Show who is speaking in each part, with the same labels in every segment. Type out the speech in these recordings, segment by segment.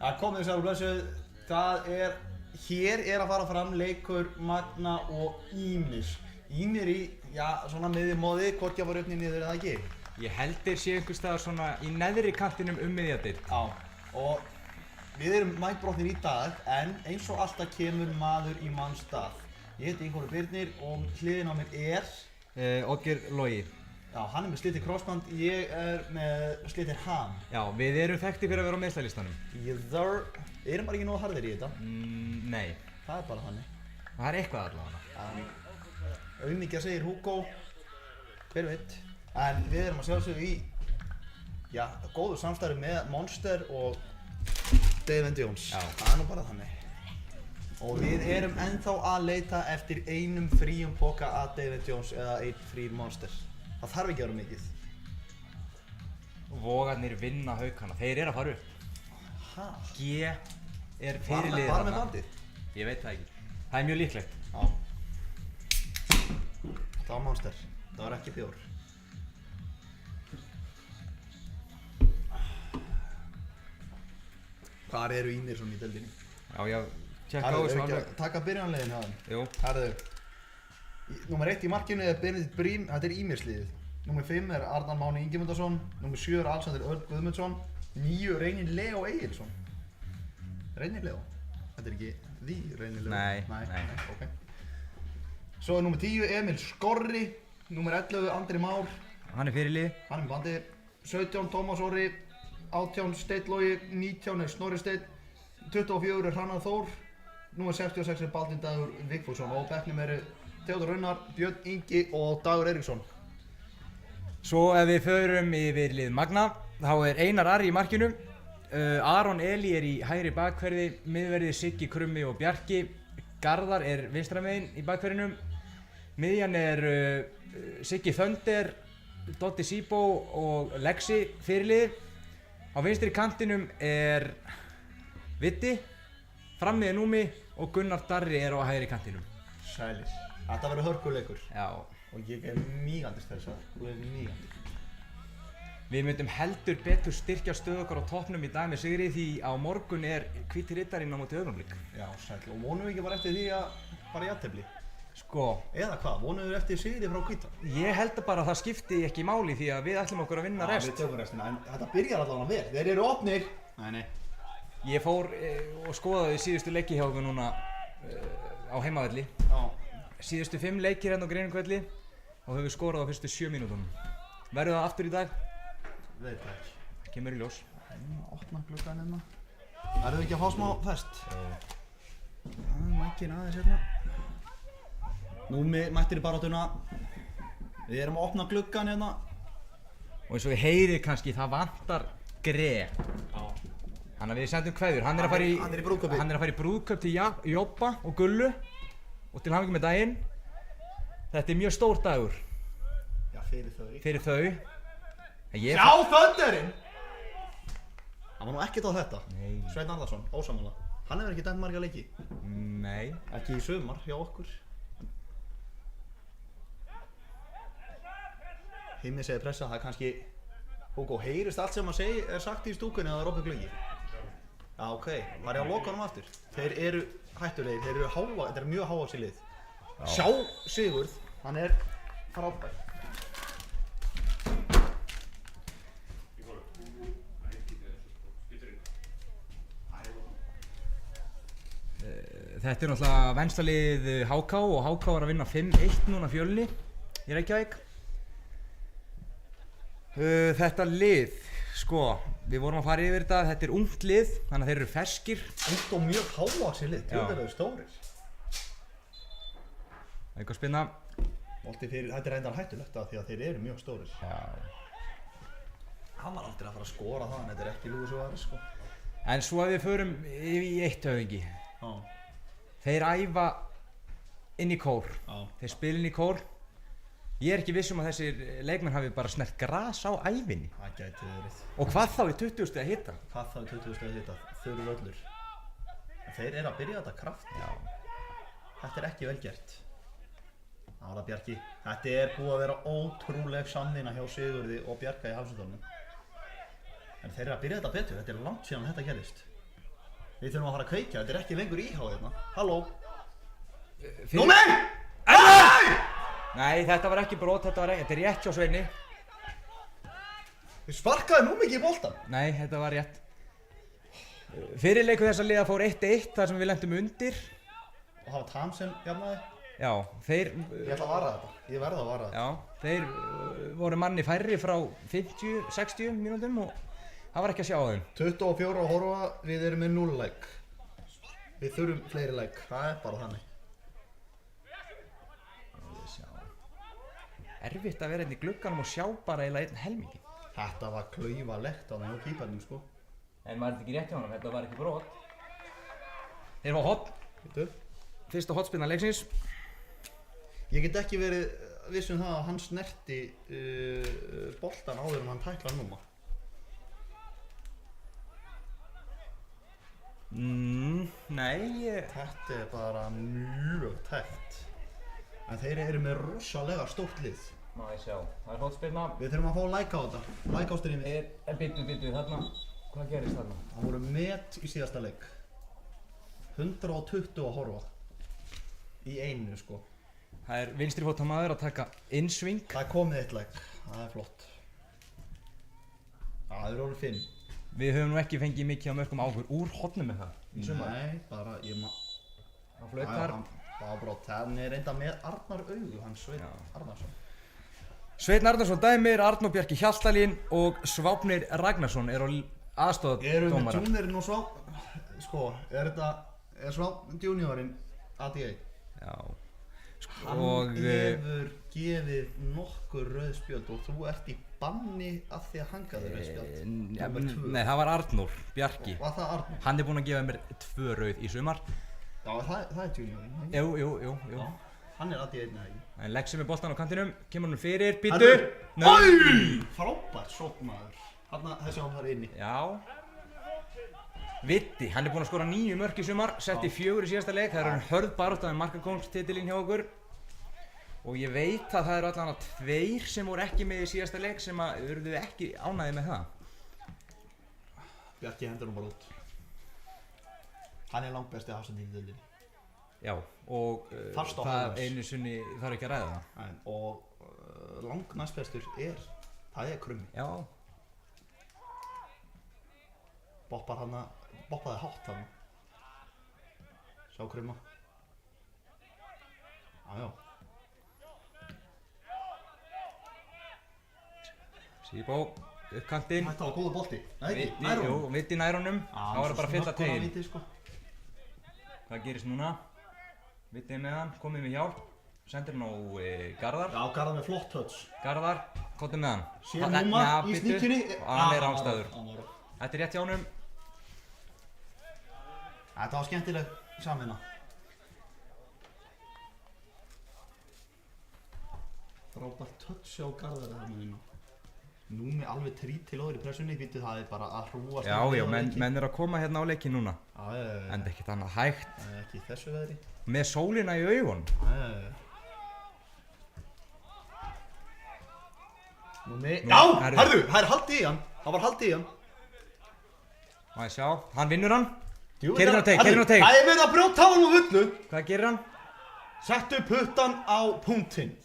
Speaker 1: Það komið þessar blessuð, hér er að fara fram leikur Magna og Ýmis. Ýmir í, svona miðjumóði, hvort ég var upp niður eða ekki?
Speaker 2: Ég held þeir séu einhvers staðar svona í neðri kantinum miðjadeild.
Speaker 1: Já, og við erum mætbrotnir í dag, en eins og alltaf kemur maður í manns stað. Ég heiti Ingólfur Birnir og hliðin á mér er...
Speaker 2: Oddgeir Logi.
Speaker 1: Já, hann er með slitið crossband, ég er með slitið ham.
Speaker 2: Já, við erum þekktir fyrir að vera á meiðslalistanum.
Speaker 1: Við erum bara ekki nógu harðir í þetta.
Speaker 2: Nei.
Speaker 1: Það er bara þannig.
Speaker 2: Það er eitthvað allavega.
Speaker 1: Auðmíkja segir Hugo, hver veit. En við erum að sjálfsögðu í, góðu samstarfi með Monster og Dave & Jones.
Speaker 2: Já.
Speaker 1: Það er nú bara þannig. Og við erum ennþá að leita eftir einum fríum poka að Dave & Jones eða einn frýr Monster. Það þarf ekki að vera mikið.
Speaker 2: Vogarnir vinna Haukana, þeir eru að fara upp.
Speaker 1: Hæ?
Speaker 2: G er fyrirliðið
Speaker 1: Bara með bandið?
Speaker 2: Ég veit það ekki. Það er mjög líklegt.
Speaker 1: Já. Það var Monster, það var ekki bjór. Hvar eru Ýmir svona í deildinni?
Speaker 2: Já, tjekka á þessu alveg.
Speaker 1: Taka byrjanlegin hjá þeim.
Speaker 2: Jú.
Speaker 1: Herðu, númer 1 í markinu er Benedikt Brím, þetta er Ýmirsliðið. Númer 5 er Arnar Máni Ingimundarson. Númer 7 er Alexander Örn Guðmundsson. 9 Reynir Leó Egilsson. Reynir Leó? Þetta er ekki því Reynir Leó?
Speaker 2: Nei.
Speaker 1: Ok. Svo er númer 10 Emil Skorri. Númer 11 Andri Már.
Speaker 2: Hann er fyrirliðið.
Speaker 1: Hann er með bandið. 17 Tómas Orri. 18 Steinn Logi. 19 er Snorri Steinn. 24 er Hrannar Þór. Númer 66 er Baldvin Dagur Vigfússon. Og á bekknum eru Theodor Runnar, Björn Ingi og Dagur Eiríksson.
Speaker 2: Svo ef við förum yfir lið Magna, þá er Einar Ari í markinu. Aron Eli er í hægri bakverði, miðverði Siggi, Krummi og Bjarki. Garðar er vinstra megin í bakverðinum. Miðjan er Siggi Thunder, Dotti Sýbó og Lexi fyrirlið. Á vinstri kantinum er Vitti, frammi er Númi og Gunnar Darri er á hægri kantinum.
Speaker 1: Sælir. Þetta verður hörkuleikur.
Speaker 2: Já.
Speaker 1: Og ég er mýgandi stressaður. Þú er mýgandi.
Speaker 2: Við myndum heldur betur styrkja stöðu okkar á toppnum í dag með sigri því á morgun er Hvíti Riddarinn á móti Augnablik.
Speaker 1: Já, sæl. Og vonum við ekki bara eftir því að bara jafntefli?
Speaker 2: Sko.
Speaker 1: Eða hvað? Vonum við eftir sigri frá Hvíta?
Speaker 2: Ég held bara að það skipti ekki máli því að við ætlum okkur að vinna rest.
Speaker 1: Já, við tökum restina. En þetta byrjar allavega vel. Þeir eru opnir. Nei.
Speaker 2: Ég fór og skoðaði síðustu leiki hjá okkur núna á heimavelli.
Speaker 1: Já.
Speaker 2: Síðustu 5 leikir hérna á Grenivíkurvelli og höfum við skorað á fyrstu 7 mínútunum. Verður það aftur í dag?
Speaker 1: Veit það ekki.
Speaker 2: Það kemur í ljós.
Speaker 1: Opna gluggann hérna. Verðum við ekki að fá smá fest? Mækinn aðeins hérna. Númi mættir í baráttuna. Við erum að opna gluggann hérna.
Speaker 2: Og eins og við heyrið kannski, það vantar gref.
Speaker 1: Já.
Speaker 2: Þannig að við sendum kveðjur. Hann er að fara í brúðkaup til Jobba og Gullu og til hamingju með daginn. Þetta er mjög stór dagur.
Speaker 1: Já, fyrir þau.
Speaker 2: Fyrir þau.
Speaker 1: Sjá Thunderinn! Hann var nú ekkert á þetta.
Speaker 2: Nei.
Speaker 1: Sveinn Arnarsson, ósammála. Hann hefur ekki dæmt marga leiki.
Speaker 2: Nei.
Speaker 1: Ekki í sumar hjá okkur. Himmi segir pressa, það er kannski... Hugo, heyrist allt sem að er sagt í stúkunni að það er opið gluggi? Já, ok. Var ég að loka honum aftur? Þeir eru hættulegir, þeir eru þetta er mjög hávaxið lið. Sjá Sigurð, hann er frábær.
Speaker 2: Þetta er náttúrulega venstralið HK og HK var að vinna 5-1 núna Fjölni í Reykjavík. Þetta lið, sko, við vorum að fara yfir þetta er ungt lið, þannig að þeir eru ferskir.
Speaker 1: Ungt og mjög hávaxið lið, þeir eru stórir.
Speaker 2: Eitthvað spinna.
Speaker 1: Þetta er reyndar hættulegt af því að þeir eru mjög stórir.
Speaker 2: Já.
Speaker 1: Hann var aldrei að fara að skora það, en þetta er ekki Lúis Suárez, sko.
Speaker 2: En svo að við förum í eitt höfðingi.
Speaker 1: Já.
Speaker 2: Þeir æfa inn í kór.
Speaker 1: Já.
Speaker 2: Þeir spila inn í kór. Ég er ekki viss að þessir leikmenn hafi bara snert gras á ævinni.
Speaker 1: Það gæti verið.
Speaker 2: Og hvað þá í 20 stiga hita?
Speaker 1: Hvað þá í 20 stiga hita? Þurr völlur. Þeir eru að byrja þetta kraft.
Speaker 2: Já.
Speaker 1: Þetta er ekki vel gert. Ára Bjarki. Þetta er búið að vera ótrúleg samvinna hjá Sigurði og Bjarka í Hafsundólnum. En þeir eru að byrja þetta betur. Þetta er langt síðan þetta gerðist. Við þurfum að fara að kveikja, þetta er ekki lengur íhá hérna. Halló?
Speaker 2: Fyrir-
Speaker 1: Númi!
Speaker 2: Nei, þetta var ekki brot, þetta er rétt hjá Sveini.
Speaker 1: Við sparkaði Númi ekki í boltan.
Speaker 2: Nei, þetta var rétt. Fyrirleikur þessa liða fór 1-1 þar sem við lentum undir.
Speaker 1: Og það var Tam sem jafnaði.
Speaker 2: Já, þeir...
Speaker 1: Ég ætla að vara þetta. Ég verð að vara þetta.
Speaker 2: Já, þeir voru manni færri frá 50-60 mínútum og það var ekki að sjá á þeim.
Speaker 1: 24 að horfa, við erum með 0 leik. Við þurfum fleiri leik, það er bara þannig.
Speaker 2: Erfitt að vera hérna í glugganum og sjá bara eiginlega einn helmingi.
Speaker 1: Þetta var klaufalegt á þeim og kýparnum sko.
Speaker 2: En var þetta ekki rétt hjá honum? Þetta var ekki brot. Þeir var hot.
Speaker 1: Veitu?
Speaker 2: Fyrsta hotspinna leiksins.
Speaker 1: Ég get ekki verið viss um það að hann snerti boltan áður en hann tæklar Núma.
Speaker 2: Nei,
Speaker 1: Þetta er bara mjög tætt. En þeir eru með rosalega stórt lið.
Speaker 2: má ég sjá. Það er hotspinna.
Speaker 1: Við þurfum að fá like á þetta. Like á streamið.
Speaker 2: Byttu þarna. Hvað gerist þarna?
Speaker 1: Það voru met í síðasta leik. 120 að horfa. Í einu sko.
Speaker 2: Það er vinstri fótamaður að taka innsving.
Speaker 1: Það er komið eitt leik. Það er flott. Það eru orðið 5.
Speaker 2: Við höfum nú ekki fengið mikið á mörgum áhugur úr hotnum með það.
Speaker 1: Nei, bara ég
Speaker 2: Það flautar.
Speaker 1: Það var brott. Hann er reynda með Arnar Augu, hann Sveinn Arnarsson.
Speaker 2: Sveinn Arnarsson dæmir, Arnór Bjarki Hjaltalín og Svápnir Ragnarsson eru aðstoðardómarar.
Speaker 1: Erum við með juniorinn og Sváp? Sko, er Sváp juniorinn AD1?
Speaker 2: Já.
Speaker 1: Hann hefur gefið nokkur rauð spjöld og þú ert í banni af því að hann gaf þér rauð spjöld.
Speaker 2: Nei, það var Arnór Bjarki.
Speaker 1: Var það Arnór?
Speaker 2: Hann er búinn að gefa mér 2 rauð í sumar.
Speaker 1: Já, það er juniorinn, ekki?
Speaker 2: Jú.
Speaker 1: Já, hann er AD1 eða ekki?
Speaker 2: En leggsi með boltan á kantinum, kemur hann fyrir, býttu.
Speaker 1: Herðu! Frábært sóknmaður. Þessi hann þar inni.
Speaker 2: Já. Vitti, hann er búinn að skora 9 mörk í sumar, setti 4 í síðasta leik. Það er hann hörð barátta með markakóngstitilinn hjá okkur. Og ég veit að það eru allavega 2 sem voru ekki með í síðasta leik sem urðu ekki ánægðir með það.
Speaker 1: Bjarki hendur hann bara út. Hann er langt besti hafsendinn í deildinni.
Speaker 2: Já, og það einu sinni þarf ekki að ræða það.
Speaker 1: Og langnæstbestur það er Krummi.
Speaker 2: Já.
Speaker 1: Boppaði hátt hann. Sjá Krumma. Já.
Speaker 2: Sýbó, uppkantinn.
Speaker 1: Þetta var góða bolti.
Speaker 2: Vitti nær honum. Það var bara að fylla teginn.
Speaker 1: Sko.
Speaker 2: Hvað gerist núna? Vitti með hann, komið með hjálp. Sendir hann á Garðar.
Speaker 1: Já, Garðar með flott touch.
Speaker 2: Garðar, komdu með hann.
Speaker 1: Sér Núma í sníkinni.
Speaker 2: Hann er rangstæður. Þetta er rétt hjá honum.
Speaker 1: Þetta var skemmtileg samvinna. Frábært touch á Garðar þarna. Númi alveg trítilóður í pressunni, vitið það er bara að hrúast.
Speaker 2: Já, menn er að koma hérna á leiki núna. En ekkert annað hægt.
Speaker 1: Ekki í þessu veðri.
Speaker 2: Með sólina í augun.
Speaker 1: Númi, já, hörðu, það er haldið í hann. Það var haldið í hann.
Speaker 2: Má ég sjá, hann vinnur hann.
Speaker 1: Keyrðu
Speaker 2: hann á teig.
Speaker 1: Það er verið að brjóta á hann úr hullu.
Speaker 2: Hvað gerir hann?
Speaker 1: Settu puttan á punktinn.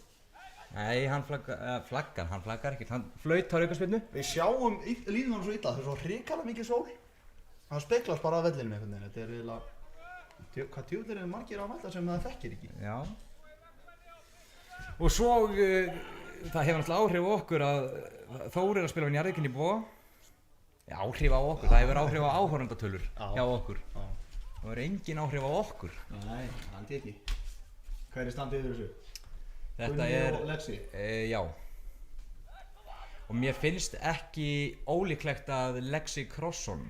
Speaker 2: Nei, hann flaggar ekkert, hann flaut á aukaspyrnu.
Speaker 1: Við sjáum líðum hann svo illa, það er svo hrikalega mikið sól. Það speglast bara á vellinum einhvern veginn, þetta er eiginlega... Hvað djúðir eru margir á vellar sem það þekkir ekki?
Speaker 2: Já. Og svo, það hefur náttúrulega áhrif á okkur að Þór er að spila við Njarðvíkin í Boga. Áhrif á okkur, það hefur áhrif á áhorfandatölur hjá okkur. Það hefur engin áhrif á okkur.
Speaker 1: Nei, held ég ekki. Hvað er standið yfir þessu?
Speaker 2: Þetta
Speaker 1: Gunni og Lexi?
Speaker 2: Já. Og mér finnst ekki ólíklegt að Lexi Krosson.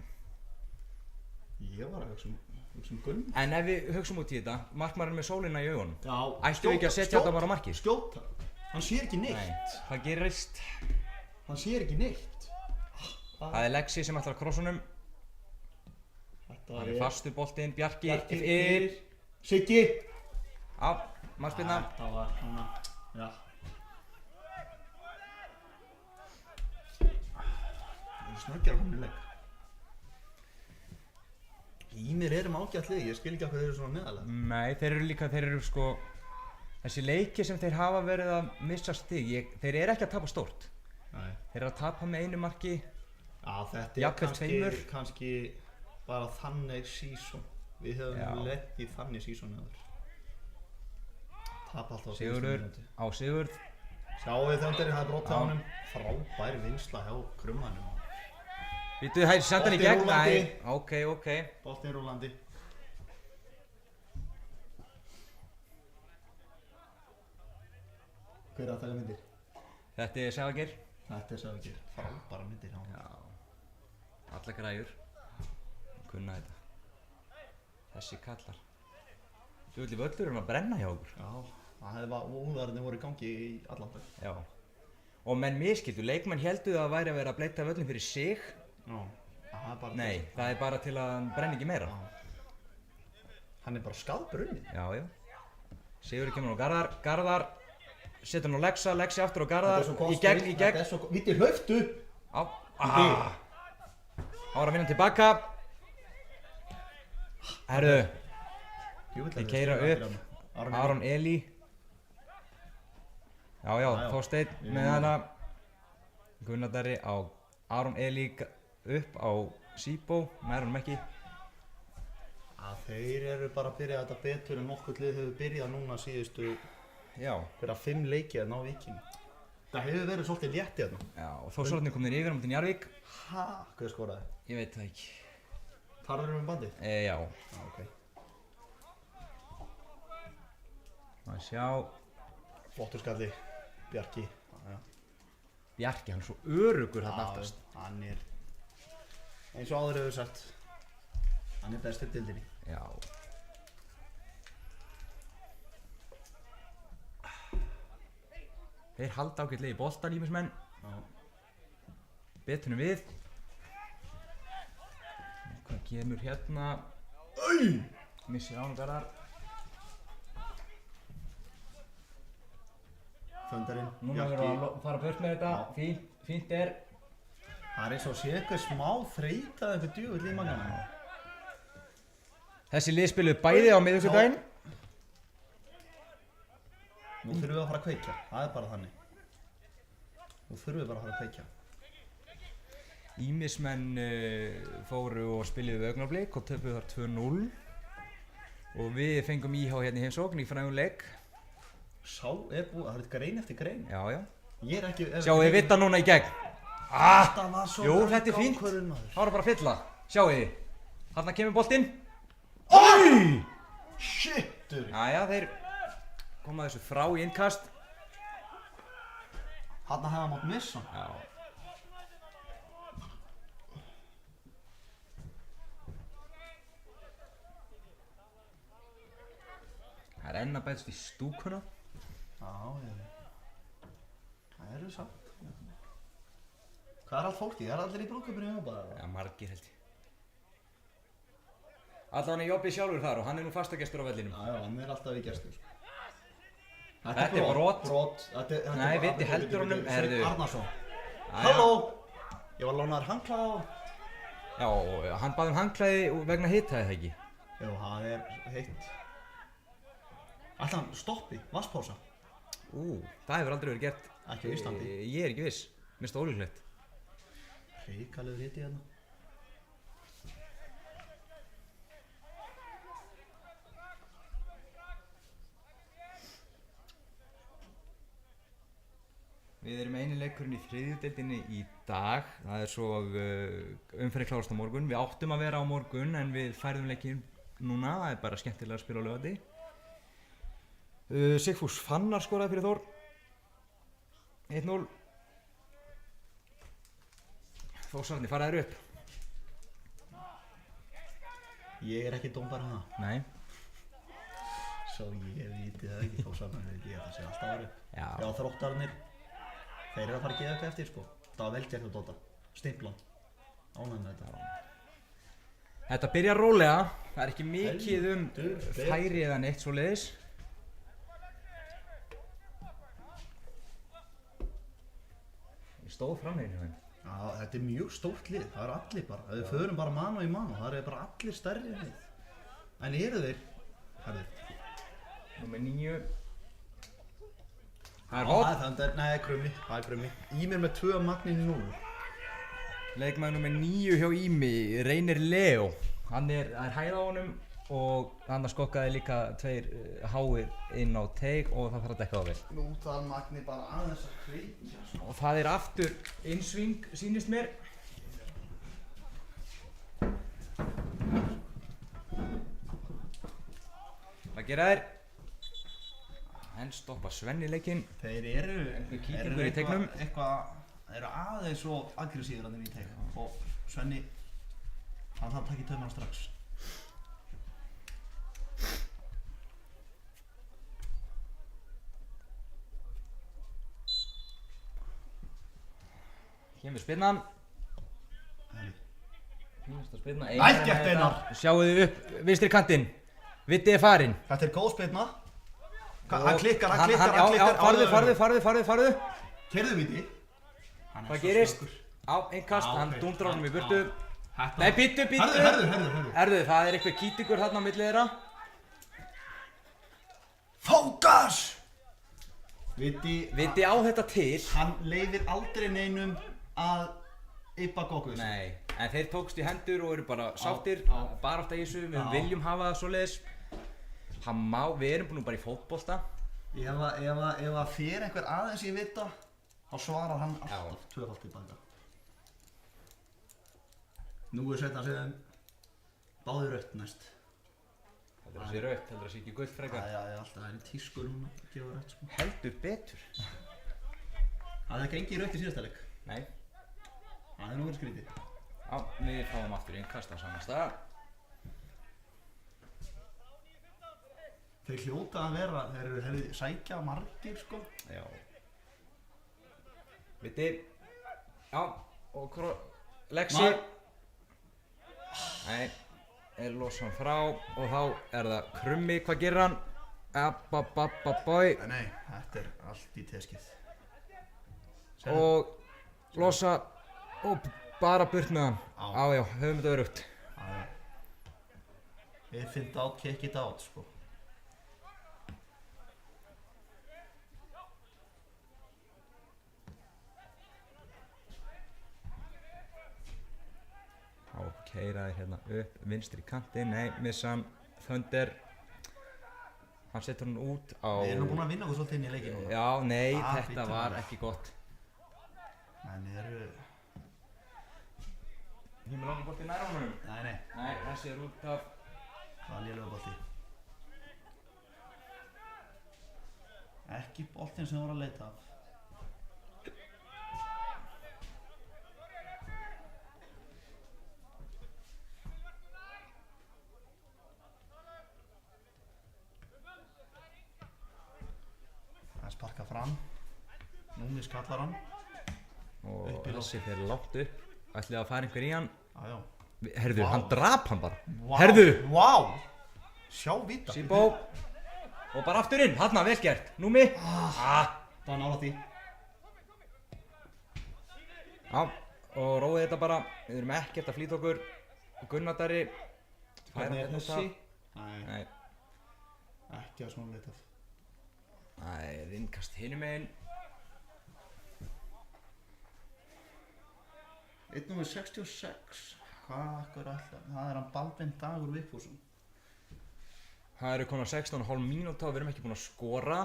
Speaker 1: Ég var að hugsa um Gunni.
Speaker 2: En ef við hugsum út í þetta, markmaðurinn með sólina í augunum.
Speaker 1: Já.
Speaker 2: Ættu við ekki að setja þetta bara á markið?
Speaker 1: Skjóta. Hann sér ekki neitt.
Speaker 2: Nei, það gerist.
Speaker 1: Hann sér ekki neitt.
Speaker 2: Það er Lexi sem ætlar að krossunum. Það er fastur boltinn, Bjarki
Speaker 1: fyrir. Siggi.
Speaker 2: Á, markspyrna.
Speaker 1: Það var svona, já. Það er snöggjar á komin í leik. Ímir eru ágætt lið, ég skil ekki okkur þeir eru svona neðalega.
Speaker 2: Nei, þeir eru sko, þessi leiki sem þeir hafa verið að missa stig, þeir eru ekki að tapa stórt.
Speaker 1: Nei.
Speaker 2: Þeir eru að tapa með einu marki.
Speaker 1: Já, þetta
Speaker 2: Jafnvel
Speaker 1: kannski bara þannig sísón. Við höfum lett í þannig sísón eða. Tapa alltaf á
Speaker 2: Sigurður á Sigurð.
Speaker 1: Sjáum við þöndarinn, það brotið á honum. Frábær vinsla hjá krummanum.
Speaker 2: Vítu, hæ, senda hann í gegn?
Speaker 1: Nei,
Speaker 2: ok.
Speaker 1: Boltinn rúllandi. Hver er að taka myndir?
Speaker 2: Þetta er Sævageir.
Speaker 1: Þetta er Sævageir, frábæra myndir hjá hann.
Speaker 2: Já, alla græjur. Kunna þetta. Þessi kallar. Þú villi völlurinn að brenna hjá okkur.
Speaker 1: Já, úðarnir voru í gangi í allan dag.
Speaker 2: Já. Og menn miskildu, leikmenn héldu það að væri að vera að bleyta völlin fyrir sig.
Speaker 1: Já.
Speaker 2: Nei, það er bara til að hann brenni ekki meira.
Speaker 1: Hann er bara skaðbrunni.
Speaker 2: Já. Sigurður kemur á Garðar setur hann á Lexi aftur á Garðar, í gegn.
Speaker 1: Þetta er svo gott, vitið hlauftu!
Speaker 2: Á, ára vinna tilbaka. Herðu, þeir keyra upp, Aron Elí. Já, Þorsteinn með hana. Gunnar Darri á Aron Elí upp á Sýbó, nær honum ekki.
Speaker 1: Þeir eru bara að byrja þetta betur en nokkuð lið hefur byrjað núna síðustu hverja 5 leiki að ná Víking. Það hefur verið svolítið létt hérna.
Speaker 2: Já, og Þórsararnir komnir yfir á móti Njarðvík.
Speaker 1: Hver skoraði?
Speaker 2: Ég veit það ekki.
Speaker 1: Talar um bandið?
Speaker 2: Já.
Speaker 1: Ok.
Speaker 2: Maður sjá.
Speaker 1: Flottur skalli, Bjarki.
Speaker 2: Bjarki, hann er svo örugur þarna aftast.
Speaker 1: Hann er, eins og áður hefur sagt, hann er bestur dildinni.
Speaker 2: Já. Þeir halda ágætlega í boltan, Ímismenn. Betunum við. Hvað kemur hérna? Missir án og Garðar.
Speaker 1: Þöndarinn,
Speaker 2: Núna verður við að fara burt með þetta. Fínt er.
Speaker 1: Það er eins og sé eitthvað smá þreytað eitthvað djöfull í maganum.
Speaker 2: Þessi lið spiluðu bæði á miðvikudaginn.
Speaker 1: Nú þurfum við að fara að kveikja, það er bara þannig. Nú þurfum við bara að fara að kveikja.
Speaker 2: Ímismenn fóru og spiluðu Augnablik og töpuðu þar 2-0. Og við fengum IH hérna í heimsókn í frægum leik.
Speaker 1: Sá er búið, það er grein eftir grein.
Speaker 2: Já.
Speaker 1: Ég er ekki...
Speaker 2: Sjáu þið Vitta núna í gegn.
Speaker 1: Þetta var svo...
Speaker 2: Jú, þetta er fínt. Það var bara að fylla. Sjáu þið. Þarna kemur boltinn.
Speaker 1: Ói! Shittur!
Speaker 2: Jæja, þeir koma þessu frá í innkast.
Speaker 1: Þarna hefði hann mátt missa.
Speaker 2: Já. Það er enn að bætast í stúkuna.
Speaker 1: Já. Það eru samt. Hvað er allt fólkið? Það er allir í brúðkaupinu hjá bara?
Speaker 2: Já, margir held ég. Allan er Jobbi sjálfur þar og hann er nú fastagestur á vellinum.
Speaker 1: Já, hann er alltaf í gestur.
Speaker 2: Þetta er brot. Nei, Viti heldur honum.
Speaker 1: Sveinn Arnarsson. Halló! Ég var lánaður handklæði á.
Speaker 2: Já, hann bað handklæði vegna hita eða ekki?
Speaker 1: Jú, það er heitt. Ætli hann stoppi, vatnspása.
Speaker 2: Það hefur aldrei verið gert.
Speaker 1: Ekki á Íslandi.
Speaker 2: Ég er ekki viss. Mér finnst það ólíklegt.
Speaker 1: Hrikalegur hiti hérna.
Speaker 2: Við erum eini leikurinn í þriðjudeildinni í dag. Það er svo umferðin klárast á morgun. Við áttum að vera á morgun en við færðum leikinn núna. Það er bara skemmtilega að spila á laugardegi. Sigfús Fannar skoraði fyrir Þór. 1-0. Þórsararnir fara þær upp.
Speaker 1: Ég er ekki dómbar hana.
Speaker 2: Nei.
Speaker 1: Svo ég viti það ekki, Þórsararnir veit ég að það sé alltaf aðri.
Speaker 2: Já.
Speaker 1: Já, Þróttararnir. Þeir eru að fara að gefa eitthvað eftir sko. Það var vel gert að Dóta. Stimplan. Ánægð með þetta.
Speaker 2: Þetta byrjar rólega. Það er ekki mikið færi eða neitt svoleiðis. Ég stóð fram með henni.
Speaker 1: Já, þetta er mjög stórt lið, það eru allir bara, við förum bara mano í mano, það eru bara allir stærri lið. En eru þeir, herðu.
Speaker 2: Númer 9. Það er
Speaker 1: Já,
Speaker 2: hot.
Speaker 1: Nei, Krummi, það er Krummi. Ímir með 2 Magnin í 0.
Speaker 2: Leikmaður númer 9 hjá Ími, Reynir Leo. Það er hæð á honum og hann skokkaði líka 2 háir inn á teig og það þarf að dekka það vel.
Speaker 1: Nú það Magni bara aðeins að kveikja.
Speaker 2: Og það er aftur innsving, sýnist mér. Hvað gera þeir? Henn stoppa Svenni leikinn.
Speaker 1: Þeir eru
Speaker 2: kíkingur í teignum.
Speaker 1: Þeir eru aðeins svo aggressíður að þeim í teig. Og Svenni, hann þarf að taka í taumana strax.
Speaker 2: Kemur spinnan.
Speaker 1: Fínasta
Speaker 2: spinna.
Speaker 1: Ægætt Einar!
Speaker 2: Sjáu þið upp vinstri kantinn. Vitti er farinn.
Speaker 1: Þetta er góð spilna. Hann klikkar.
Speaker 2: Farðu.
Speaker 1: Keyrðu Viti.
Speaker 2: Hvað gerist? Á, einkast, hann dúndrar honum í burtu. Nei, bittu.
Speaker 1: Herðu.
Speaker 2: Herðu, það er eitthvað kýtingur þarna á milli þeirra.
Speaker 1: Fókas!
Speaker 2: Viti á þetta til.
Speaker 1: Hann leyfir aldrei neinum að yppa gogguðs.
Speaker 2: Nei, en þeir tókst í hendur og eru bara sáttir. Bara átt að þessu, við viljum hafa það svoleiðis. Við erum búin bara í fótbolta.
Speaker 1: Ef að þér einhver aðeins í vita, þá svarar hann alltaf 2-falt tilbaka. Nú er setna að segja báðir rautt næst.
Speaker 2: Heldur það sé rautt, heldur það sé ekki gult frekar.
Speaker 1: Já, alltaf það er í tísku núna að gefa rautt sko.
Speaker 2: Heldur betur.
Speaker 1: Það er gengið rautt í síðasta leik.
Speaker 2: Nei.
Speaker 1: Það er nú verið skrítið.
Speaker 2: Já, við fáum aftur innkast á sama stað.
Speaker 1: Þeir hljóta að vera, þeir eru sækja margir sko.
Speaker 2: Já. Viti. Já, og Lexi. Nei, er losan frá og þá er það Krummi, hvað gerir hann? Ababababoi.
Speaker 1: Nei, þetta er allt í teskið.
Speaker 2: Og losa og bara burt með hann. Já, höfum þetta örugt.
Speaker 1: Við finnum át, kick it out sko.
Speaker 2: Keiraði hérna upp, vinstri kantinn, nei, missa hann, Thunder, hann setur hann út á...
Speaker 1: Við erum búin að vinna okkur svolítið inn í leikinu.
Speaker 2: Já, nei, þetta var ekki gott.
Speaker 1: En þið eru...
Speaker 2: Himmi langar bolti nær honum?
Speaker 1: Nei.
Speaker 2: Nei, þessi er út af...
Speaker 1: Það var lélega bolti. Ekki boltinn sem voru að leita af. Sparka fram, Númi skallar hann
Speaker 2: og þessi fer látt upp, ætlaði að fara einhver í hann.
Speaker 1: Já.
Speaker 2: Herðu, hann drap hann bara.
Speaker 1: Vá.
Speaker 2: Herðu!
Speaker 1: Vá! Sjá vita.
Speaker 2: Sýbó. Og bara aftur inn, þarna, vel gert. Númi.
Speaker 1: Það var nálægt í.
Speaker 2: Já, og róið þetta bara, við erum ekkert að flýta okkur. Gunnardari.
Speaker 1: Hvernig er þessi?
Speaker 2: Nei.
Speaker 1: Ekki að svona leitað.
Speaker 2: Það er innkast hinum meginn.
Speaker 1: 1:66. Hvað akkur alltaf? Það er hann Baldvin Dagur Vigfússon.
Speaker 2: Það eru konar 16,5 mínúta og við erum ekki búin að skora.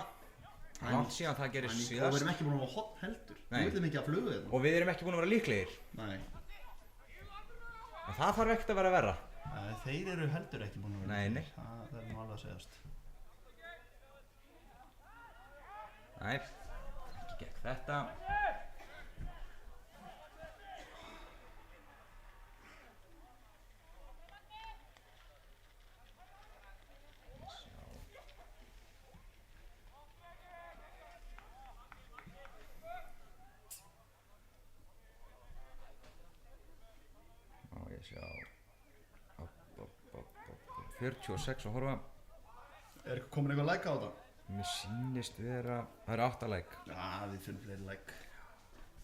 Speaker 2: Langt síðan það gerist síðast.
Speaker 1: Og við erum ekki búin að vera hotn heldur. Við viljum ekki að fluga þetta.
Speaker 2: Og við erum ekki búin að vera líklegir.
Speaker 1: Nei.
Speaker 2: En það þarf ekkert að vera verra.
Speaker 1: Nei, þeir eru heldur ekki búin að vera
Speaker 2: líklegir. Nei.
Speaker 1: Það er nú alveg að segjast.
Speaker 2: Nei, ekki gekk þetta. Ég sjá 46 að horfa.
Speaker 1: Er komin eitthvað like á þetta?
Speaker 2: Mér sýnist vera, það eru 8 like.
Speaker 1: Já, við finnum fleiri like.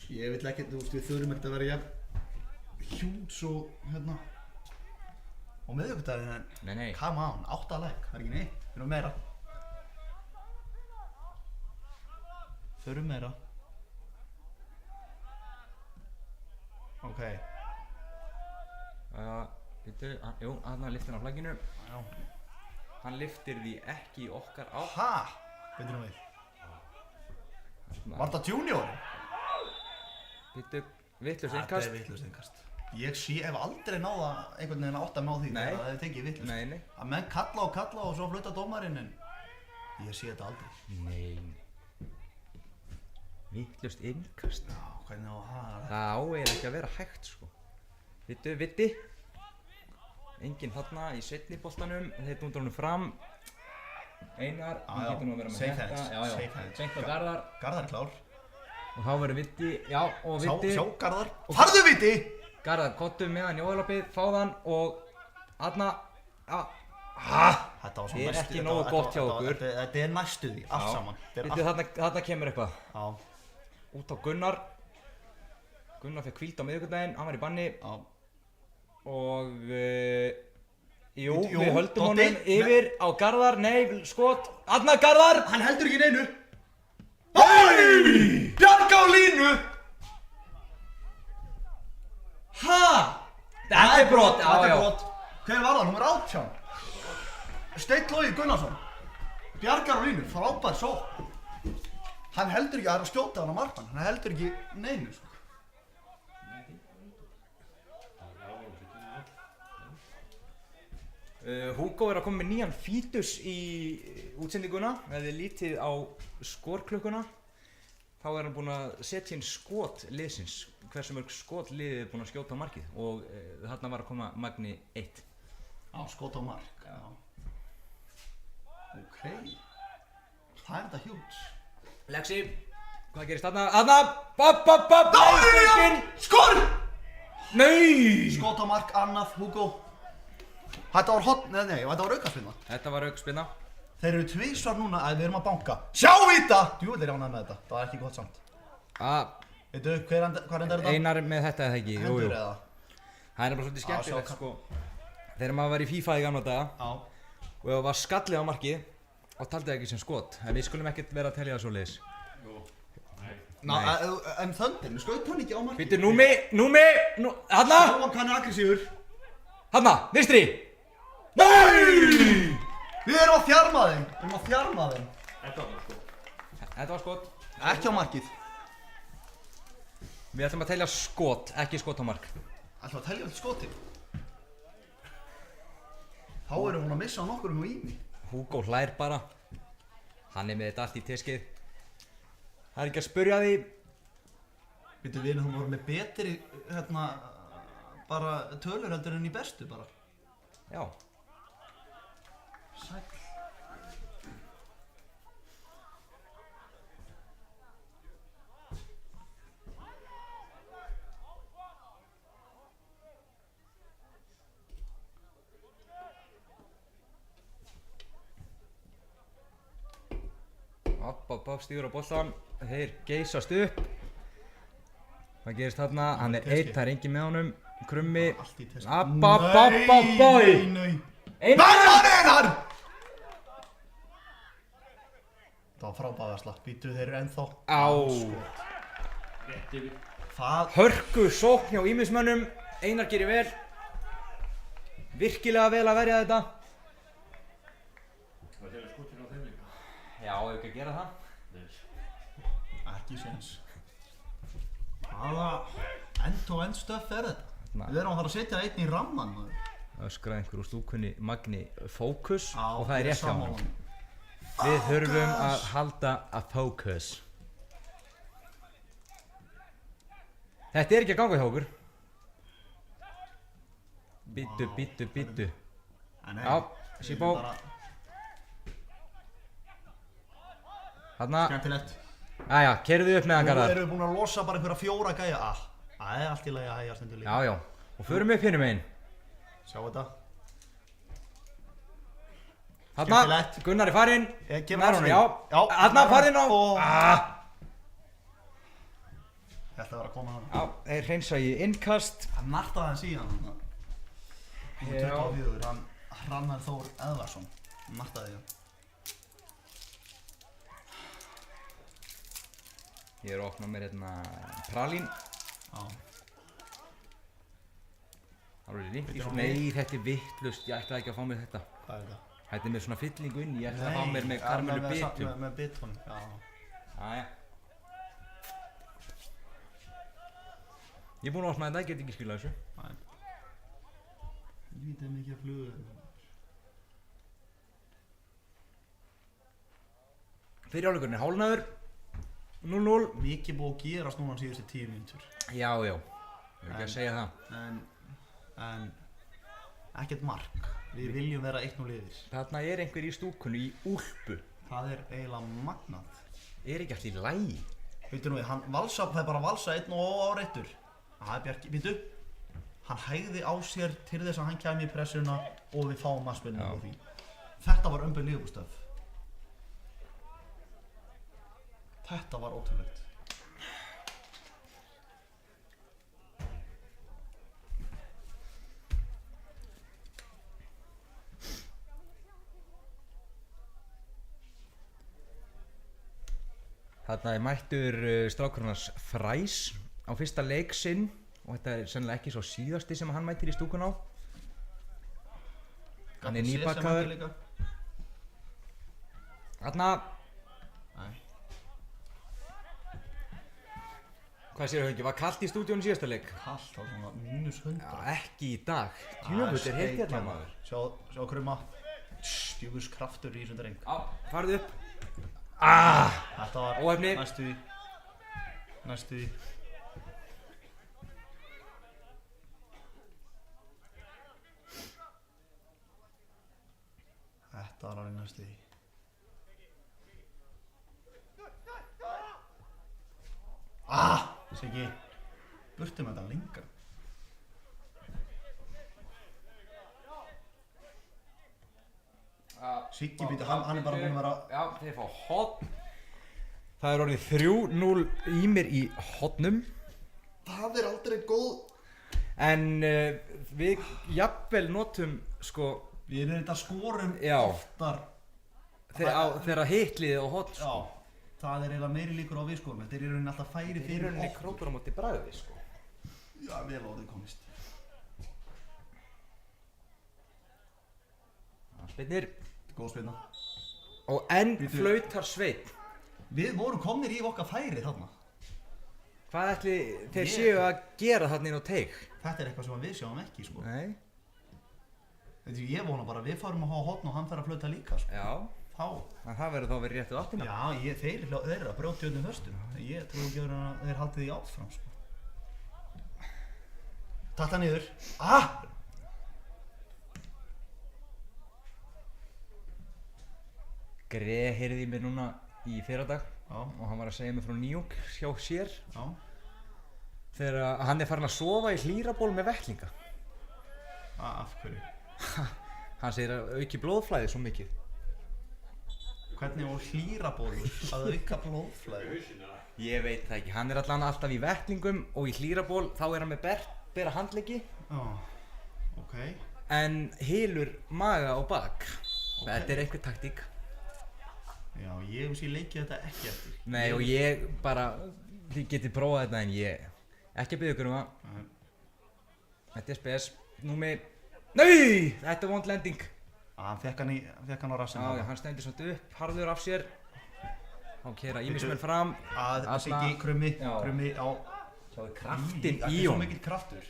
Speaker 1: Ég vil ekki, þú veist, við þurfum ekkert að vera jafn hjúts og hérna á miðvikudaginn en
Speaker 2: Nei.
Speaker 1: come on, 8 leik, það er ekki neitt, þurfum meira. Þurfum meira. Ok.
Speaker 2: Býttu, jú, hann lyftir hann á flagginu.
Speaker 1: Já.
Speaker 2: Hann lyftir því ekki í okkar átt.
Speaker 1: Ha? Veitir nú við. Var það junior?
Speaker 2: Býttu, vitlaust
Speaker 1: Þetta
Speaker 2: innkast.
Speaker 1: er vitlaust innkast. Ég hef aldrei náða einhvern veginn átt að ná því.
Speaker 2: Nei.
Speaker 1: Það hefði tekið vitlaust.
Speaker 2: Nei.
Speaker 1: Að menn kalla og svo flutta dómarinn en ég sé þetta aldrei.
Speaker 2: Nei. Vitlaust innkast.
Speaker 1: Já, hvernig á að hafa það?
Speaker 2: Það á eiginlega ekki að vera hægt sko. Býttu, viti. Enginn þarna í seinni boltanum. Þeir dúndar honum fram. Einar, hann getur nú að vera með
Speaker 1: safe
Speaker 2: þetta.
Speaker 1: hands, safe hands.
Speaker 2: Beint á Garðar.
Speaker 1: Garðar er klár.
Speaker 2: Og þá verður viti, já, og viti.
Speaker 1: Sjá Garðar. Farðu viti!
Speaker 2: Garðar kottum með hann í óðalappið, fáðan og aðna, já.
Speaker 1: Þetta var svo
Speaker 2: Er ekki nógu gott hjá okkur.
Speaker 1: Þetta er næstu því, allt saman.
Speaker 2: Veitu, þarna kemur eitthvað.
Speaker 1: Já.
Speaker 2: Út á Gunnar. Gunnar fekk hvíld á miðvikudaginn, hann var í banni.
Speaker 1: Já.
Speaker 2: Og, jú,
Speaker 1: Jú,
Speaker 2: við höldum
Speaker 1: Doddi.
Speaker 2: honum yfir á Garðar, nei, skot, aðna Garðar!
Speaker 1: Hann heldur ekki neinu. Hei! Bjarga á línu!
Speaker 2: Ha? Þetta er brot,
Speaker 1: Þetta
Speaker 2: já.
Speaker 1: er brot. Hver var það? Númer 18. Steinn Logi Gunnarsson. Bjargar á línu, frábær sókn. Hann heldur ekki, það er að skjóta hann á markmann. Hann heldur ekki neinu, sko.
Speaker 2: Hugo er að koma með nýjan fítus í útsendinguna. Ef þið lítið á skorklukkuna þá er hann búinn að setja inn skot liðsins. Hversu mörg skot liðið er búinn að skjóta á markið og þarna var að koma Magni 1.
Speaker 1: Já, skot á mark. Já. Ok. Það er þetta hjúts.
Speaker 2: Lexi, hvað gerist þarna? Þarna!
Speaker 1: Nei! Skor!
Speaker 2: Nei!
Speaker 1: Skot á mark, annað, Hugo. Þetta var hot, nei, þetta var aukaspinna.
Speaker 2: Þetta var aukaspinna.
Speaker 1: Þeir eru tvisvar núna að við erum að banka. Sjá þetta! Djúvill er ánægð með þetta, það var ekki gott samt. Veitu, hvað endar þetta?
Speaker 2: Einar með þetta eða ekki, jú.
Speaker 1: Hendur eða?
Speaker 2: Það er bara svolítið skemmtilegt
Speaker 1: sjá,
Speaker 2: sko. Þegar maður var í FIFA í gamla daga
Speaker 1: Já.
Speaker 2: og ef það var skallið á markið og taldi það ekki sem skot. En við skulum ekkert vera að telja það svoleiðis.
Speaker 1: En þöndin, við skaut hann ekki á markið.
Speaker 2: Býttu, númi, þarna!
Speaker 1: Sjá hann kann aggressífur.
Speaker 2: Þarna, vinstri!
Speaker 1: Nei! Við erum að þjarma þeim.
Speaker 2: Þetta var skot.
Speaker 1: Ekki á markið.
Speaker 2: Við ætlum að telja skot, ekki skot á mark.
Speaker 1: Ætlum að telja öll skotin. Þá erum við búin að missa nokkur um í mig.
Speaker 2: Hugo hlær bara. Hann er með þetta allt í teskið. Það er ekki að spurja því.
Speaker 1: Veitu, við erum voru með betri, bara tölur heldur en í bestu bara.
Speaker 2: Já.
Speaker 1: Sæll.
Speaker 2: App, stígur á boltan. Þeir geysast upp. Hvað gerist þarna? Hann er einn, það er engin með honum. Krummi.
Speaker 1: Allt í test.
Speaker 2: Nei!
Speaker 1: Einar! Það var frábæðarsla. Býtu, þeir eru ennþá.
Speaker 2: Á.
Speaker 1: Það.
Speaker 2: Hörku sókn hjá ýmismönnum. Einar gerir vel. Virkilega vel að verja þetta.
Speaker 3: Það er skotin á þeim líka.
Speaker 2: Já, ef ekki að gera það.
Speaker 1: Ekki séns. Hvaða end-to-end stöff er þetta? Við erum að fara að setja einn í ramman.
Speaker 2: Öskraði einhver úr stúkunni Magni fókus
Speaker 1: Já,
Speaker 2: og það er rétt hjá
Speaker 1: sammála.
Speaker 2: hann. Við þurfum að halda að fókus. Þetta er ekki að ganga hjá okkur. Bíddu. Já, Sibó. Þarna.
Speaker 1: Skemmtilegt.
Speaker 2: Jæja, keyrðu upp með hann
Speaker 1: Nú
Speaker 2: Garðar.
Speaker 1: erum við búin að losa bara einhverja 4 gæja. Það er allt í lagi að hægja stundu líka.
Speaker 2: Já. Og förum upp hinum einn.
Speaker 1: Sjá þetta.
Speaker 2: Þarna,
Speaker 1: Skemmtilegt.
Speaker 2: Gunnar er farinn.
Speaker 1: Gefur
Speaker 2: Nær
Speaker 1: hann
Speaker 2: honum,
Speaker 1: stig.
Speaker 2: já.
Speaker 1: Já.
Speaker 2: Þarna farinn á.
Speaker 1: Held að vera að koma hann.
Speaker 2: Já, þeir hreinsa í innkast.
Speaker 1: Hann nartaði hann síðan. Númer 24, hann Hrannar Þór Eðvarsson. Hann nartaði hann.
Speaker 2: Ég er að opna mér hérna pralín.
Speaker 1: Já.
Speaker 2: Nei, þetta er vittlust, ég ætlaði ekki að fá mér þetta.
Speaker 1: Hvað er þetta?
Speaker 2: Þetta er með svona fyllingu inn, ég ætlaði að fá mér með karamelu bitum.
Speaker 1: Með bitum, já.
Speaker 2: Jæja. Ég er búinn að opna þetta, ég get ekki skilað þessu.
Speaker 1: Nei. Lítið mikið að fluga.
Speaker 2: Fyrir áleikurinn er hálfnaður. 0-0.
Speaker 1: Mikið búið að gerast núna síðustu 10 mínútur.
Speaker 2: Já, já. Ég vil ekki að segja það.
Speaker 1: En ekkert mark. Við viljum vera 1-0 yfir.
Speaker 2: Þarna er einhver í stúkunni í úlpu.
Speaker 1: Það er eiginlega magnað.
Speaker 2: Er ekki allt í lagi?
Speaker 1: Veitu nú við, það er bara valsa 1 og áreittur. Það er Bjarki, býtu. Hann hægði á sér til þess að hann kæmi í pressuna og við fáum markspyrnu á því. Þetta var unbelievable stuff. Þetta var ótrúlegt.
Speaker 2: Þarna er mættur strákurnas Fræs á fyrsta leik sinn og þetta er sennilega ekki svo síðasti sem hann mættir í stúkun á. Hann er nýbakaður. Þarna.
Speaker 1: Nei.
Speaker 2: Hvað séu Hauki, var kalt í stúdíónu síðasta leik?
Speaker 1: Kalt, það var svona -100.
Speaker 2: Já, ekki í dag. Djöfull er heitt hérna maður.
Speaker 1: Sjá krumma. Djöfus kraftur í þessum dreng.
Speaker 2: Já, farðu upp.
Speaker 1: Þetta var
Speaker 2: óhefni.
Speaker 1: Næstu í. Þetta var alveg næstu í. Siggi, burtu með þetta lengra. Siggi býti, hann er bara búinn að vera.
Speaker 2: Já, þeir fá hotn. Það er orðið 3-0 í mér í hotnum.
Speaker 1: Það er aldrei góð.
Speaker 2: En við jafnvel notum sko.
Speaker 1: Við erum þetta skorum oftar.
Speaker 2: Þegar hitliðið og hotn sko.
Speaker 1: Já, það er eiginlega meiri líkur á við skorum. Þetta er í rauninni alltaf færi fyrir okkur.
Speaker 2: Þetta er í rauninni krókur á móti bragði sko.
Speaker 1: Já, vel á því komist.
Speaker 2: Spyrnir.
Speaker 1: Góð spilna.
Speaker 2: Og enn flautar Sveinn.
Speaker 1: Við vorum komnir í okkar færi þarna.
Speaker 2: Hvað ætli þeir séu að gera þarna inn á teig?
Speaker 1: Þetta er eitthvað sem við sjáum ekki sko.
Speaker 2: Nei.
Speaker 1: Ég vona bara að við farum að hafa hotn og hann fer að flauta líka sko.
Speaker 2: Já.
Speaker 1: Þá.
Speaker 2: En það verður þá verið réttu áttina.
Speaker 1: Já, þeir eru að brjóta öllum höstum. Ég trúi ekki að þeir haldið því áfram sko. Tatt það niður.
Speaker 2: Greið heyrði mér núna í fyrradag.
Speaker 1: Já.
Speaker 2: Og hann var að segja mér frá nýjung hjá sér.
Speaker 1: Já.
Speaker 2: Þegar hann er farin að sofa í hlýraból með vettlinga.
Speaker 1: Af hverju?
Speaker 2: Hann segir að auki blóðflæði svo mikið.
Speaker 1: Hvernig á hlýrabólur að auka blóðflæði?
Speaker 2: Ég veit það ekki. Hann er alltaf í vettlingum og í hlýraból þá er hann með bera handleggi.
Speaker 1: Já, ok.
Speaker 2: En hylur maga og bak. Þetta er einhver taktík.
Speaker 1: Já, ég leiki þetta ekki eftir.
Speaker 2: Nei, og ég bara, þið getið prófað þetta en ég ekki að biðja ykkur það. Þetta er spes. Nei! Þetta er vond lending.
Speaker 1: Hann fekk hann á rassinn.
Speaker 2: Já, hann stendur svona upp, harður af sér. Þá keyra ýmismenn fram.
Speaker 1: Siggi, krummi á.
Speaker 2: Sjáðu kraftinn í
Speaker 1: Þetta er svo
Speaker 2: honum.
Speaker 1: mikill kraftur.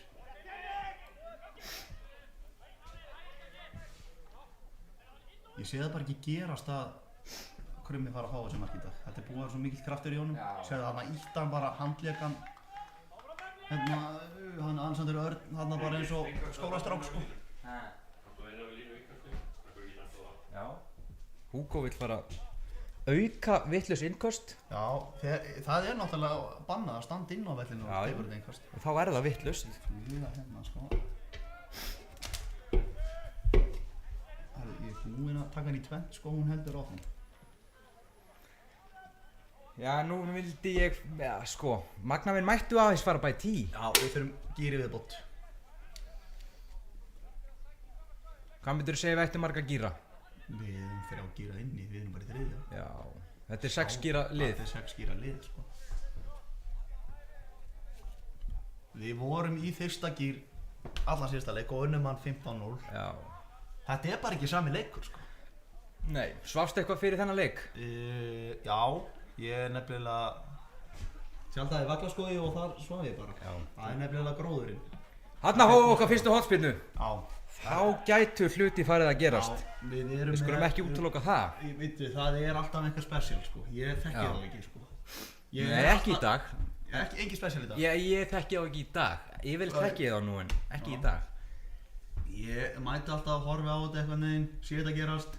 Speaker 1: Ég sé það bara ekki gerast að krummi fara að fá þessi mark í dag. Þetta er búið að vera svo mikill kraftur í honum. Sér það að ítt hann bara handlegan. Hann sendur Örn hann bara eins og skólastrák sko.
Speaker 2: Já. Hugo vill fara auka vitlaus innköst.
Speaker 1: Já, það er náttúrulega bannað að standa inn á vellinu og tekur þetta innkast.
Speaker 2: Og þá er það vitlaust.
Speaker 1: Fluga hérna sko. Ég er búinn að taka hann í tvennt sko, hún heldur áfram.
Speaker 2: Já, nú vildi ég, ja, sko, Magnavinn mættu aðeins fara bæ 10.
Speaker 1: Já, við þurfum gýri viðbót.
Speaker 2: Hvað myndirðu segja við ættum marga gíra?
Speaker 1: Við erum 3 gýra inni, við erum bara í 3.
Speaker 2: Já, þetta er 6 gíra lið.
Speaker 1: Þetta er 6 gýra lið, sko. Við vorum í fyrsta gýr allan síðasta leik og unnum hann 15-0.
Speaker 2: Já.
Speaker 1: Þetta er bara ekki sami leikur, sko.
Speaker 2: Nei, svafstu eitthvað fyrir þennan leik?
Speaker 1: Já, ég nefnilega tjaldaði Vaglaskógi og þar svaf ég bara.
Speaker 2: Já.
Speaker 1: Það er nefnilega gróðurinn.
Speaker 2: Þarna hófum við okkar fyrstu hotspinnu.
Speaker 1: Já.
Speaker 2: Þá gætu hluti farið að gerast.
Speaker 1: Já, við
Speaker 2: skulum ekki útiloka það.
Speaker 1: Veitu, það er alltaf eitthvað spesial, sko. Ég þekki það ekki, sko.
Speaker 2: Nei, ekki í dag.
Speaker 1: Ekki spesial í dag.
Speaker 2: Ég þekki það ekki í dag. Ég vil þekki það nú en ekki í dag.
Speaker 1: Ég mæti alltaf að horfa á þetta eitthvað neginn, sé þetta gerast.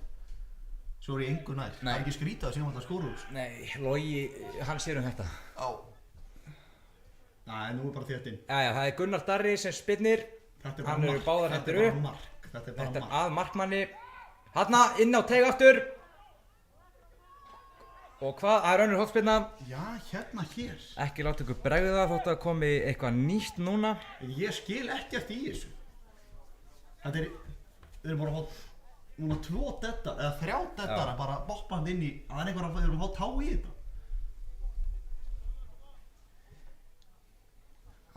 Speaker 1: Svo er ég engu nær.
Speaker 2: Nei.
Speaker 1: Það er ekki skrítið að sé alltaf skóru úr.
Speaker 2: Nei, Logi, hann sér þetta.
Speaker 1: Já. Nei, nú er bara þétt inn.
Speaker 2: Jæja, það er Gunnar Darri sem spinnir.
Speaker 1: Þetta er bara
Speaker 2: Hann eru báðar hendur upp.
Speaker 1: mark. Þetta er bara
Speaker 2: Þetta er
Speaker 1: mark.
Speaker 2: að markmanni. Hanna inn á teig aftur. Og hvað, það er önnur hotspinna.
Speaker 1: Já, hérna hér.
Speaker 2: Ekki láta ykkur bregða þótt að komi eitthvað nýtt núna.
Speaker 1: Ég skil ekkert í þessu. Þetta er, við erum bara að fá núna 2 dettar, eða 3 dettar að bara boppand inn í, það er einhver að við erum að fá tá í þetta.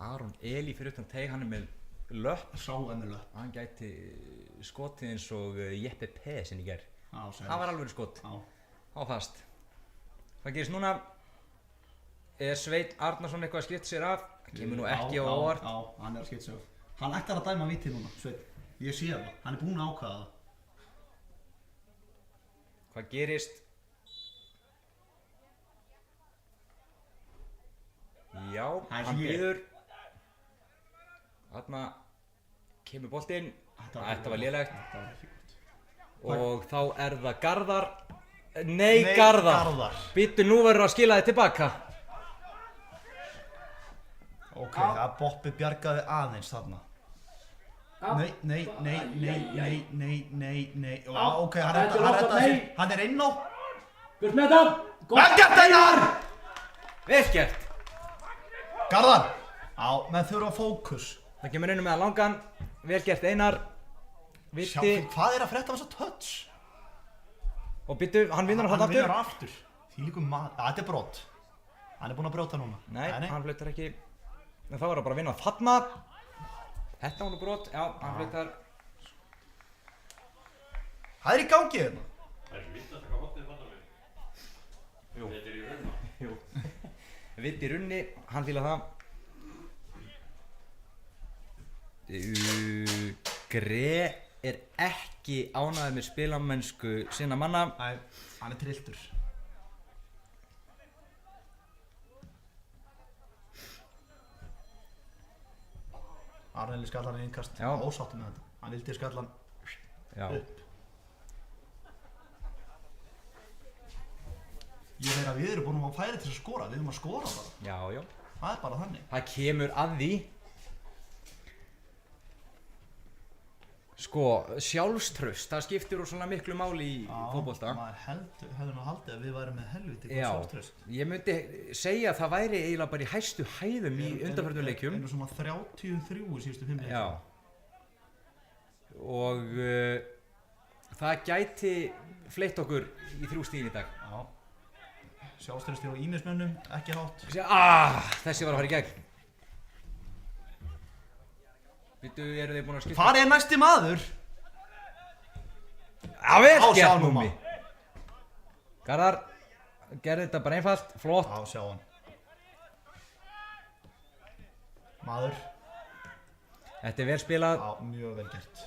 Speaker 2: Aron Eli fyrir utan teig, hann er með löpp.
Speaker 1: Sá með löpp.
Speaker 2: Hann gæti skotið eins og Jeppe P. sinni í gær.
Speaker 1: Já, sæl.
Speaker 2: Það var alveg skot.
Speaker 1: Já.
Speaker 2: Á fast. Hvað gerist núna? Er Sveinn Arnarsson eitthvað að skipta sér af? Það kemur nú ekki á óvart.
Speaker 1: Já, hann er að skipta sér af. Hann ætlar að dæma víti núna, Sveinn. Ég sé það. Hann er búinn að ákveða það.
Speaker 2: Hvað gerist? Já, hann býður. Þarna kemur boltinn. Þetta var lélegt.
Speaker 1: Þetta var ekki gott.
Speaker 2: Og þá er það Garðar. Nei, Garðar. Býttu, nú verður að skila þig tilbaka.
Speaker 1: Ok, það Boppi bjargaði aðeins þarna. Nei. Ok, hann reddaði sér. Hann er inn á.
Speaker 3: Burt með það!
Speaker 1: Vel gert, Einar!
Speaker 2: Vel gert.
Speaker 1: Garðar! Já, menn þurfa fókus.
Speaker 2: Það kemur inn með að langan. Vel gert, Einar.
Speaker 1: Sjá,
Speaker 2: Viti.
Speaker 1: hvað er að frétta af þessa touch?
Speaker 2: Og býttu, hann vinnur hann
Speaker 1: Hann vinnur
Speaker 2: aftur.
Speaker 1: aftur. Þvílíkur maður. Þetta er brot. Hann er búinn að brjóta núna.
Speaker 2: Nei, hann flautar ekki. En þá er það bara að vinna þarna. Þetta var nú brot. Já, hann flautar.
Speaker 1: Það er í gangi hérna.
Speaker 3: Það er ekki vitt að taka hotnið þarna við.
Speaker 2: Jú.
Speaker 3: Þetta er í raunna.
Speaker 2: Jú. Vitt í runni, hann fílar það. Gre er ekki ánægður með spilamennsku sinna manna.
Speaker 1: Nei, hann er trilltur. Arneli skallan í innkast.
Speaker 2: Já.
Speaker 1: Ósáttur með þetta. Hann vildi skallan
Speaker 2: Já.
Speaker 1: upp. Ég meina við erum búin að færi til að skora. Við erum að skora bara.
Speaker 2: Já, já.
Speaker 1: Það er bara þannig.
Speaker 2: Það kemur að því. Sko, sjálfstraust, það skiptir úr svona miklu máli í fótbolta.
Speaker 1: Maður hefði nú haldið að við værum með helviti
Speaker 2: Já, ég myndi segja að það væri eiginlega bara í hæstu hæðum í undanförnum leikjum.
Speaker 1: Einu svona 33 í síðustu 5 leikjum.
Speaker 2: Já. Og það gæti fleytt okkur í 3 stigin í dag.
Speaker 1: Já. Sjálfstraustið á ímismönnum, ekki hátt.
Speaker 2: Þessi var að fara í gegn. Býttu, eru þið búin að skipta?
Speaker 1: Hvar er næsti maður?
Speaker 2: Já, vel
Speaker 1: Á, sjá
Speaker 2: gert,
Speaker 1: núna.
Speaker 2: Númi. Garðar gerði þetta bara einfalt, flott.
Speaker 1: Já, sjá hann. Maður.
Speaker 2: Þetta er vel spilað.
Speaker 1: Já, mjög vel gert.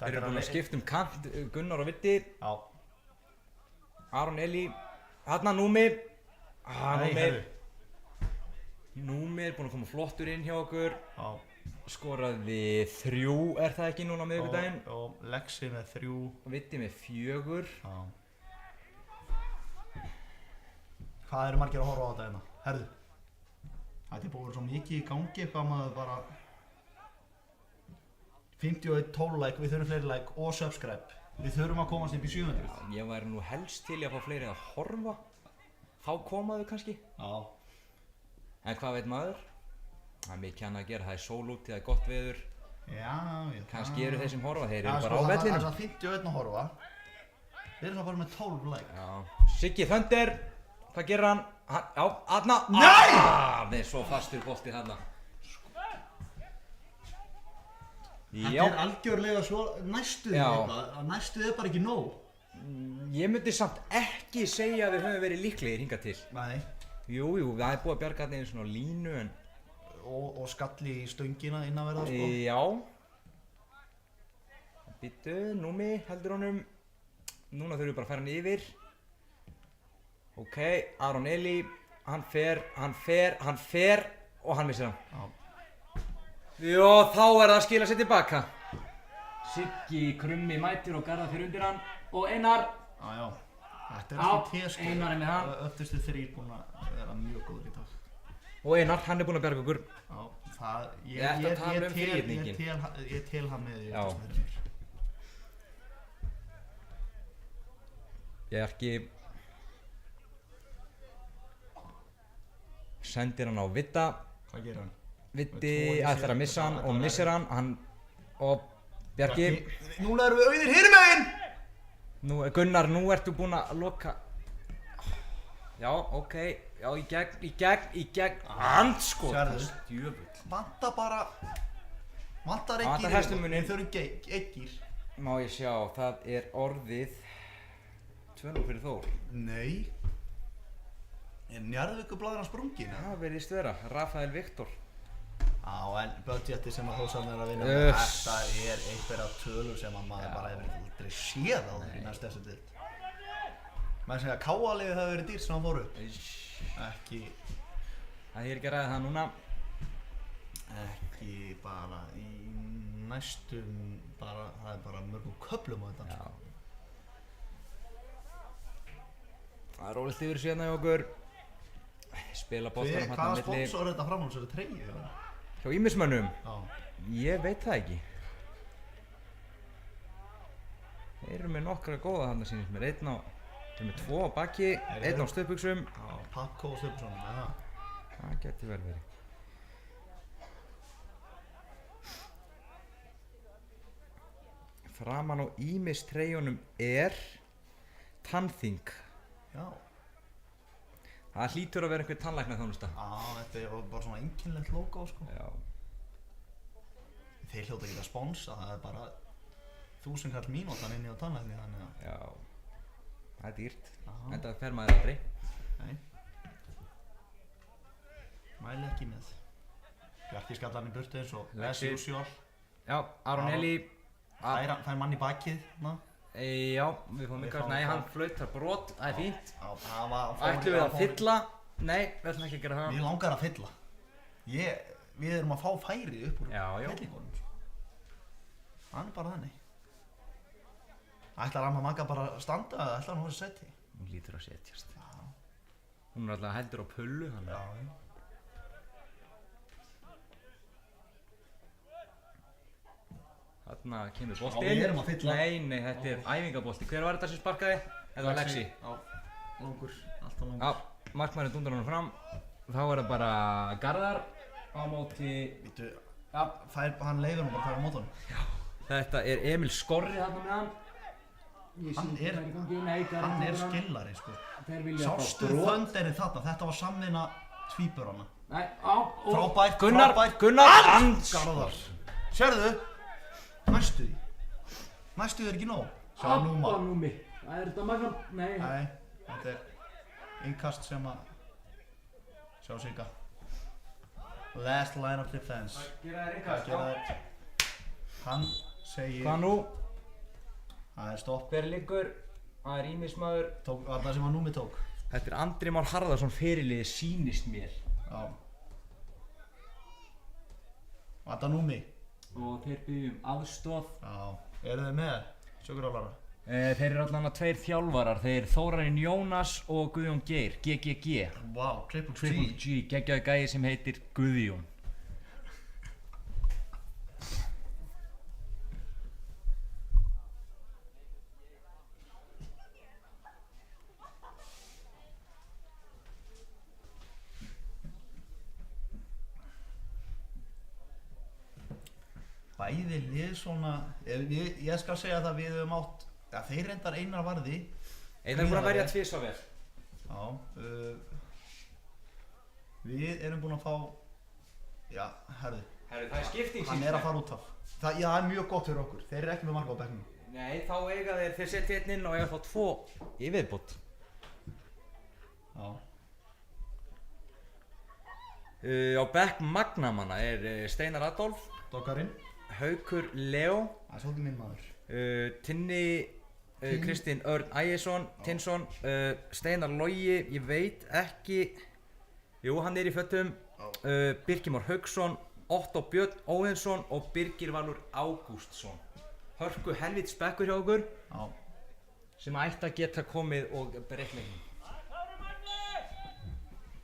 Speaker 2: Þeir eru búin að skipta um kant, Gunnar og Vitti.
Speaker 1: Já.
Speaker 2: Aron Eli. Þarna Númi.
Speaker 1: Nei, herru.
Speaker 2: Númi er búin að koma flottur inn hjá okkur.
Speaker 1: Já.
Speaker 2: Skoraði 3, er það ekki núna á miðvikudaginn?
Speaker 1: Og Lexi með 3.
Speaker 2: Vitti með 4.
Speaker 1: Já. Hvað eru margir að horfa á þetta hérna? Herðu. Þetta er búin að vera svo mikið í gangi, hvað maður bara 51 12 like, við þurfum fleiri like og subscribe. Við þurfum að komast upp í 700.
Speaker 2: Ég væri nú helst til að fá fleiri að horfa. þá komaðu kannski.
Speaker 1: Já.
Speaker 2: En hvað veit maður? Það er mikið annað að gera, það er sól úti, það er gott veður.
Speaker 1: Já.
Speaker 2: Kannski eru þeir sem horfa, þeir eru
Speaker 1: Já,
Speaker 2: bara á
Speaker 1: Það
Speaker 2: vellinum.
Speaker 1: er 51 að horfa. Þeir eru bara með 12 like.
Speaker 2: Já, Siggi Thunder, hvað gerir hann? Já, aðna.
Speaker 1: Nei!
Speaker 2: Það er svo fastur boltið þarna.
Speaker 1: Þetta er algjörlega svo næstuð
Speaker 2: Já.
Speaker 1: eitthvað. Næstuð er bara ekki nóg.
Speaker 2: Ég myndi samt ekki segja að við höfum verið líklegir hingað til.
Speaker 1: Nei.
Speaker 2: Jú, það er búið að bjarga þarna einu svona línu en...
Speaker 1: Og skalli í stöngina innanverða sko.
Speaker 2: Já. Býttu, Númi heldur honum. Núna þurfum við bara að færa hann yfir. Ok, Aron Eli, hann fer og hann missir hann.
Speaker 1: Já.
Speaker 2: Jó, þá er það að skila sér tilbaka. Siggi krummi mætir og Garðar fyrir undir hann. Og Einar.
Speaker 1: Já. Þetta er
Speaker 2: Já,
Speaker 1: því sko.
Speaker 2: Einar er með það.
Speaker 1: Öftustu þrír búin að vera mjög góður í dag.
Speaker 2: Og Einar, hann er búinn að bjarga okkur.
Speaker 1: Já, það...
Speaker 2: Ég ætti að tala um fyrirningin.
Speaker 1: Ég tel hann með því.
Speaker 2: Já. Bjarki sendir hann á Vidda.
Speaker 1: Hvað gerir hann?
Speaker 2: Viddi ætlar að missa hann og missir hann og Bjarki
Speaker 1: Núna erum við auðir hinum megin!
Speaker 2: Gunnar, nú ertu búinn að loka. Já, ok, já, í gegn andskot.
Speaker 1: Sérðu?
Speaker 2: Djöfull.
Speaker 1: Vantar
Speaker 2: Vantar
Speaker 1: ekkir
Speaker 2: herslumuninn.
Speaker 1: Þau eru ekkir.
Speaker 2: Má ég sjá, það er orðið 2-0 fyrir Þór.
Speaker 1: Nei. Er Njarðvíkurblaðurinn sprungin?
Speaker 2: Það verðist vera, Rafael Viktor.
Speaker 1: Já, en budgeti sem að Þórsson er að vinna Þetta er einhverja tölur sem að maður bara hefur aldrei séð á því næst þessu dild. Maður segja að K-liðið hafi verið dýrt sem hann fóru. Ekki...
Speaker 2: Það er ekki að ræða það núna.
Speaker 1: Ekki bara í næstum bara, það er bara mörgum köflum á þetta.
Speaker 2: Já. Það er rólegt yfir síðan hjá okkur. Spila boltanum
Speaker 1: Hvaða sponsor er þetta fram á þessari treyju?
Speaker 2: Hjá ýmismönnum?
Speaker 1: Já.
Speaker 2: Ég veit það ekki. Þeir eru með nokkra góða þarna sýnist mér. Þeir eru með 2 á baki, 1 á stöðbuxum.
Speaker 1: Já, Pakko og Stöðbuxson, eða?
Speaker 2: Það geti vel verið. Framan á ýmistreyjunum er tannþing.
Speaker 1: Já.
Speaker 2: Það hlýtur að vera einhver tannlæknaþjónusta.
Speaker 1: Já, þetta er bara svona einkennilegt logo, sko.
Speaker 2: Já.
Speaker 1: Þeir hljóta ekki að sponsa, það er bara 1000 kall mínútan inni á tannlækni, þannig að...
Speaker 2: Já. Það er dýrt.
Speaker 1: Já.
Speaker 2: En það fer maður aldrei.
Speaker 1: Nei. Mæli ekki með. Bjarki skallar hann í burtu eins og as usual.
Speaker 2: Já, Aron Eli.
Speaker 1: Fær mann í bakið, ná.
Speaker 2: Já, við fáum ykkur. Nei, hann flautar brot, það er fínt.
Speaker 1: Já, það var...
Speaker 2: Ætlum við að fylla? Nei, við ætlum ekki að gera það.
Speaker 1: Mér langar að fylla. Við erum að fá færi upp úr fyllingunum. Það er bara þannig. Ætlar amma Magga bara að standa eða ætlar hann að vera seti?
Speaker 2: Hún lítur að setjast. Já. Hún er alltaf heldur á pullu, þannig.
Speaker 1: Já.
Speaker 2: Þarna kemur boltinn.
Speaker 1: Já, við erum að fylla.
Speaker 2: Nei, þetta er æfingabolti. Hver var þetta sem sparkaði? Þetta var Lexi.
Speaker 1: Já, langur, alltaf langur.
Speaker 2: Já, markmaðurinn dundar honum fram. Þá er það bara Garðar á móti...
Speaker 1: Vítu, hann leifir hann bara að fara á mót honum.
Speaker 2: Já. Þetta er Emil Skorri þarna með hann.
Speaker 1: Hann er skillari, sko. Sástu þönderinn þarna, þetta var samvinna tvíburana.
Speaker 2: Nei, á,
Speaker 1: Frábært,
Speaker 2: Gunnar,
Speaker 1: frábært.
Speaker 2: Gunnar,
Speaker 1: Garðar. Sérðu? Næstu því. Næstu því er ekki nóg. Sjá Núma.
Speaker 2: Númi. Það er þetta Magna?
Speaker 1: Nei, þetta er innkast sem að... Sjá Sigga. Last line of defense.
Speaker 2: Gera þér innkast.
Speaker 1: Gera þér. Hann segir...
Speaker 2: Hvað nú?
Speaker 1: Það er stopp.
Speaker 2: Hver liggur? Það er Ímismaður.
Speaker 1: Var það sem að Númi tók.
Speaker 2: Þetta er Andri Már Harðarsson fyrirliði sýnist mér.
Speaker 1: Já. Var það Númi?
Speaker 2: Og þeir byggjum aðstoð.
Speaker 1: Já. Eru þið með sökurálara?
Speaker 2: Þeir eru allan að 2 þjálfarar. Þeir Þórarinn Jónas og Guðjón Geir. GGG.
Speaker 1: Wow, Triple
Speaker 2: G. Geggjaði gæi sem heitir Guðjón.
Speaker 1: Bæði lið svona, ég skal segja það við höfum átt, þeir reyndar Einar varði.
Speaker 2: Einar búinn að verja 2 svo vel.
Speaker 1: Já, við erum búin að fá, já, herðu,
Speaker 2: Það er skipting
Speaker 1: hann að fara út af. Það er mjög gott fyrir okkur, þeir eru ekki með marga á bekknum.
Speaker 2: Nei, þá eiga þeir setja einn inn og eiga þá 2 í viðbót.
Speaker 1: Já.
Speaker 2: Á bekk Magnamanna Steinar Adolf,
Speaker 1: Dokkarinn.
Speaker 2: Haukur Leo,
Speaker 1: Það er svolítið minn maður.
Speaker 2: Tinni Kristinn Örn Ægisson, Tinsson, Steinar Logi, ég veit ekki, jú hann í fötum, Birkir Már Hauksson, Otto Björn Óðinsson og Birgir Valur Ágústsson. Hörku helvítis bekkur hjá okkur sem ætti að geta komið og breytt leikinn.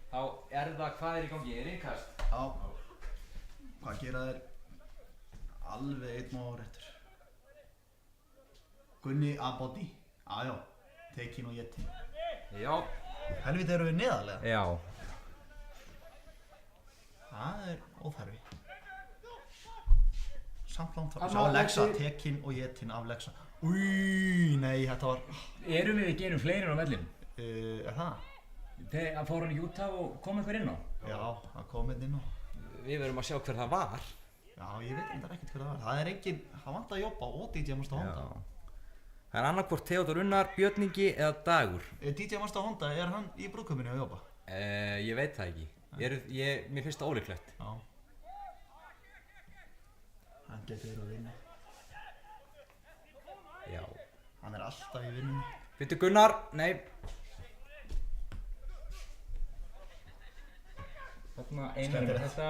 Speaker 2: Þá það hvað í gangi, innkast?
Speaker 1: Já. Hvað gera þeir? Alveg einn og réttur. Gunni Abodi. Já. Tekin og Jetin.
Speaker 2: Já.
Speaker 1: Helviti eru við neðarlega.
Speaker 2: Já.
Speaker 1: Það óþarfi. Samt langt frá. Sá Lexa, Tekin og Jetin af Lexa. Új, nei, þetta var...
Speaker 4: Erum við ekki einum fleiri á vellinum?
Speaker 1: Það?
Speaker 4: Þegar fór hann ekki út af og kom einhver inn á?
Speaker 1: Já, það kom inn á.
Speaker 2: Við verðum að sjá hver það var.
Speaker 1: Já, ég veit ekkert hver það var. Það er engin, það vantar að jobba og DJ Masta Honda.
Speaker 2: Það er annarkvort Theodor Unnar, Björn Ingi eða Dagur.
Speaker 1: DJ Masta Honda, hann í brúðkaupinu að jobba?
Speaker 2: Ég veit það ekki. Mér finnst það ólíklegt.
Speaker 1: Já. Hann getur verið að vinna.
Speaker 2: Já.
Speaker 1: Hann er alltaf í vinnunni.
Speaker 2: Býttu Gunnar, nei.
Speaker 4: Þarna Einar með þetta.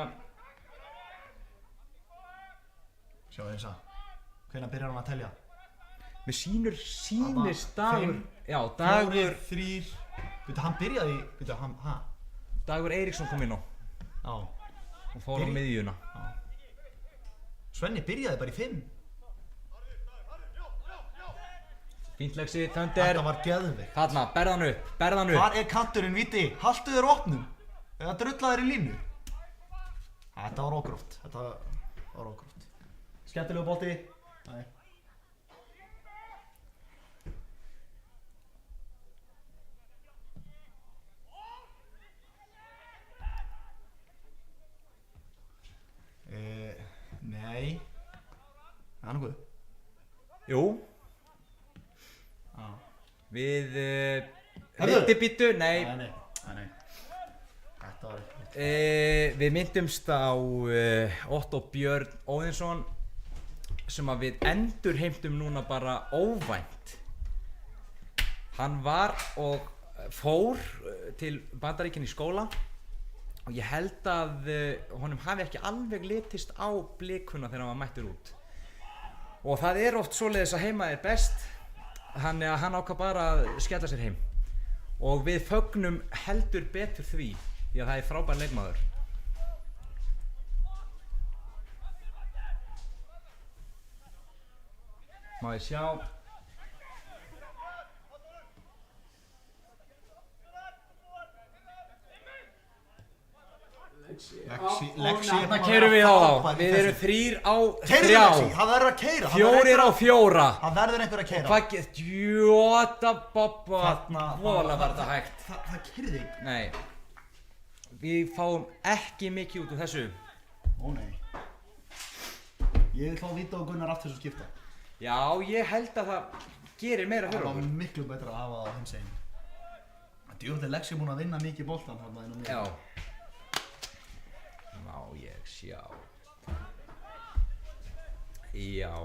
Speaker 1: Sjá eins að. Hvenær byrjar hann að telja?
Speaker 2: Mér sýnist Dagur.
Speaker 1: 5,
Speaker 2: Já, Dagur.
Speaker 1: 4, 3. Býttu, hann byrjaði,
Speaker 2: Dagur Eiríksson kom inn á.
Speaker 1: Já.
Speaker 2: Og fór á miðjuna.
Speaker 1: Svenni byrjaði bara í 5.
Speaker 2: Fínt Lexi, Thunder.
Speaker 1: Þetta var geðveikt.
Speaker 2: Þarna, berðan upp.
Speaker 1: Hvar er kanturinn, Víti? Haltu þér opnum. Eða drulla þér í línu. Þetta var ógróft. Skemmtilegu bolti. Nei. Nei. Það er nokkuð.
Speaker 2: Jú. Við Bittu, nei.
Speaker 1: Nei. Þetta var ekki.
Speaker 2: Við myndumst á Otto Björn Óðinsson sem að við endurheimtum núna bara óvænt. Hann var og fór til Bandaríkjanna í skóla og ég held að honum hafi ekki alveg litist á Blikuna þegar hann var mættur út. Og það er oft svoleiðis að heima er best. Þannig að hann ákvað bara að skella sér heim og við fögnum heldur betur því að það er frábær leikmaður. Má ég sjá.
Speaker 1: Lexi
Speaker 2: Þarna keyrum við á þá. Við erum 3 á 3.
Speaker 1: Keyrðu Lexi, það verður að keyra.
Speaker 2: 4 á 4.
Speaker 1: Það verður einhver að keyra.
Speaker 2: Og hvað getur? Jóta boppa.
Speaker 1: Þarna.
Speaker 2: Voðalega var þetta hægt.
Speaker 1: Það keyrði ekki.
Speaker 2: Nei. Við fáum ekki mikið út úr þessu.
Speaker 1: Ó nei. Ég vil fá Víta og Gunnar aftur sem skipta.
Speaker 2: Já, ég held að það gerir meira fyrir
Speaker 1: Það
Speaker 2: okkur.
Speaker 1: var miklu betra að hafa það á hins einn. Djúvill er Lexi búinn að vinna mikið boltan þarna inn á miðjunni.
Speaker 2: Já. Má ég sjá. Já,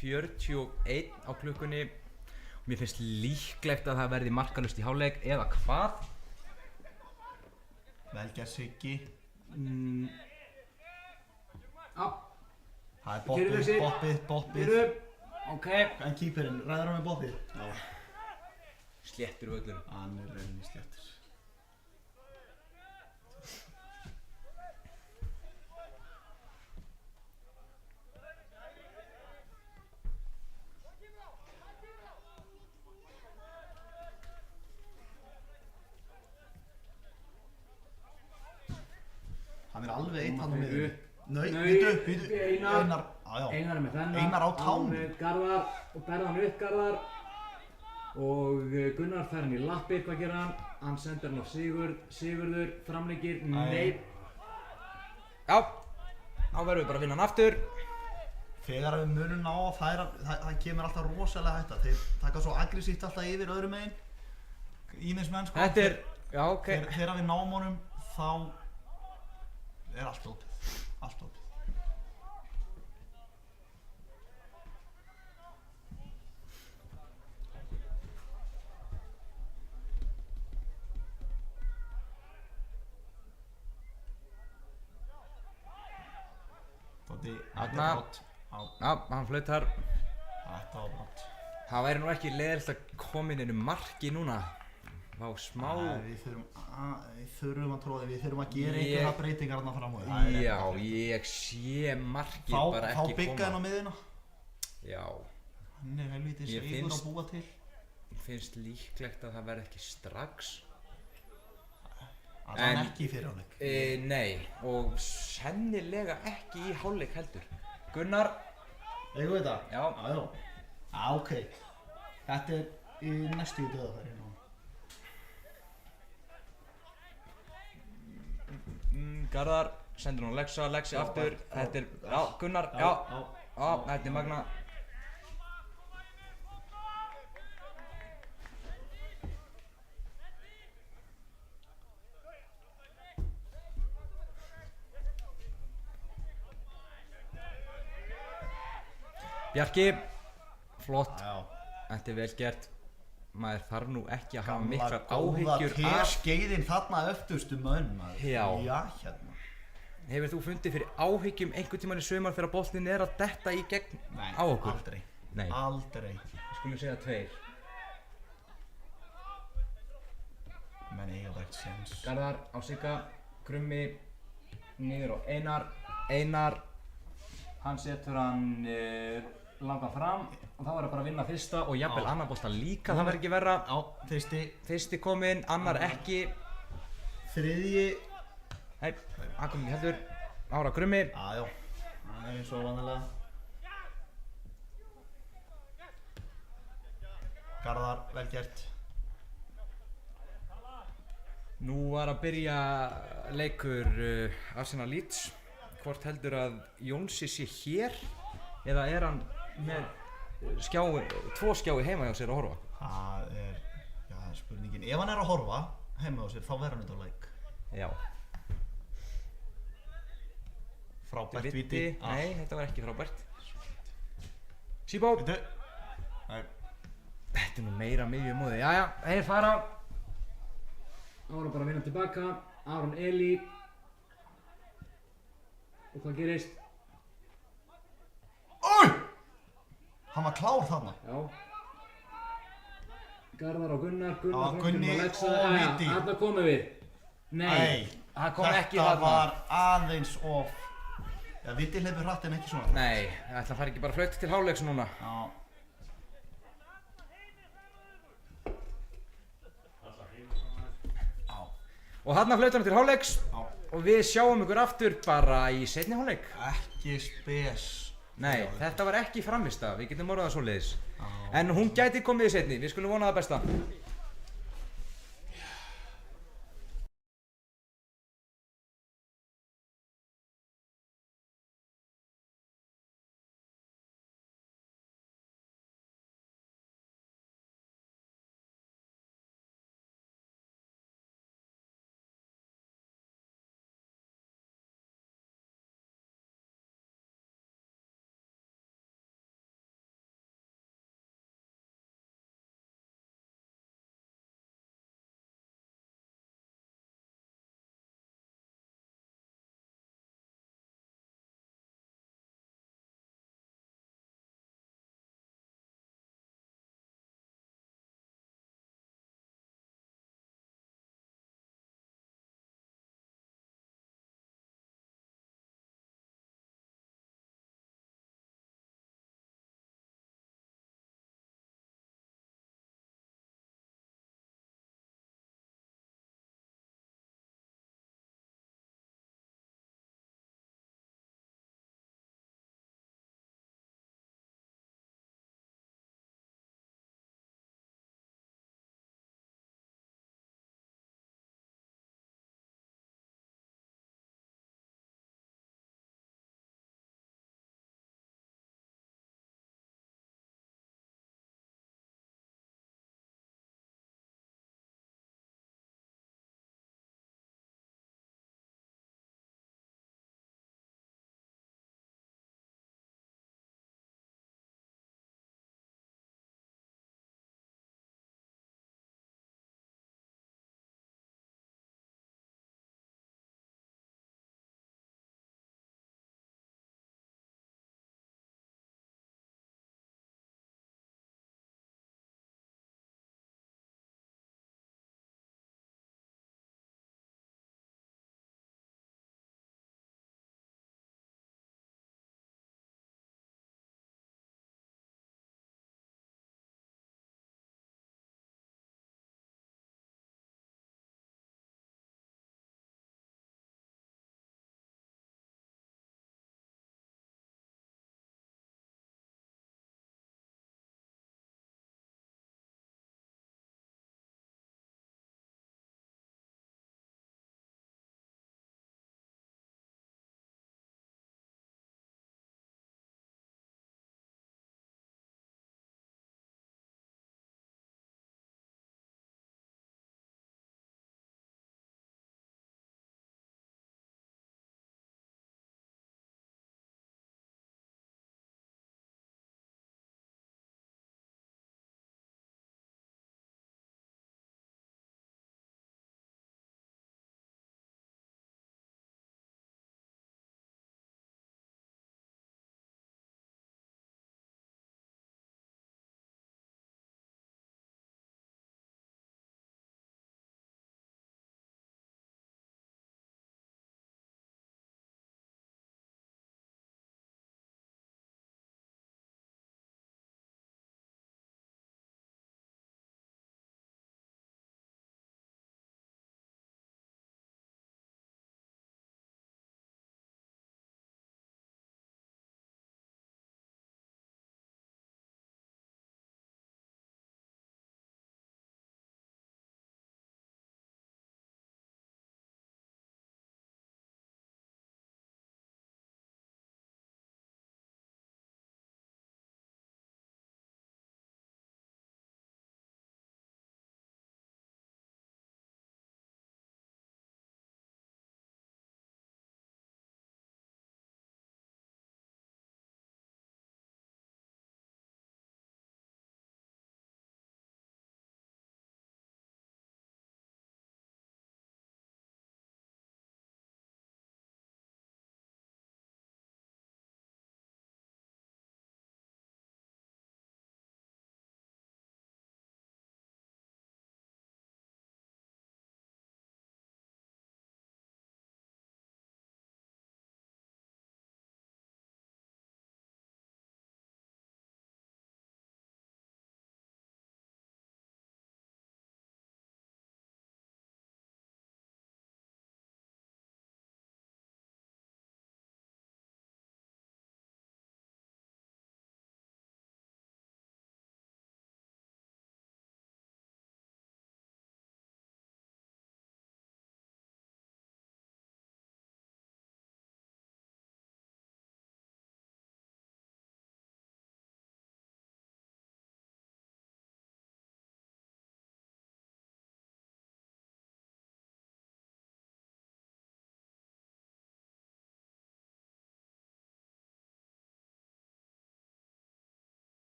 Speaker 2: 41 á klukkunni. Mér finnst líklegt að það verði markalaust í hálfleik eða hvað?
Speaker 1: Vel gert Siggi. Það er
Speaker 4: Keyrðu Lexi.
Speaker 1: boppið.
Speaker 4: Ok.
Speaker 1: En keeperinn, ræður hann með boppið? Já.
Speaker 2: Sléttur völlur.
Speaker 1: Hann er rauninni sléttur. Hann er alveg einn hann á miðjunni. Nei, býtu.
Speaker 4: Einar.
Speaker 1: já.
Speaker 4: Einar er með þennan.
Speaker 1: Einar á tánum.
Speaker 4: Með Garðar og berða hann upp Garðar. Og Gunnar fær hann í lappir, hvað gerir hann? Hann sendir hann á Sigurður, framleikir, nei.
Speaker 2: Já, þá verðum við bara að vinna hann aftur.
Speaker 1: Þegar við munum ná að það kemur alltaf rosalega hætta. Þeir taka svo aggressíft alltaf yfir öðrum megin. Ímismenn sko.
Speaker 2: Þetta er, já ok.
Speaker 1: Þegar við náum honum þá er allt opið. Allt opið. Þetta er brott.
Speaker 2: Já, hann flautar.
Speaker 1: Þetta var brott.
Speaker 2: Það væri nú ekki leiðilegt að koma inn einu marki núna. Vá, smá.
Speaker 1: Við þurfum að tróða, við þurfum að gera einhverja breytingar þarna fram á því.
Speaker 2: Já, ég sé markið bara ekki koma.
Speaker 1: Fá byggaðinn á miðina.
Speaker 2: Já.
Speaker 1: Hann er helvítið segur að búa til.
Speaker 2: Mér finnst líklegt að það verði ekki strax.
Speaker 1: Það er ekki í fyrirháleik.
Speaker 2: Nei, og sennilega ekki í hálfleik heldur. Gunnar.
Speaker 1: Eigum við þetta?
Speaker 2: Já.
Speaker 1: Já, ok. Þetta er í næstu döðafæri nú.
Speaker 2: Garðar sendur hún Lexi aftur. Þetta er, já, Gunnar, já. Já, þetta er magna. Bjarki, flott, þetta er vel gert, maður þarf nú ekki að hafa miklar áhyggjur
Speaker 1: Gamla góða skeiðin þarna öftustu mönnum maður.
Speaker 2: Já.
Speaker 1: Já, hérna.
Speaker 2: Hefur þú fundið fyrir áhyggjum einhvern tímann í sumar þegar boltinn er að detta í gegn á okkur?
Speaker 1: Aldrei.
Speaker 2: Nei.
Speaker 1: Aldrei.
Speaker 2: Við skulum segja 2.
Speaker 1: Menn eiga bara ekkert séns.
Speaker 2: Garðar á Sigga, Krummi, niður á Einar, hann setur hann langan fram og þá er það bara að vinna fyrsta og jafnvel annar bolta líka, það verður ekki verra.
Speaker 1: Já,
Speaker 2: Fyrsti kominn, annar ekki.
Speaker 1: Þriðji.
Speaker 2: Nei, hann kom ekki heldur. Ára Krummi.
Speaker 1: Já, það er eins og vanalega. Garðar, vel gert.
Speaker 2: Nú var að byrja leikur Arsenal Leeds. Hvort heldur að Jónsi sé hér eða er hann með 2 skjái heima hjá sér að horfa?
Speaker 1: Það er spurningin. Ef hann er að horfa heima hjá sér þá verður hann þetta á leik.
Speaker 2: Já.
Speaker 1: Frábært víti.
Speaker 2: Nei, þetta var ekki frábært. Sýbó.
Speaker 1: Nei.
Speaker 2: Þetta er nú meira miðjumóði. Jæja, þeir fara. Ára bara að vinna tilbaka. Aron Eli. Og hvað gerist?
Speaker 1: Ói! Hann var klár þarna.
Speaker 4: Já. Garðar og Gunnar
Speaker 1: Gunni og víti.
Speaker 4: Þarna komum við.
Speaker 2: Nei, það kom ekki þarna.
Speaker 1: Þetta var aðeins of. Já, víti hleypur hratt en ekki svona.
Speaker 2: Nei, það fær ekki bara flaut til hálfleiks núna.
Speaker 1: Já.
Speaker 2: Og þarna flautar hann til hálfleiks. Já. Og við sjáum ykkur aftur bara í seinni hálfleik.
Speaker 1: Ekki spes.
Speaker 2: Nei, þetta var ekki framvista, við getum orðað það svoleiðis. En hún gæti komið í seinni, við skulum vona það besta.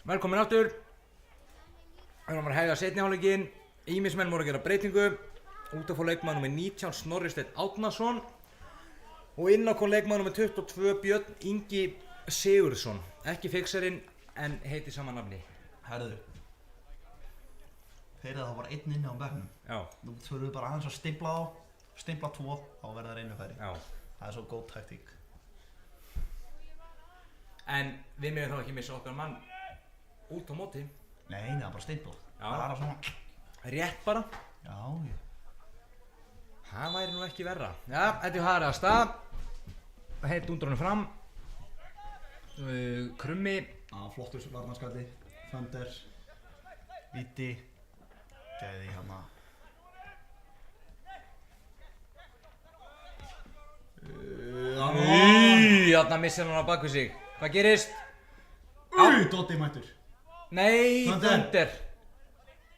Speaker 2: Velkomin aftur. Við erum að hefja seinni hálfleikinn. Ýmismenn voru að gera breytingu. Út af fór leikmaður númer 19 Snorri Steinn Árnason og inn á kom leikmaður númer 22 Björn Ingi Sigurðsson. Ekki fixerinn en heiti sama nafni.
Speaker 1: Herðu. Þeirra það var einn inni á bekknum.
Speaker 2: Já.
Speaker 1: Nú þurfum við bara aðeins að stimpla þá. Stimpla 2 á að verða einu færi.
Speaker 2: Já.
Speaker 1: Það er svo góð taktík.
Speaker 2: En við megum þá ekki missa okkar mann út á móti.
Speaker 1: Nei, það er bara stimpla.
Speaker 2: Já.
Speaker 1: Bara svona.
Speaker 2: Rétt bara.
Speaker 1: Já.
Speaker 2: Það væri nú ekki verra. Já, þetta er harið að stað. Heitt undrunum fram. Krummi.
Speaker 1: Já, flottur varnarskati. Fönder. Víti. Gæði hérna.
Speaker 2: Þarna missir hann á bakvið sig. Hvað gerist?
Speaker 1: Doddi mættur.
Speaker 2: Nei, Thunder.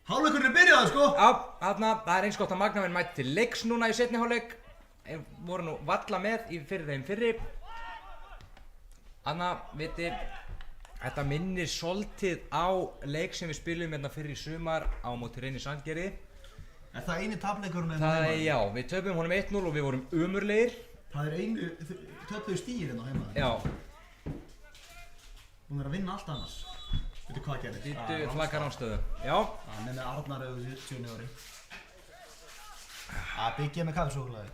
Speaker 1: Hálfleikurinn er byrjaður sko.
Speaker 2: Já, þarna, það er eins gott að Magnamenn mætti til leiks núna í seinni hálfleik. Voru nú valla með í fyrir þeim fyrri. Þarna, viti, þetta minnir svolítið á leik sem við spilum hérna fyrir í sumar á móti Reyni Sandgerði.
Speaker 1: Er það eini tapleikurinn?
Speaker 2: Það er, já, við töpum honum 1-0 og við vorum umurlegir.
Speaker 1: Það er einu, töpuðu stígirinn á heima.
Speaker 2: Já.
Speaker 1: Hún er að vinna allt annars. Veitu hvað gerðist?
Speaker 2: Vítu flaggar ránstöðu. Já.
Speaker 1: Hann er með Arnar auðvitað 7 ári. Að byggja með kaffisúklaði.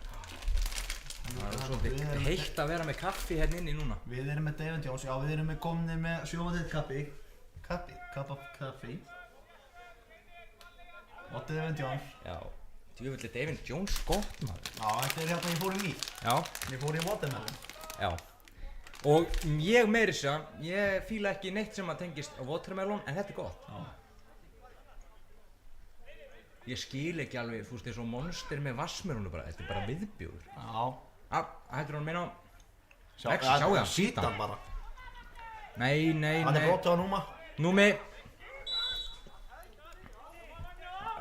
Speaker 2: Það er svolítið heitt að vera með kaffi hérna inni núna.
Speaker 1: Við erum með David Jones, já við erum með komnir með sjómateitt cup of kaffi. Og David Jones.
Speaker 2: Já. Djúvillig David Jones gott maður.
Speaker 1: Já, þetta er hérna ég fór í mít.
Speaker 2: Já.
Speaker 1: Ég fór í watermelon.
Speaker 2: Já. Og ég meiri þess að, ég fíla ekki neitt sem að tengist á watermelon, en þetta er gott.
Speaker 1: Já.
Speaker 2: Ég skil ekki alveg, þú veist, eins og monster með vassmelónu bara, þetta er bara viðbjóður.
Speaker 1: Já.
Speaker 2: Hættur hann meina á...
Speaker 1: Sjáu það, sýta hann bara.
Speaker 2: Nei.
Speaker 1: Hann er gott á Núma.
Speaker 2: Númi.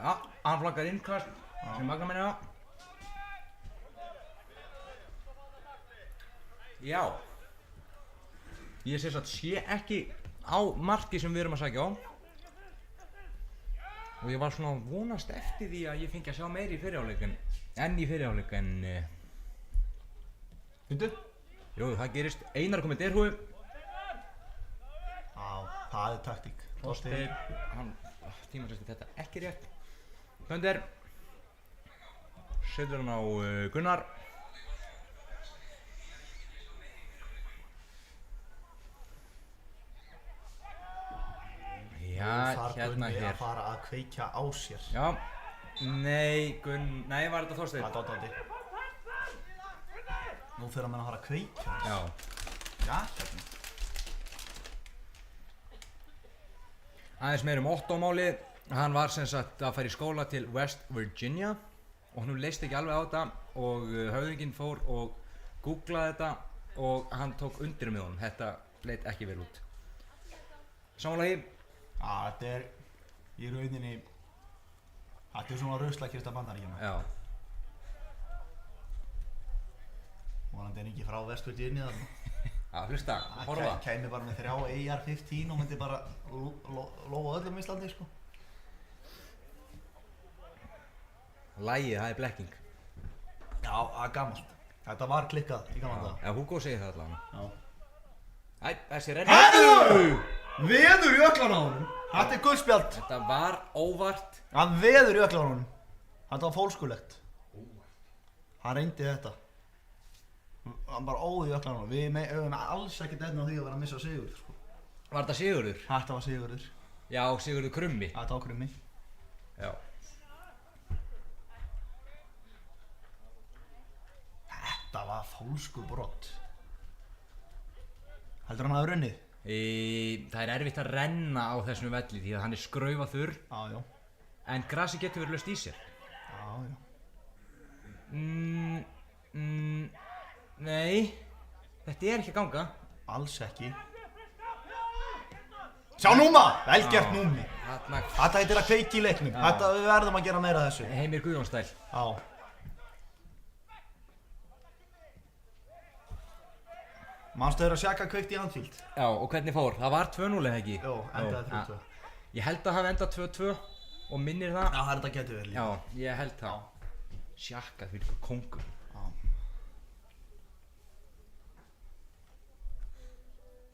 Speaker 2: Já, hann flakkar innkast, sem Magna meina á. Já. Ég sé ekki á marki sem við erum að sækja á. Og ég var svona að vonast eftir því að ég fengi að sjá meiri í fyrirháleik en
Speaker 1: Hundu?
Speaker 2: Jú, það gerist. Einar komið derhúi.
Speaker 1: Já, það er taktík.
Speaker 2: Þorsteinn, hann tímasætti þetta ekki rétt. Thunder. Setur hann á Gunnar. Já, hérna
Speaker 1: Gunni
Speaker 2: hér.
Speaker 1: að fara að kveikja á sér.
Speaker 2: Já. Nei, nei, var þetta Þorsteinn?
Speaker 1: Það er Doddi. Nú fyrir hann að fara að kveikja.
Speaker 2: Já.
Speaker 1: Já, hérna.
Speaker 2: Aðeins meir Otto-málið. Hann var sem sagt að fara í skóla til West Virginia og hann leist ekki alveg á þetta og höfðinginn fór og googlaði þetta og hann tók undir með honum. Þetta leit ekki vel út. Samanlagi.
Speaker 1: Já, þetta er í rauninni, þetta er svona ruslakista Bandaríkjanna.
Speaker 2: Já.
Speaker 1: Vonandi er ekki frá West Virginia þarna.
Speaker 2: Já, hlusta, horfa.
Speaker 1: Það kæmi bara með 3 AR-15 og myndi bara lóa öllum Íslandi, sko.
Speaker 2: Lagið, það er blekking.
Speaker 1: Já, það er gammalt. Þetta var klikkað í gamla daga.
Speaker 2: Já, Hugo segir það allavega.
Speaker 1: Já.
Speaker 2: Æ, þessi renni.
Speaker 1: Veður í öklan á honum. Þetta er gullspjald.
Speaker 2: Þetta var óvart.
Speaker 1: Hann veður í öklan á honum. Þetta var fólskulegt. Hann reyndi þetta. Hann bara óði í öklan á honum. Við höfum alls ekkert efni á því að vera að missa Sigurður, sko.
Speaker 2: Var þetta Sigurður?
Speaker 1: Þetta var Sigurður.
Speaker 2: Já, Sigurður Krummi.
Speaker 1: Þetta var Krummi.
Speaker 2: Já.
Speaker 1: Þetta var fólskubrott. Heldur hann hafi runnið?
Speaker 2: Það er erfitt að renna á þessum velli því að hann er skraufaþurr.
Speaker 1: Já, já.
Speaker 2: En grasi getur verið laust í sér.
Speaker 1: Já, já.
Speaker 2: Nei. Þetta er ekki að ganga.
Speaker 1: Alls ekki. Sjá Núma! Vel gert Númi. Þetta heitir að kveiki í leiknum. Þetta við verðum að gera meira af þessu.
Speaker 2: Heimir Guðjónsdæl.
Speaker 1: Já. Manstu þeirra Xhaka kveikt í Anfield?
Speaker 2: Já, og hvernig fór? Það var 2-0 eða ekki?
Speaker 1: Jó, endaði 3-2.
Speaker 2: Ég held að hafa endað 2-2 og minnir það.
Speaker 1: Já, þetta getur verið líka.
Speaker 2: Já, ég held það. Xhaka fyrir kongur.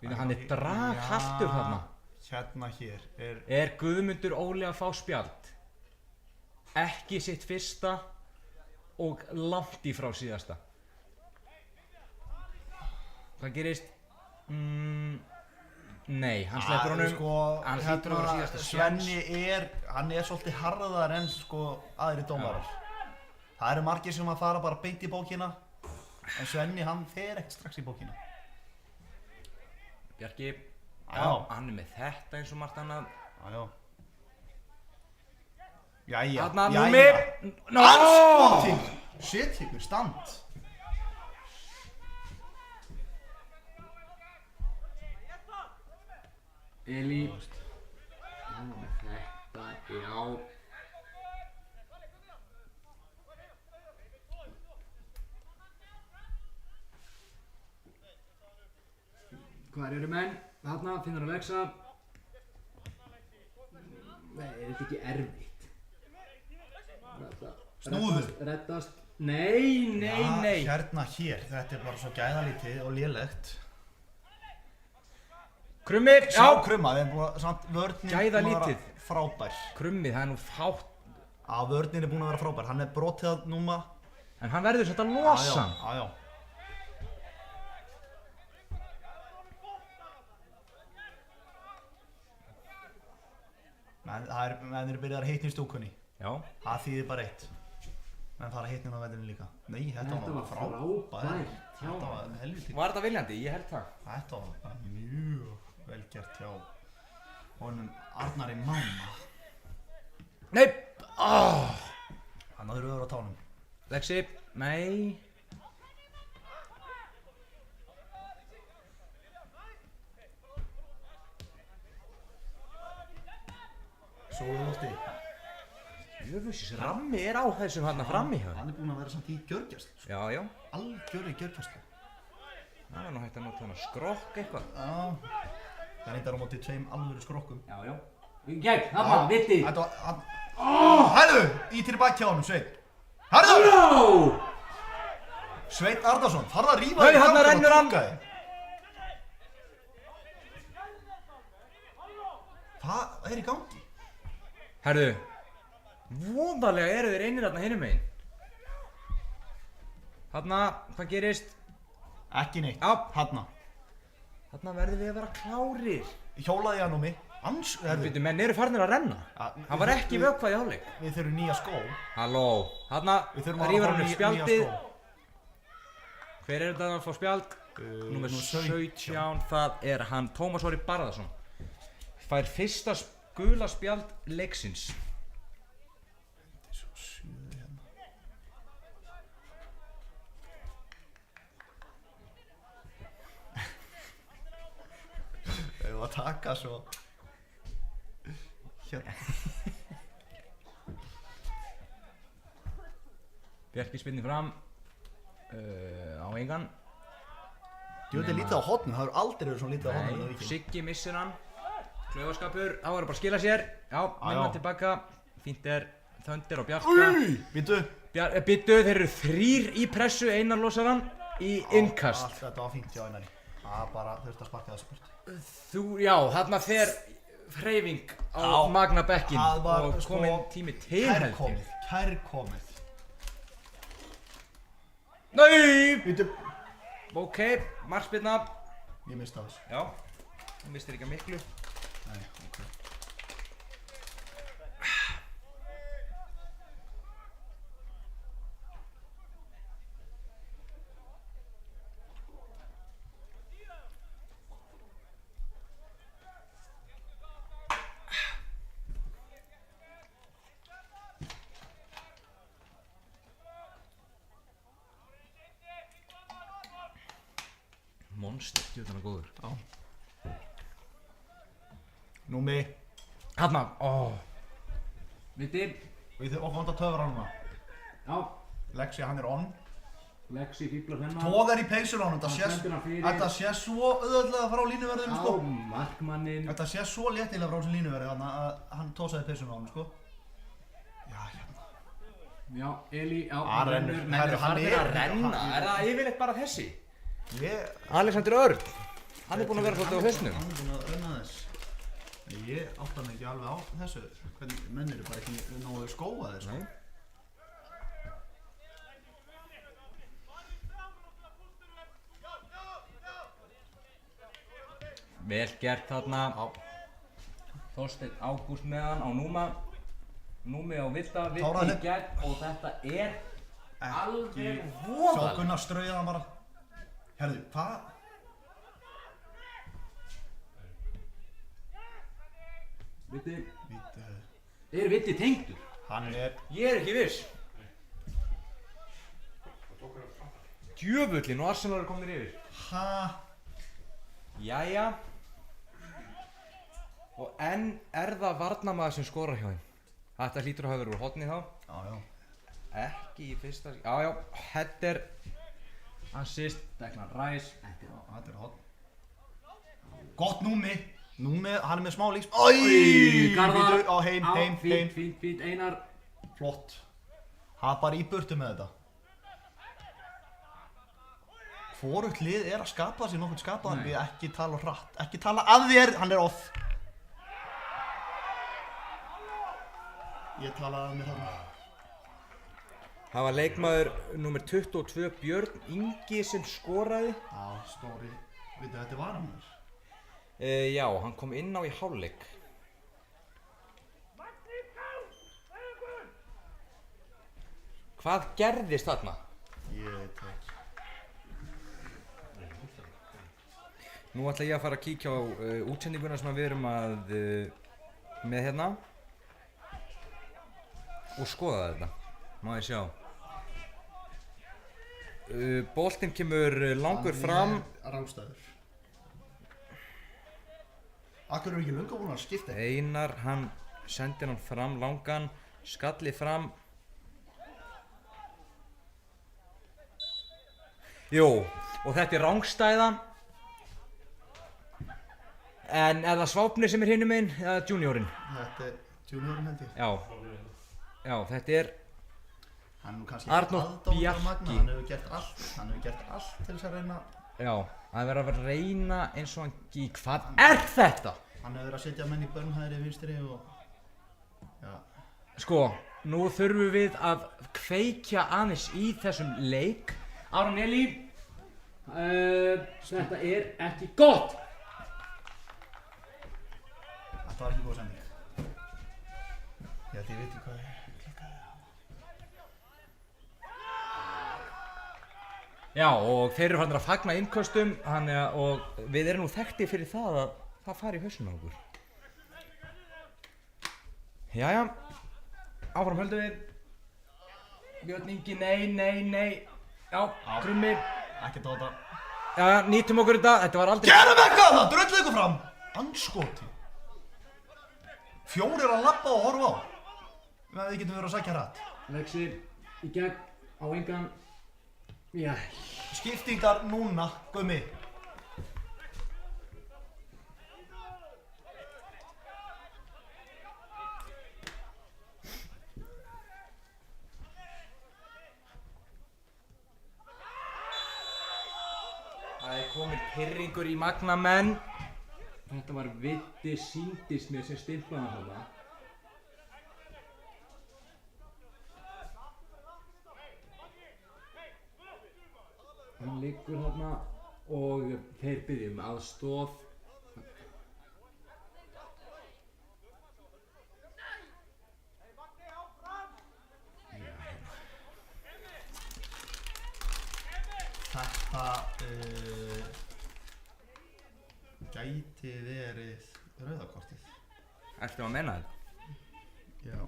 Speaker 2: Hann er draghaltur þarna.
Speaker 1: Hérna hér
Speaker 2: Er Guðmundur Óli að fá spjald? Ekki sitt fyrsta og langt í frá síðasta. Hvað gerist? Nei, hann sleppur honum. Hann hlýtur að vera síðasta
Speaker 1: Svenni hann er svolítið harðar en sko aðri dómarar. Það eru margir sem að fara bara beint í bókina, en Svenni hann fer ekkert strax í bókina.
Speaker 2: Bjarki, hann er með þetta eins og margt annað.
Speaker 1: Jæja.
Speaker 2: Þarna númi.
Speaker 1: Anskotin! Shit, ykkur stand.
Speaker 4: Eli. Þetta, já. Hvar eru menn? Þarna, finnur að vexa. Nei, er þetta ekki erfitt?
Speaker 1: Snúðu.
Speaker 4: Reddast. Nei.
Speaker 1: Hérna hér, þetta er bara svo gæðalítið og lélegt.
Speaker 2: Krummi,
Speaker 1: Sjá Krumma, við erum búin að, samt vörnin
Speaker 2: Gæðalítið.
Speaker 1: búin að vera frábær.
Speaker 2: Krummi, það er nú fátt.
Speaker 1: Já, vörnin er búin að vera frábær, hann er brotið að núma.
Speaker 2: En hann verður svolítið að losa hann.
Speaker 1: Já. Menn eru byrjað að heitna í stúkunni.
Speaker 2: Já.
Speaker 1: Það þýðir bara eitt. Menn fara að heitna á vellinu líka. Nei, þetta var frábær. Þetta var helviti.
Speaker 2: Var þetta viljandi? Ég held það.
Speaker 1: Þetta var bara mjög vel gert hjá honum Arnari Mána.
Speaker 2: Nei!
Speaker 1: Hann hafði rauður á tánum.
Speaker 2: Lexi, nei.
Speaker 1: Sólu lofti.
Speaker 2: Jöfusins rammi er á þessum hann frammi hjá.
Speaker 1: Hann er búinn að vera samt í gjörgjæslu.
Speaker 2: Já.
Speaker 1: Algjörri gjörgjæslu.
Speaker 2: Það var nú hægt að nota hann að skrokk eitthvað.
Speaker 1: Já. Það reyndar á móti tveim alvöru skrokkum.
Speaker 4: Já. Gegn, þarna, vitti.
Speaker 1: Þetta var, Hæðu! Ítir í baki hjá honum, Sveinn. Hæðu! Sveinn Arnarsson, farðu að rífa
Speaker 2: Nei, þarna rennur hann.
Speaker 1: Hvað er í gangi?
Speaker 2: Herðu, voðalega eru þeir einir þarna hinum megin. Þarna, hvað gerist?
Speaker 1: Ekki neitt.
Speaker 2: Já.
Speaker 1: Þarna
Speaker 2: verðum við að vera klárir.
Speaker 1: hjólaði hann um mig.
Speaker 2: Býtu, menn eru farnir að renna. Hann var ekki vökvað í hálfleik.
Speaker 1: Við þurfum nýja skó.
Speaker 2: Halló, þarna rífur hann upp spjaldið. Hver er þetta að fá spjald? Númer 17, það er hann Tómas Orri Barðarsson. Fær fyrsta gula spjald leiksins.
Speaker 1: Þetta er svo sjöðu hérna. Ef að taka svo hérna.
Speaker 2: Bjarki spilni fram á engan.
Speaker 1: Þetta er lítið á hotnum, það hefur aldrei verið svona lítið á hotnum.
Speaker 2: Nei, Siggi missir hann. Klaufaskapur, á er bara að skila sér. Já, minna tilbaka. Fínt er Þöndir og Bjarka.
Speaker 1: Býtu.
Speaker 2: Býtu, þeir eru 3 í pressu, Einar losar hann í innkast.
Speaker 1: Þetta var fínt hjá Einari. Það bara þurfti að sparka þessu burt.
Speaker 2: Já, þarna fer hreyfing á Magna bekkin og kominn tími til heldur.
Speaker 1: Kærkomið.
Speaker 2: Nei!
Speaker 1: Býtu.
Speaker 2: Ok, markspyrna.
Speaker 1: Ég mista þessu.
Speaker 2: Já, þú mistir ekki miklu.
Speaker 1: Nei, ok.
Speaker 2: Monster, djúðan og góður.
Speaker 1: Já. Númi.
Speaker 2: Hanna,
Speaker 4: Viti.
Speaker 1: Við þurfum að vanda töfra núna.
Speaker 4: Já.
Speaker 1: Lexi, hann er on.
Speaker 4: Lexi fíblar hennar.
Speaker 1: Tógar í peysun á hann,
Speaker 4: Hann sendir hann fyrir.
Speaker 1: þetta sé svo auðvöldlega frá línuverðinu,
Speaker 4: Á
Speaker 1: sko.
Speaker 4: markmanninn.
Speaker 1: Þetta sé svo léttilega frá þessu línuverði, þannig að hann tósaði peysun á hann, sko. Já, hérna.
Speaker 4: Já, Eli, já,
Speaker 1: Hann rennur. Herru, hann
Speaker 2: farnir að renna, er það yfirleitt bara þessi?
Speaker 1: Ég...
Speaker 2: Alexander Örn, hann er búinn að vera svolítið á hausnum.
Speaker 1: Hann er búinn að renna þess. Ég átta mig ekki alveg á þessu, hvernig menn eru bara ekki nógu skóaðir, sko.
Speaker 2: Vel gert þarna. Þorsteinn Ágúst með hann á Núma. Númi á Vilda, Vildi í gegn og þetta er alveg voðalega.
Speaker 1: Sjá Gunnar strauða hann bara. Herðu, hvað?
Speaker 4: Viti,
Speaker 1: Víti,
Speaker 4: er Viti tengdur?
Speaker 1: hann er...
Speaker 2: Ég er ekki viss. Djöfullin og Arsenal eru komin yfir. Jæja. Og enn er það varnarmaður sem skorar hjá þeim. Þetta hlýtur að hafa verið úr horni þá.
Speaker 1: Já.
Speaker 2: Ekki í fyrsta... Já, header. Assist, Declan Rice.
Speaker 1: Þetta er hot. Gott Númi. Númi, hann er með smá líks. Ói!
Speaker 4: Garðar.
Speaker 1: Á heim.
Speaker 4: Fínt, Einar.
Speaker 1: Flott. Það bara í burtu með þetta. Hvorugt lið er að skapa sér nokkuð skapaðan við ekki tala hratt. Ekki tala að þér, hann er off. Ég talaði að mér þarna.
Speaker 2: Það var leikmaður nummer 22 Björn Ingi sem skoraði.
Speaker 1: Já, stóri. Veitu, þetta var hann þér.
Speaker 2: Já, hann kom inn á í hálfleik. Hvað gerðist þarna?
Speaker 1: Ég veit ekki.
Speaker 2: Nú ætla ég að fara að kíkja á útsendinguna sem við erum að með hérna og skoða þetta. Má ég sjá. Boltinn kemur langur fram.
Speaker 1: Rángstæður. Akkur eru ekki löngu búin að skipta?
Speaker 2: Einar, hann sendir hann fram langan, skalli fram. Jú, og þetta er rángstæða. En er það Svápni sem er hinum einn eða Juniorinn?
Speaker 1: Þetta er Juniorinn held ég.
Speaker 2: Já, þetta er
Speaker 1: Hann er nú kannski
Speaker 2: Arnór
Speaker 1: aðdáandi á
Speaker 2: Bjarki.
Speaker 1: Magna, hann hefur gert allt til þess að reyna.
Speaker 2: Já, það er verið að reyna eins og hann hvað er þetta?
Speaker 1: Hann hefur verið að setja menn í börnhæðri vinstri og... Já.
Speaker 2: Sko, nú þurfum við að kveikja aðeins í þessum leik.
Speaker 4: Aron Eli, þetta er ekki gott.
Speaker 1: Þetta var ekki góð sending. Ég held ég veit hvað ég klikkaði á.
Speaker 2: Já, og þeir eru farnir að fagna innköstum og við erum nú þekktir fyrir það að það fari í hausinn á okkur. Jæja, áfram höldum við. Björn Ingi, nei. Já, Krummi.
Speaker 1: Ekkert á þetta.
Speaker 2: Jæja, nýtum okkur þetta var aldrei...
Speaker 1: Gerum eitthvað það! Dröllið ykkur fram! Andskoti. 4 að labba og horfa á. Við getum verið að sækja hratt.
Speaker 4: Lexi í gegn á engan. Já.
Speaker 1: Skiptingar núna, Gummi.
Speaker 2: Það er komin pirringur í Magnamenn.
Speaker 4: Þetta var Viti síndist mér sem stimplaði hann þarna. Hann liggur þarna og þeir biðja um aðstoð.
Speaker 1: Þetta gæti verið rauðakortið.
Speaker 2: Ertu að menna þetta?
Speaker 1: Já.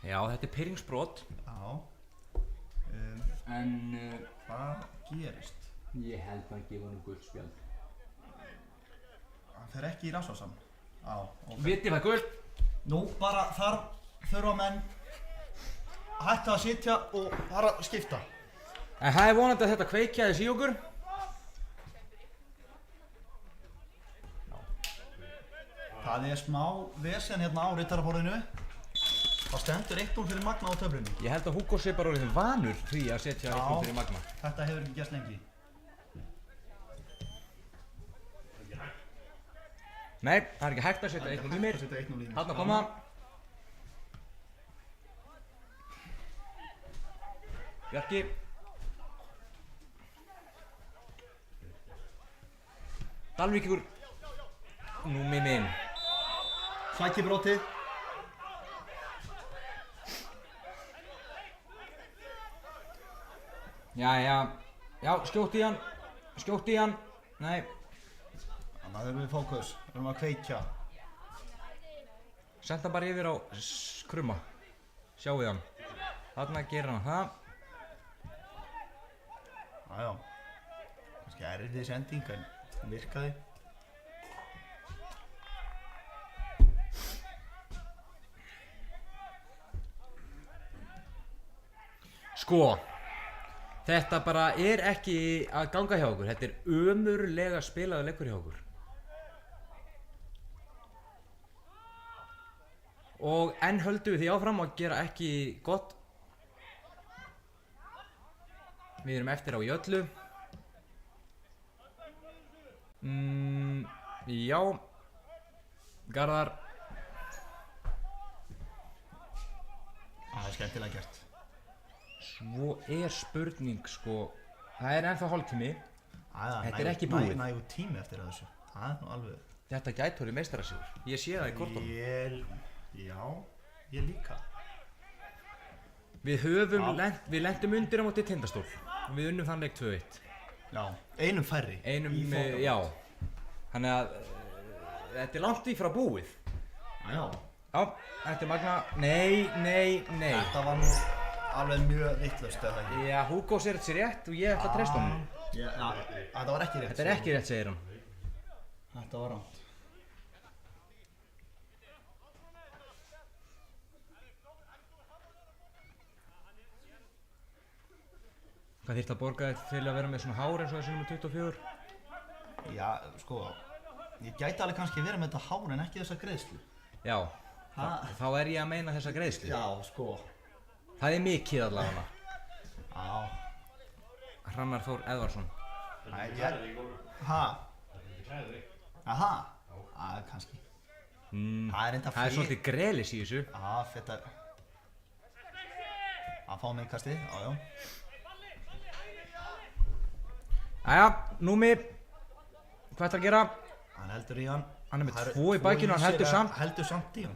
Speaker 2: Já, þetta er pirringsbrot.
Speaker 1: Já.
Speaker 4: En
Speaker 1: Hvað gerist?
Speaker 4: ég held að gefa hann gult spjald.
Speaker 1: Hann fer ekki í rasvarsan. Já, ok.
Speaker 2: Viti var gult.
Speaker 1: Nú bara þurfa menn hætta að sitja og fara að skipta.
Speaker 2: En það er vonandi að þetta kveikjaðis í okkur.
Speaker 1: Það er smá vesen hérna á rittaraborðinu. Það stendur 1-0 fyrir Magna á töflunni.
Speaker 2: Ég held að Hugo sé bara orðinn vanur því að setja 1-0 fyrir Magna.
Speaker 1: Þetta hefur ekki gerst lengi.
Speaker 2: Nei, það er ekki hægt að setja 1-0 í mér. Þarna koma. Bjarki. Dalvíkur. Númi minn.
Speaker 1: Flækibrótið.
Speaker 2: Já, skjótt í hann. Nei.
Speaker 1: Þannig að þurfum við fókus. Við erum að kveikja.
Speaker 2: Senda bara yfir á krumma. Sjáu hann. Þarna gerir hann það.
Speaker 1: Já. Kannski erfið sending en virkaði.
Speaker 2: Sko. Þetta bara er ekki að ganga hjá okkur. Þetta er ömurlega spilaður leikur hjá okkur. Og enn höldum við því áfram að gera ekki gott. Við erum eftir á í öllu. Já. Garðar.
Speaker 1: Það er skemmtilega gert.
Speaker 2: Svo er spurning sko. Það er ennþá hálftími. Þetta er ekki búið.
Speaker 1: Nægur tími eftir þessu. Það er nú alveg.
Speaker 2: Þetta gæti orðið meistarasigur. Ég sé það í kortunum.
Speaker 1: Já, ég líka.
Speaker 2: Við lentum undir á móti Tindastól. Við unnum þann leik 2-1.
Speaker 1: Já, einum færri.
Speaker 2: Já. Þannig að þetta er langt í frá búið.
Speaker 1: Já.
Speaker 2: Já, þetta er Magna. Nei.
Speaker 1: Þetta var nú alveg mjög vitlaust eða ekki.
Speaker 2: Já, Hugo sér þetta sér rétt og ég ætla að treysta honum.
Speaker 1: Já, þetta var ekki rétt.
Speaker 2: Þetta er ekki rétt, segir hann.
Speaker 1: Þetta var rangt.
Speaker 2: Hvað þýrt að borga þér til að vera með svona hár eins og þessi nummer 24?
Speaker 1: Já, sko, ég gæti alveg kannski verið með þetta hár en ekki þessa greiðslu.
Speaker 2: Já, þá er ég að meina þessa greiðslu.
Speaker 1: Já, sko.
Speaker 2: Það er mikið allavega.
Speaker 1: Já.
Speaker 2: Hrannar Þór Eðvarsson.
Speaker 1: Aha, kannski. Það er enda
Speaker 2: Það er svolítið grelis í þessu.
Speaker 1: Já, þetta að fá mig kastið, já.
Speaker 2: Jæja, Númi. Hvað ætlar að gera?
Speaker 1: Hann heldur í hann.
Speaker 2: Hann er með 2 í bakinu og hann
Speaker 1: heldur samt í hann.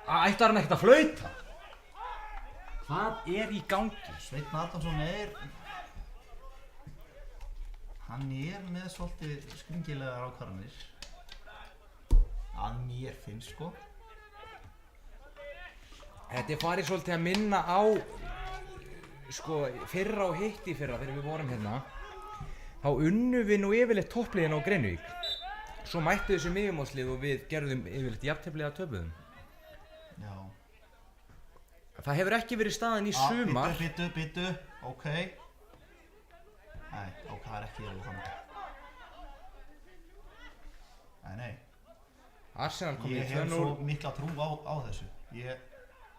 Speaker 2: Ætlar hann ekkert að flauta? Hvað er í gangi?
Speaker 1: Sveinn Adolfsson hann er með svolítið skringilegar ákvarðanir að mér finnst sko.
Speaker 2: Þetta er farið svolítið að minna á sko fyrra og hitt í fyrra þegar við vorum hérna. Þá unnum við nú yfirleitt toppliðin á Grenivík. Svo mættu þessu miðjumótslið og við gerðum yfirleitt jafntefli að töpuðum.
Speaker 1: Já.
Speaker 2: Það hefur ekki verið staðan í sumar.
Speaker 1: Bittu, ok. Nei, ok, það er ekki alveg þannig. Nei.
Speaker 2: Arsenal kom í 2-0.
Speaker 1: Ég hef svo mikla trú á þessu.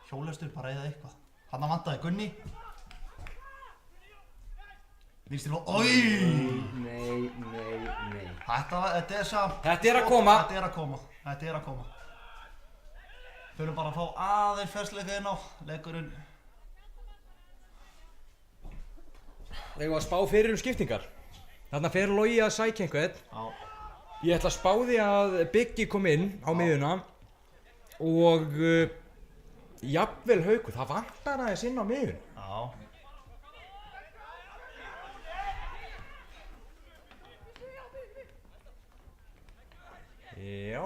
Speaker 1: Hjólestur bara eða eitthvað. Hann vantaði Gunni. Vinstri og
Speaker 4: Nei.
Speaker 1: Þetta er samt.
Speaker 2: Þetta er að koma.
Speaker 1: Þetta er að koma. Þurfum bara að fá aðeins fersleika inn á leikurinn.
Speaker 2: Þegar að spá fyrir skiptingar. Þarna fer Logi að sækja einhvern.
Speaker 1: Já.
Speaker 2: Ég ætla að spá því að Biggi kom inn á miðjuna og jafnvel Haukur. Það vantar aðeins inn á miðjuna.
Speaker 1: Já.
Speaker 2: Já.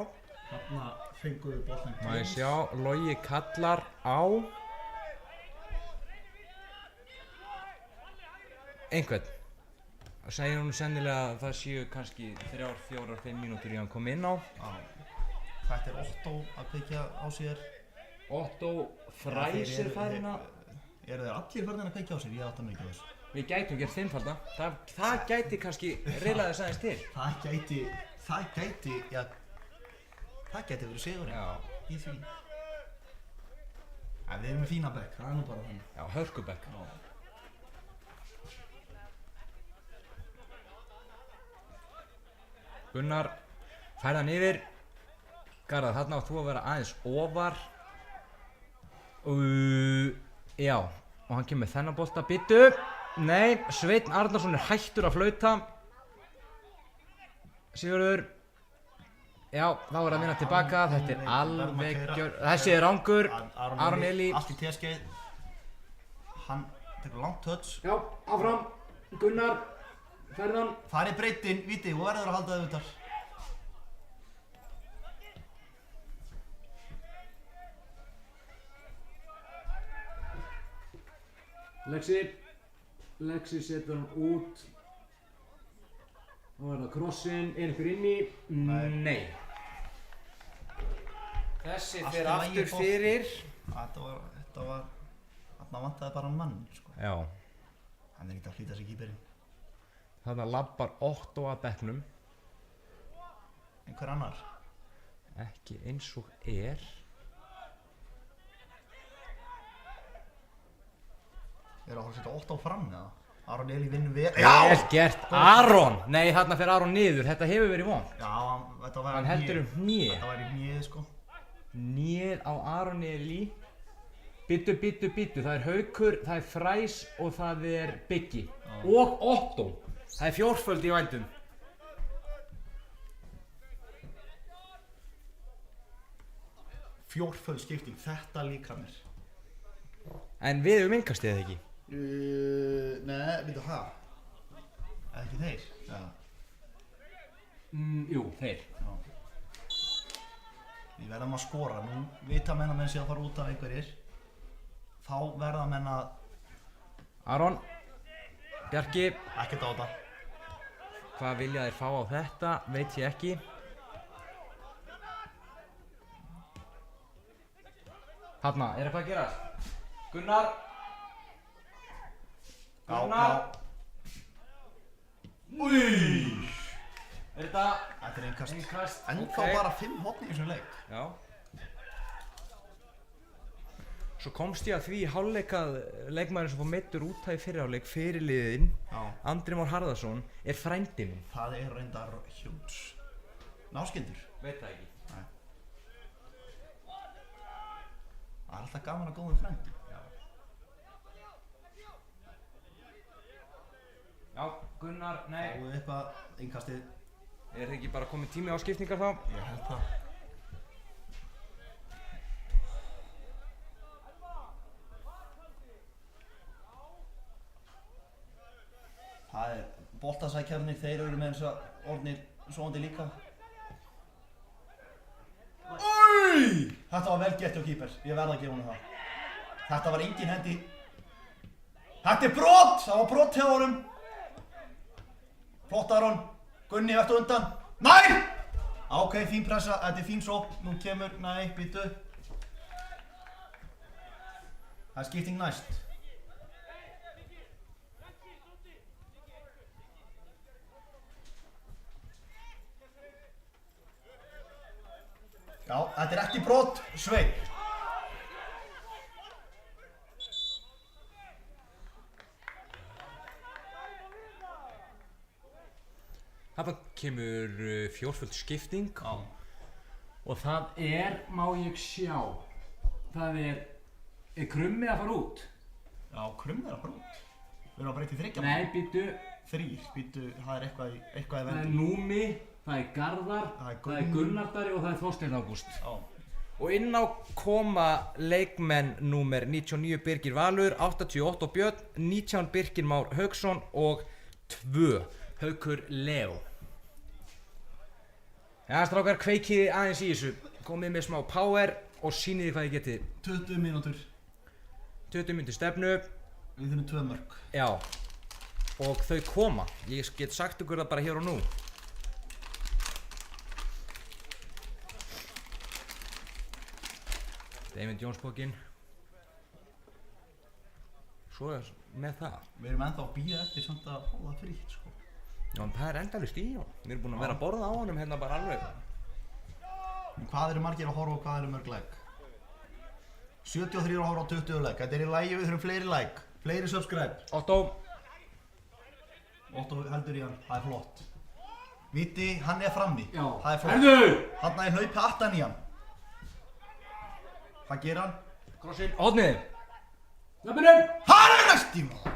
Speaker 1: Þarna fengum við boltan.
Speaker 2: Má ég sjá, Logi kallar á einhvern. Það segir hún sennilega að það séu kannski 3, 4, 5 mínútur í hann kom inn á.
Speaker 1: Já. Þetta er Otto að kveikja á sér.
Speaker 2: Otto Fræs farin að...
Speaker 1: Eru þeir allir farin að kveikja á sér? Ég átta mig ekki á þessu.
Speaker 2: Við gætum gert fimmfalda. Það gæti kannski riðlaði þess aðeins til.
Speaker 1: Það gæti verið sigurinn í því. En við erum með fína bekk, það er nú bara þannig.
Speaker 2: Já, hörkubekk. Gunnar færði hann yfir. Garðar, þarna átt þú að vera aðeins ofar. Já, og hann kemur með þennan bolta. Bittu. Nei, Sveinn Arnarsson er hættur að flauta. Sigurður. Já, þá er að vinna tilbaka. Þetta er alveg gjör... Þessi er rangur. Aron Eli.
Speaker 1: Allt í teskeið. Hann tekur langt touch.
Speaker 4: Já, áfram. Gunnar, ferðan.
Speaker 1: Það er breytin, viti, og verður að halda þau utar.
Speaker 4: Lexi setur hann út. Nú er það krossinn, er einhver inni? Nei.
Speaker 2: Þessi fyrir aftur fyrir.
Speaker 1: Þetta var... Þarna vantaði bara mann, sko.
Speaker 2: Já.
Speaker 1: Hann er ekki að hlýta sig kýperinn.
Speaker 2: Þarna labbar Otto að bekknum.
Speaker 1: Einhver annar?
Speaker 2: Ekki eins og er.
Speaker 1: Ég er að setja Otto fram, eða? Aron Eli vinnur vel.
Speaker 2: Vel gert, Aron! Nei, þarna fer Aron niður, þetta hefur verið von.
Speaker 1: Já, þetta var
Speaker 2: Hann heldur hnéð.
Speaker 1: Þetta var í hnéð, sko.
Speaker 2: Hnéð á Aron Eli. Bittu, það er Haukur, það er Fræs og það er Biggi. Og Otto. Það er fjórföld í vændum.
Speaker 1: Fjórföld skipting, þetta líka mér.
Speaker 2: En við hefum innkastið eða ekki?
Speaker 1: Nei, veitu það? Eða ekki þeir? Já.
Speaker 2: Jú, þeir.
Speaker 1: Já. Við verðum að skora. Nú vita menn að menn sé að fara út af einhverjir. Þá verða menn að...
Speaker 2: Aron. Bjarki.
Speaker 1: Ekkert á þetta.
Speaker 2: Hvað vilja þeir fá á þetta? Veit ég ekki. Þarna, er eitthvað að gerast? Gunnar. Gunnar. Új. Er þetta?
Speaker 1: Þetta er innkast.
Speaker 2: Innkast.
Speaker 1: Ennþá bara 5 horn í þessum leik.
Speaker 2: Já. Svo komst ég að því í hálfleikað leikmaðurinn sem fór meiddur út af í fyrri hálfleik fyrir liðinn, Andri Már Harðarsson, er frændi minn.
Speaker 1: Það er reyndar hjúts. Náskyldur.
Speaker 2: Veit það ekki.
Speaker 1: Nei. Það er alltaf gaman að góða frændi.
Speaker 2: Já, Gunnar, nei.
Speaker 1: Fáðu eitthvað innkastið.
Speaker 2: Er það ekki bara komið tími á skiptingar þá?
Speaker 1: Ég held það. Það er boltasækjarnir, þeir eru með eins og orðnir svoandi líka. Új! Þetta var vel gert hjá kýper, ég verð að gefa honum það. Þetta var engin hendi. Þetta er brot! Það var brot hjá honum. Flott Aron. Gunni, vertu undan. Nei! Ok, fín pressa, þetta er fín sókn. Nú kemur, nei, býtu. Það er skipting næst. Já, þetta er ekki brot, Sveinn.
Speaker 2: Þarna kemur fjórföld skipting.
Speaker 1: Já.
Speaker 4: Og það er, má ég sjá, það er Krummi að fara út?
Speaker 1: Já, Krummi er að fara út. Við erum að breyta í 3.
Speaker 4: Nei, býtu.
Speaker 1: 3, býtu, það er eitthvað í
Speaker 4: Það er
Speaker 1: vendum.
Speaker 4: Númi, það er Garðar, það er Gunnardari og það er Þorsteinn Ágúst.
Speaker 1: Já.
Speaker 2: Og inn á koma leikmenn númer 99 Birgir Valur, 88 Björn, 19 Birkir Már Hauksson og 2 Haukur Leo. Já, strákar, kveikiði aðeins í þessu. Komið með smá power og sýniði hvað þið getið.
Speaker 1: 20 mínútur.
Speaker 2: 20 mínútur stefnu.
Speaker 1: Við þurfum 2 mörk.
Speaker 2: Já. Og þau koma. Ég get sagt ykkur það bara hér og nú. David Jones pókinn. Svo er með það.
Speaker 1: Við erum ennþá að býja eftir samt að fá það frítt sko.
Speaker 2: Já, en það er endalaust í honum. Við erum búin að vera að borða á honum hérna bara alveg.
Speaker 1: Hvað eru margir að horfa og hvað eru mörg like? 73 að horfa á 20 like. Þetta er í lagi, við þurfum fleiri like. Fleiri subscribe.
Speaker 2: Otto
Speaker 1: heldur í hann, það er flott. Viti, hann er frammi.
Speaker 4: Já.
Speaker 1: Það er flott.
Speaker 4: Herðu!
Speaker 1: Hann er hlaupi aftan í hann. Hvað gerir hann?
Speaker 2: Krossinn. Hodnið.
Speaker 4: Löpunum!
Speaker 1: Hann er næst í maður!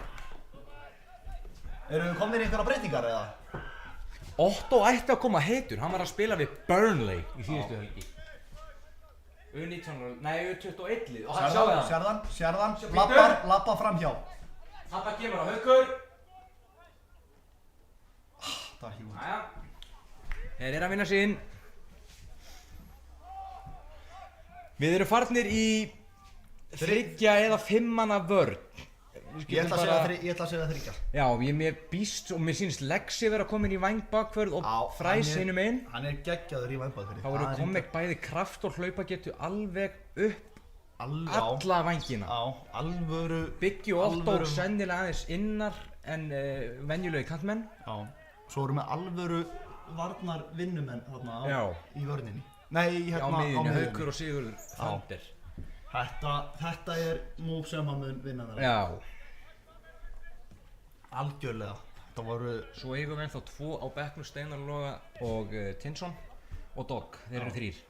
Speaker 1: Erum við komin í einhverja breytingar eða?
Speaker 2: Otto ætti að koma heitur. Hann var að spila við Burnley í síðustu helgi. U19, nei U21 lið. Og hann sjáði hann.
Speaker 1: Sérðan,
Speaker 2: Bíddu.
Speaker 1: lappa framhjá.
Speaker 2: Þarna kemur á Haukur.
Speaker 1: Það er ekki út.
Speaker 2: Jæja. Þeir eru að vinna sig inn. Við erum farnir í 3 eða 5 manna vörn.
Speaker 1: Ég ætla að segja 3.
Speaker 2: Já, mér býst og mér sýnist Lexi vera komin í væng-bakvörð og Fræs hinum einn.
Speaker 1: Hann er geggjaður í vængbaðferði.
Speaker 2: Þá eru komin bæði kraft og hlaupagetu alveg upp alla vængina.
Speaker 1: Já, alvöru.
Speaker 2: Biggi og Otto sennilega aðeins innar en venjulegi kantmenn.
Speaker 1: Já, svo erum við alvöru varnar vinnumenn þarna í vörninni. Nei, hérna
Speaker 2: á miðjunni, Haukur og Sigurður Thunder.
Speaker 1: Þetta er move sem að mun vinna þarna.
Speaker 2: Já.
Speaker 1: Algjörlega. Það voru...
Speaker 2: Svo eigum við ennþá 2 á bekknum, Steinar Loga og Tinsson og Dogg, þeir eru 3.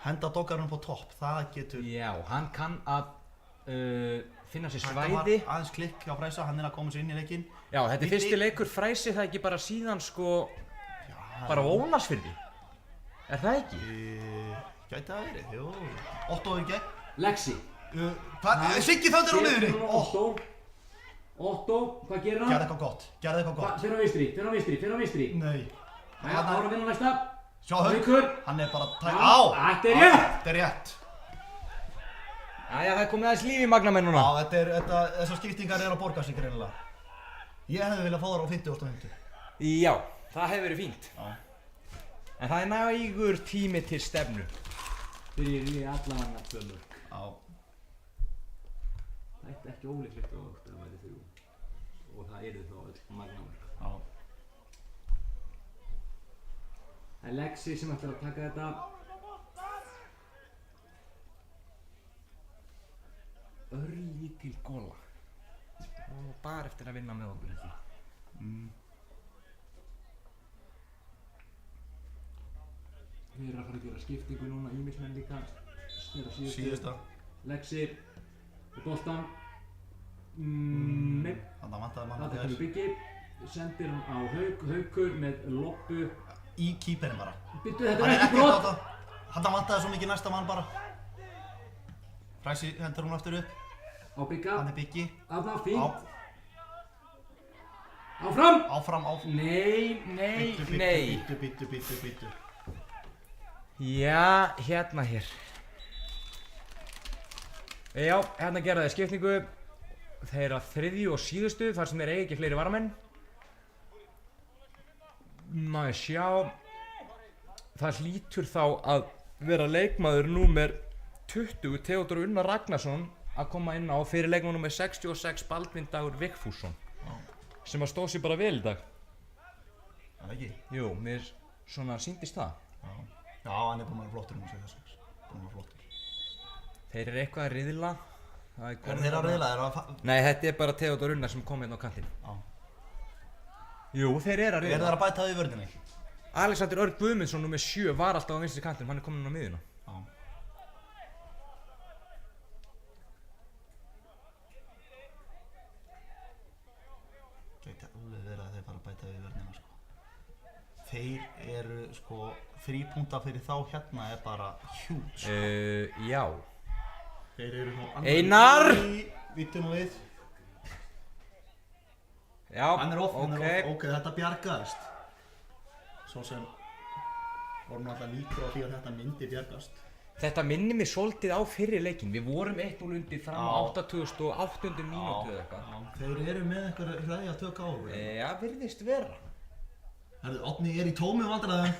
Speaker 1: Henda Doggarinn på topp, það getur...
Speaker 2: Já, hann kann að finna sér
Speaker 1: Þetta
Speaker 2: svæði.
Speaker 1: var aðeins klikk hjá Fræsa, hann er að koma sér inn í leikinn.
Speaker 2: Já, þetta er fyrsti leikur Fræsi, það ekki bara síðan sko, bara Ólafsfirði. Er það ekki?
Speaker 1: Gæti það verið, jú. Otto er gegn.
Speaker 4: Lexi.
Speaker 1: Siggi Thunder á miðjunni.
Speaker 4: Otto, hvað gerir hann?
Speaker 1: Gerði eitthvað gott.
Speaker 4: Fyrir á vinstri.
Speaker 1: Nei.
Speaker 4: Jæja, það var að vinna næsta.
Speaker 1: Sjá Haukur, hann er bara tæk...
Speaker 4: Þetta er rétt.
Speaker 1: Þetta er rétt.
Speaker 2: Jæja, það er komið aðeins líf í magnamenn núna.
Speaker 1: Já, þessar skiptingar eru að borga sig greinilega. Ég hefði viljað fá þar á 50.50.
Speaker 2: Já, það hefur verið fínt.
Speaker 1: Já.
Speaker 2: En það er nægur tími til stefnu.
Speaker 4: Fyrir í allavega 2 mörk.
Speaker 1: Já.
Speaker 4: Það er ekki ólíklegt og það væri 3. Og það eru þá öll magnamörk.
Speaker 1: Já.
Speaker 4: Það er Lexi sem ætlar að taka þetta.
Speaker 2: Örlítil gola. Og bara eftir að vinna með okkur ekki.
Speaker 4: Við erum að fara að gera skiptingu núna, ímismenn líka.
Speaker 1: Síðasta.
Speaker 4: Lexi og boltan. Nei.
Speaker 1: Þannig vantaði mann
Speaker 4: Þetta kemur Biggi. Sendir hann á Haukur með loppu.
Speaker 1: Í kýperinn bara.
Speaker 4: Bittu, þetta er ekki brot.
Speaker 1: Þannig vantaði svo mikið næsta mann bara. Fræsi hendur hún aftur upp.
Speaker 4: Á Bigga.
Speaker 1: Hann er Biggi.
Speaker 4: Þarna, fínt. Áfram.
Speaker 1: Áfram.
Speaker 2: Nei.
Speaker 1: Bittu.
Speaker 2: Já, hérna hér. Já, hérna gera þeir skiptingu. Þeir að 3. og síðustu, þar sem þeir eigi ekki fleiri varamenn. Maður sjá. Það hlýtur þá að vera leikmaður númer 20, Theodor Unnar Ragnarsson, að koma inn á fyrir leikmaður númer 66, Baldvin Dagur Vigfússon. Sem að stóð sér bara vel í dag.
Speaker 1: Það ekki?
Speaker 2: Jú, mér svona sýndist það.
Speaker 1: Já, hann er búinn að vera flottur um sig þess.
Speaker 2: Þeir eru eitthvað að riðla.
Speaker 1: Er þeir að riðla?
Speaker 2: Nei, þetta er bara Theodor Unnar sem kom hérna á kantinn.
Speaker 1: Já.
Speaker 2: Jú, þeir eru að riðla.
Speaker 1: Er þeir að bæta það í vörninni?
Speaker 2: Alexander Örn Guðmundsson númer 7 var alltaf á vinstri kantinum, hann er komin á miðjuna.
Speaker 1: Já. Gæti alveg verið að þeir fara að bæta það í vörnina sko. Þeir eru sko, 3 púnta fyrir þá hérna er bara huge.
Speaker 2: Já.
Speaker 1: Þeir eru nú
Speaker 2: Einar!
Speaker 1: Vittu nú við.
Speaker 2: Já,
Speaker 1: Hann er off.
Speaker 2: ok.
Speaker 1: Ok, þetta bjargaðist. Svo sem vorum alltaf líkur á því að þetta myndi bjargast.
Speaker 2: Þetta minnir mig svolítið á fyrri leikinn. Við vorum 1-0 undir fram á 88. mínútu eða eitthvað.
Speaker 1: Þeir eru með einhver hræði að tökka á okkur.
Speaker 2: Já, virðist vera.
Speaker 1: Herðu, Árni er í tómum vandræðum.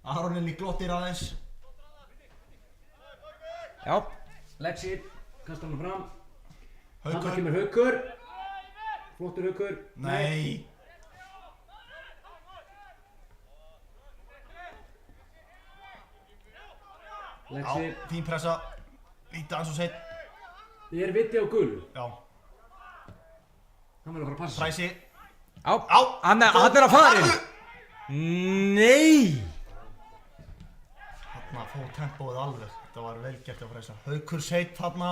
Speaker 1: Aron Elí glottir aðeins.
Speaker 2: Já.
Speaker 4: Lexi, kastar hann fram.
Speaker 1: Haukur.
Speaker 4: Þarna kemur Haukur. Flottur Haukur.
Speaker 1: Nei.
Speaker 4: Lexi.
Speaker 1: Já, fín pressa. Lítið aðeins og seitt.
Speaker 4: Ég er viti á gulu.
Speaker 1: Já.
Speaker 4: Hann verður að fara að passa.
Speaker 1: Fræsi.
Speaker 2: Á.
Speaker 1: Á.
Speaker 2: Hann er að farin. Nei.
Speaker 1: Þarna fór tempóið alveg. Þetta var vel gert að Fræsa. Haukur seitt þarna.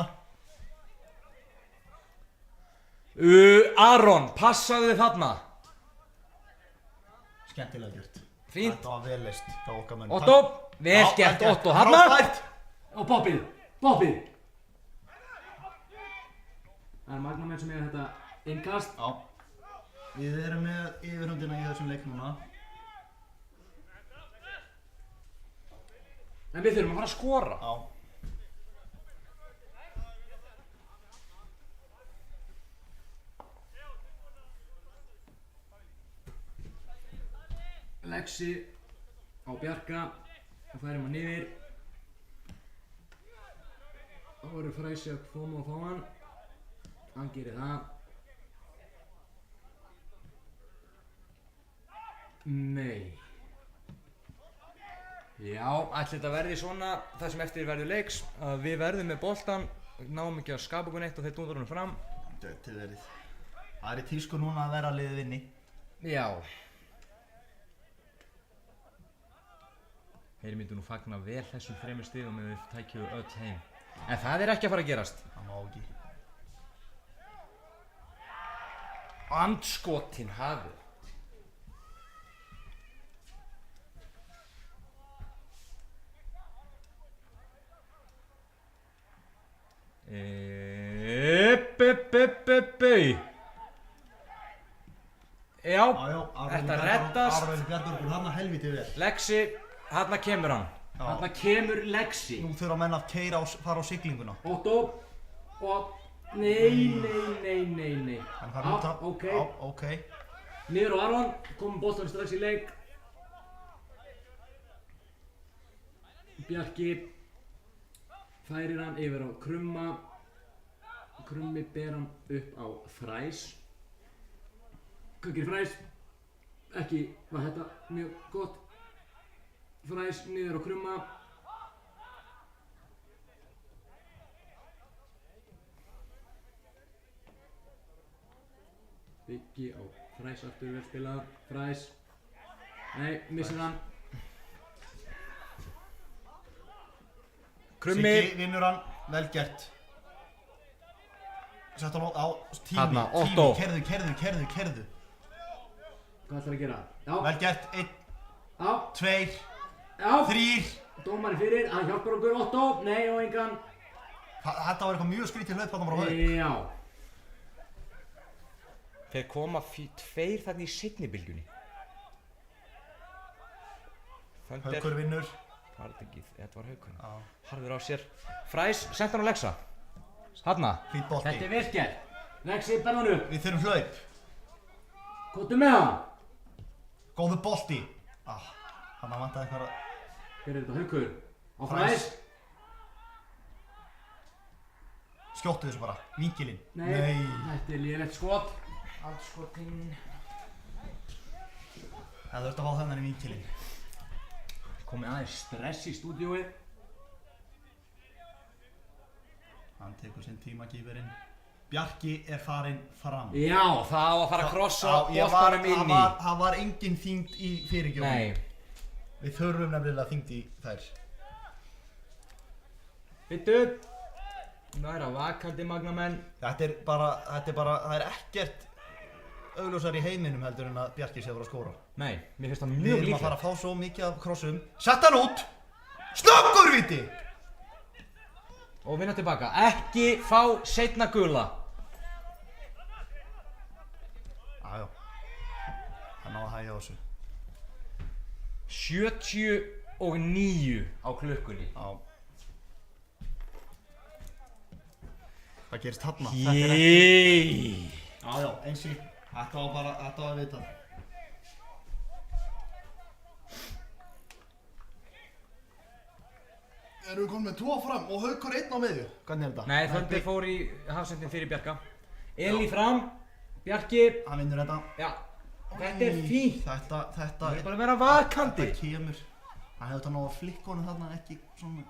Speaker 2: Aron, passaðu þarna.
Speaker 1: Skemmtilega gert.
Speaker 2: Fínt.
Speaker 1: Þetta var vel leist hjá okkar menn.
Speaker 2: Otto, vel gert Otto þarna.
Speaker 1: Frábært.
Speaker 4: Og Bobbið. Bobbið. Það er magnamenn sem eiga þetta innkast.
Speaker 1: Já. Við erum með yfirhundina í þessum leik núna.
Speaker 4: En við þurfum að fara að skora.
Speaker 1: Já.
Speaker 4: Lexi á Bjarka og færum hann yfir. Þá verður Fræsi að koma og fá hann. Hann gerir það. Nei.
Speaker 2: Já, ætli þetta verði svona það sem eftir verður leiks að við verðum með boltan, náum ekki að skapa okkur neitt og þeir dúndar honum fram.
Speaker 1: Gæti verið. Það er í tísku núna að vera liðið vinni.
Speaker 2: Já. Þeir myndu nú fagna vel þessum 3 stigum ef við tækjum öll heim. En það er ekki að fara að gerast.
Speaker 1: Það má ekki.
Speaker 2: Andskotin hafið. Já, þetta reddast.
Speaker 1: Aron Bjarnbergur, hann helviti vel.
Speaker 2: Lexi, þarna kemur hann.
Speaker 4: Þarna kemur Lexi.
Speaker 1: Nú þurfa menn að fara á siglinguna.
Speaker 4: Otto. Og... Nei.
Speaker 1: Hann fara út af.
Speaker 4: Ok.
Speaker 1: Já, ok.
Speaker 4: Niður á Aron. Komum boltan strax í leik. Bjarki. Færir hann yfir á Krumma. Krummi ber hann upp á Fræs. Hvað gerir Fræs? Ekki var þetta mjög gott. Fræs niður á Krumma. Byggi á Fræs aftur vel spilað. Fræs. Nei, missir hann.
Speaker 2: Krummi.
Speaker 1: Siggi vinnur hann, vel gert. Sett hann á tími.
Speaker 2: Þarna, Otto.
Speaker 1: Kerðu.
Speaker 4: Hvað ætlar að gera? Já.
Speaker 1: Vel gert, 1,
Speaker 4: Já.
Speaker 1: 2,
Speaker 4: Já.
Speaker 1: 3.
Speaker 4: Dómari fyrir, hann hjálpar okkur Otto. Nei, og engan.
Speaker 1: Þetta var eitthvað mjög skrítið hlaup þarna frá Hauk.
Speaker 4: Já.
Speaker 2: Þeir koma 2 þarna í seinni bylgjunni.
Speaker 1: Haukur vinnur.
Speaker 2: Var þetta ekki, þetta var Haukur.
Speaker 1: Já.
Speaker 2: Harður á sér. Fræs, sent hann á Lexa. Þarna.
Speaker 1: Fýtt bolti.
Speaker 4: Þetta er vel gert. Lexi, berð hann upp.
Speaker 1: Við þurfum hlaup.
Speaker 4: Kottu með hann.
Speaker 1: Góðu bolti. Þannig að vantaði eitthvað að...
Speaker 4: Hver er þetta? Haukur. Á
Speaker 1: Fræs.
Speaker 4: Fræs.
Speaker 1: Skjóttu þessu bara. Vinkilinn.
Speaker 4: Nei. Þetta er lélegt skot.
Speaker 2: Andskotinn.
Speaker 1: Það þurfti að fá þennan í vinkilinn.
Speaker 4: Komið aðeins stress í stúdíóið.
Speaker 1: Hann tekur sinn tíma kýperinn. Bjarki er farinn fram.
Speaker 4: Já.
Speaker 2: Það á að fara að krossa
Speaker 1: Já,
Speaker 2: boltanum inn í.
Speaker 1: Það var engin þyngd í fyrirgjöfum.
Speaker 2: Nei.
Speaker 1: Við þurfum nefnilega þyngd í þær.
Speaker 2: Bittu. Það er að vakandi magnamenn.
Speaker 1: Það er ekkert augljósar í heiminum heldur en að Bjarki sé að fara að skóra.
Speaker 2: Nei, mér finnst það
Speaker 1: Við
Speaker 2: mjög
Speaker 1: erum að
Speaker 2: líklegt.
Speaker 1: fara að fá svo mikið af krossum. Sett hann út! Snöggur viti!
Speaker 2: Og vinna tilbaka. Ekki fá seinna gula.
Speaker 1: Jájá. Það ná að hægja á þessu.
Speaker 2: 79 á klukkunni.
Speaker 1: Já. Hvað gerist þarna?
Speaker 2: Jééééé.
Speaker 1: Jájá, eins og þetta var að vita. Erum við komin með 2 fram og Haukur 1 á miðju? Hvernig er þetta?
Speaker 2: Nei, Þöndir fór í hafsendin fyrir Bjarka. Eli fram, Bjarki.
Speaker 1: Hann vinnur þetta.
Speaker 2: Já, þetta er fínt.
Speaker 1: Þetta
Speaker 2: Það er bara að vera vakandi.
Speaker 1: Þetta kemur. Hann hefði þetta ná að flikka honum þarna ekki svona.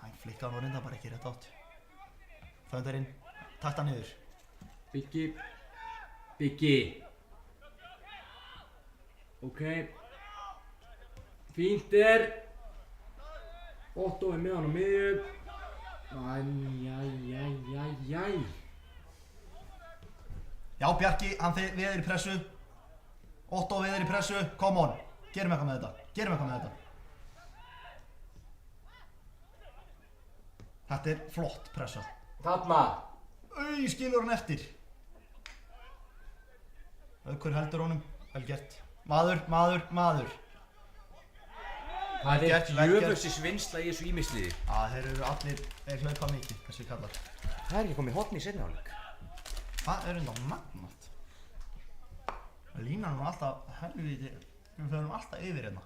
Speaker 1: Hann flikkaði hann og reynda bara ekki rétt átt. Þöndarinn, takta niður.
Speaker 4: Biggi. Ok. Fínt er. Otto er með hann á miðju. Æjæjæjæjæj.
Speaker 1: Já, Bjarki, hann veður í pressu. Otto veður í pressu. Come on. Gerum eitthvað með þetta. Þetta er flott pressa.
Speaker 2: Þarna.
Speaker 1: Skilur hann eftir. Haukur heldur honum. Vel gert. Maður.
Speaker 2: Það er djöfusins vinsla í þessu ímisliði.
Speaker 1: Þeir eru allir, þeir hlaupa mikið, þessi kallar.
Speaker 2: Það er ekki komið hotn í seinni hálfleik.
Speaker 1: Það er enda magnat. Línan var alltaf helvíti, við förum alltaf yfir hérna.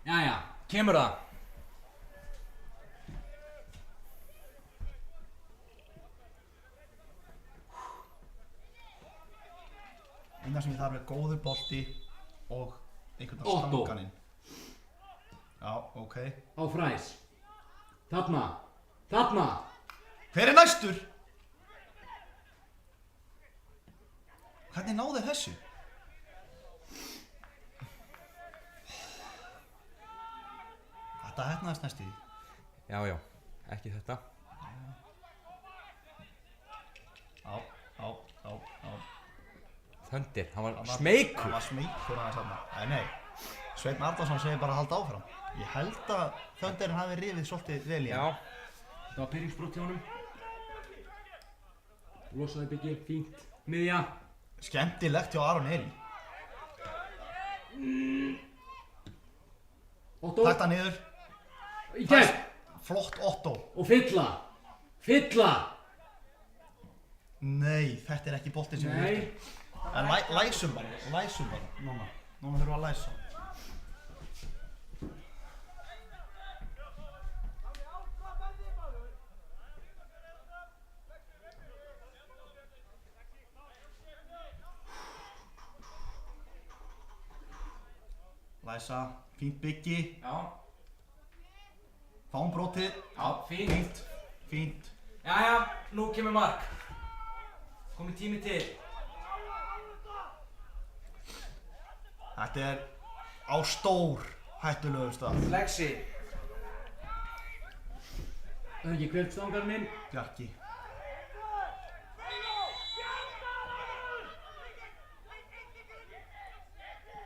Speaker 2: Jæja, kemur það.
Speaker 1: Eina sem ég þarf er góður bolti og einhvern veginn
Speaker 4: Otto.
Speaker 1: stanganinn. Já, ok.
Speaker 4: Á Fræs. Þarna.
Speaker 1: Hver er næstur? Hvernig náðu þið þessu? Þetta heppnaðist næstu því.
Speaker 2: Já, ekki þetta.
Speaker 1: Já.
Speaker 2: Þöndir, hann var smeykur.
Speaker 1: Hann var smeykur aðeins þarna. Nei. Sveinn Arnarsson segir bara að halda áfram. Ég held að Þöndirinn hafi rifið svolítið vel í hann.
Speaker 2: Já.
Speaker 4: Það var pyrringsbrot hjá honum. Losaði Biggi, fínt. Miðja.
Speaker 1: Skemmtilegt hjá Aron Eli.
Speaker 4: Otto.
Speaker 1: Takta niður.
Speaker 4: Í gegn.
Speaker 1: Flott Otto.
Speaker 4: Og fylla.
Speaker 1: Nei, þetta er ekki boltinn sem við
Speaker 4: Nei.
Speaker 1: viltum. En læsum bara. Núna þurfum við að læsa. Læsa, fínt Biggi.
Speaker 2: Já.
Speaker 1: Fáum brotið.
Speaker 2: Já,
Speaker 1: Fínt.
Speaker 2: Jæja, nú kemur mark. Komið tími til.
Speaker 1: Þetta er á stór hættulegum stað.
Speaker 2: Lexi.
Speaker 4: Það er ekki hvert stangar minn.
Speaker 1: Bjarki.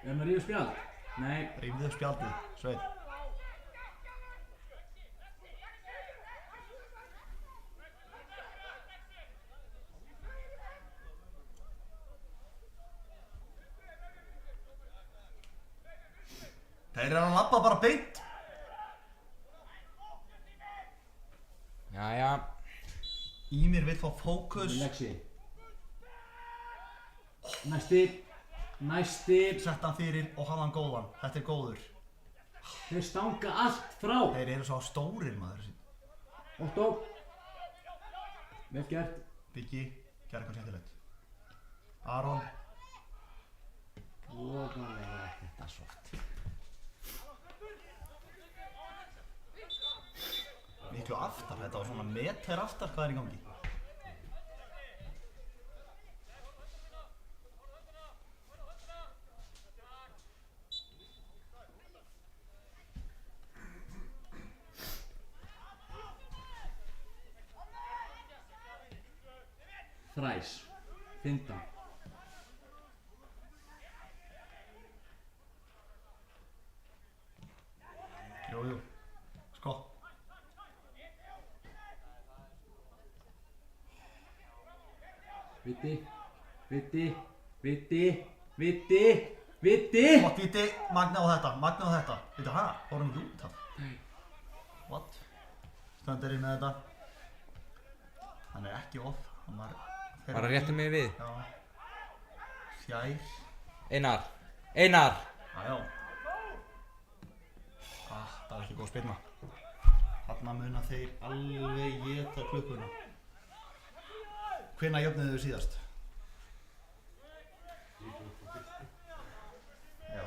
Speaker 4: Er hann að rífa spjald? Nei.
Speaker 1: Rífðu upp spjaldið, Sveinn. Þeir eru að labba bara beint.
Speaker 2: Jæja.
Speaker 1: Ímir vill fá fókus.
Speaker 4: Lexi. Næsti.
Speaker 1: Sett hann fyrir og hafa hann góðan. Þetta er góður.
Speaker 4: Þeir stanga allt frá.
Speaker 1: Þeir eru svo stórir maður sín.
Speaker 4: Otto. Vel gert.
Speaker 1: Biggi, gerð eitthvað skemmtilegt. Aron.
Speaker 4: Voðalega þetta svart.
Speaker 1: Miklu aftar, þetta var svona meter aftar, hvað er í gangi?
Speaker 4: Fræs. Fintan.
Speaker 1: Jú. Sko.
Speaker 4: Viti.
Speaker 1: Gott viti, magna á þetta. Veitu, fórum við út af?
Speaker 4: Nei.
Speaker 1: What? Stöndirinn með þetta. Hann er ekki off. Hann var...
Speaker 2: Bara rétti mig við.
Speaker 1: Já. Fjær.
Speaker 2: Einar.
Speaker 1: Já. Það var ekki góð spilna. Þarna muna þeir alveg geta klukkuna. Hvenær jöfnuðu þau síðast? Já.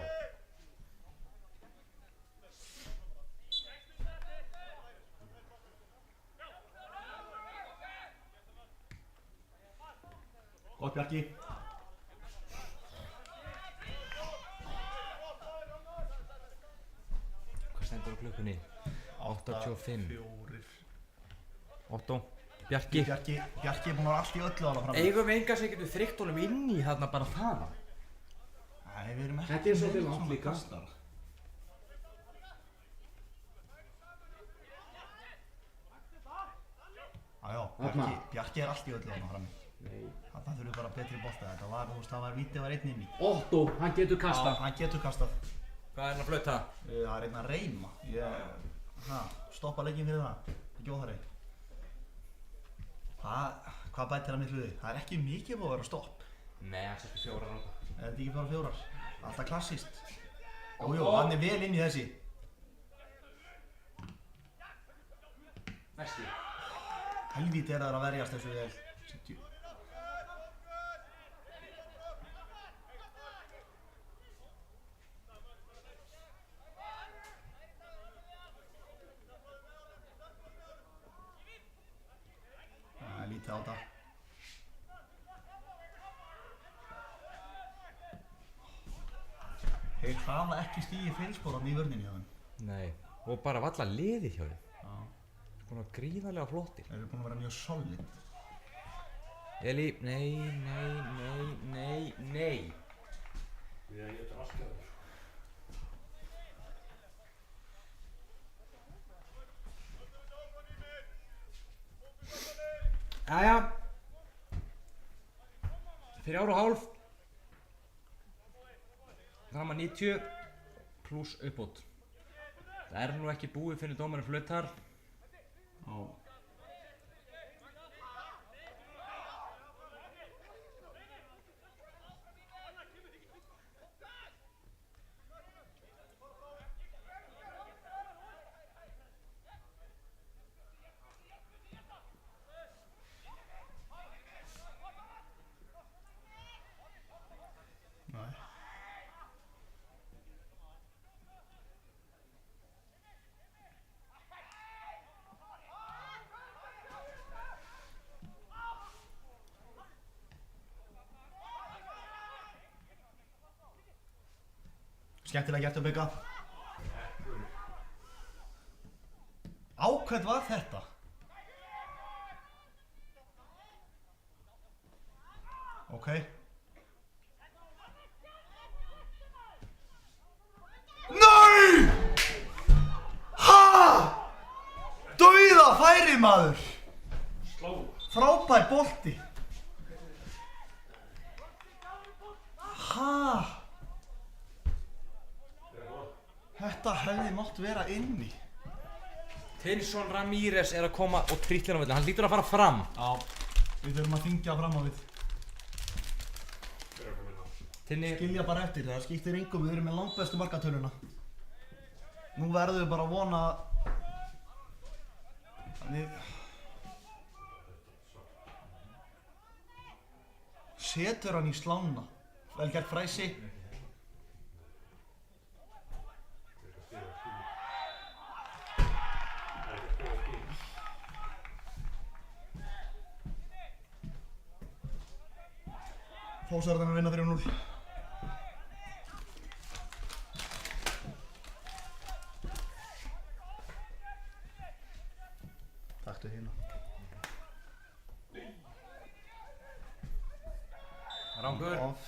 Speaker 1: Gott Bjarki.
Speaker 2: Hvað stendur á klukkunni? 85.
Speaker 1: 4.
Speaker 2: Otto. Bjarki.
Speaker 1: Bjarki er búinn að vera allt í öllu ára fram.
Speaker 2: Eigum við enga sem getur þrykkt honum inn í þarna bara þaðan?
Speaker 1: Nei, við erum ekki.
Speaker 4: Þetta er svolítið langt líka.
Speaker 1: Já, Bjarki er allt í öllu ára fram. Þarna þurfum við bara betri bolta. Þetta var, það var vítið var einn inn í.
Speaker 4: Otto, hann getur kastað.
Speaker 1: Já, hann getur kastað.
Speaker 2: Hvað er hann að flauta?
Speaker 1: Það er einn að reyma. Stoppa leikinn fyrir það. Ekki óþarfi. Hvað bætir það miklu við? Það er ekki mikið búið að vera stopp.
Speaker 2: Nei, hann setti 4 á.
Speaker 1: Er þetta ekki bara 4? Alltaf klassískt. Ójó, hann er vel inn í þessi.
Speaker 2: Næsti.
Speaker 1: Helvíti er það að verjast þessu vel. Lítið á þetta. Þeir hafa ekki stigið feilsporan í vörninni hjá þeim.
Speaker 2: Nei, og bara valla liði hjá þeim.
Speaker 1: Já.
Speaker 2: Svona gríðarlega flottir.
Speaker 1: Þeir eru búin að vera mjög solid.
Speaker 2: Eli, nei.
Speaker 3: Ég er raskaður.
Speaker 2: Jæja. 4,5. Fram að 90 pluss uppbót. Það er nú ekki búið fyrir dómarinn flautar.
Speaker 1: Já. Skemmtilega gert að byggja. Hvern var þetta? Ok. NEI! Dauða færi maður! Frábær bolti! Þetta hefði mátt vera inni.
Speaker 2: Tinson Ramírez er að koma og trýtlir á völlin. Hann lítur að fara fram.
Speaker 1: Já, við þurfum að þingja fram á við.
Speaker 2: Tinni.
Speaker 1: Skilja bara eftir, það skiptir engum, við erum með langbestu markatöluna. Nú verðum við bara að vona setur hann í slána. Vel gert Fræsi. Þósarðan að vinna 3-0. Taktu hérna.
Speaker 2: Rangur.
Speaker 1: Off.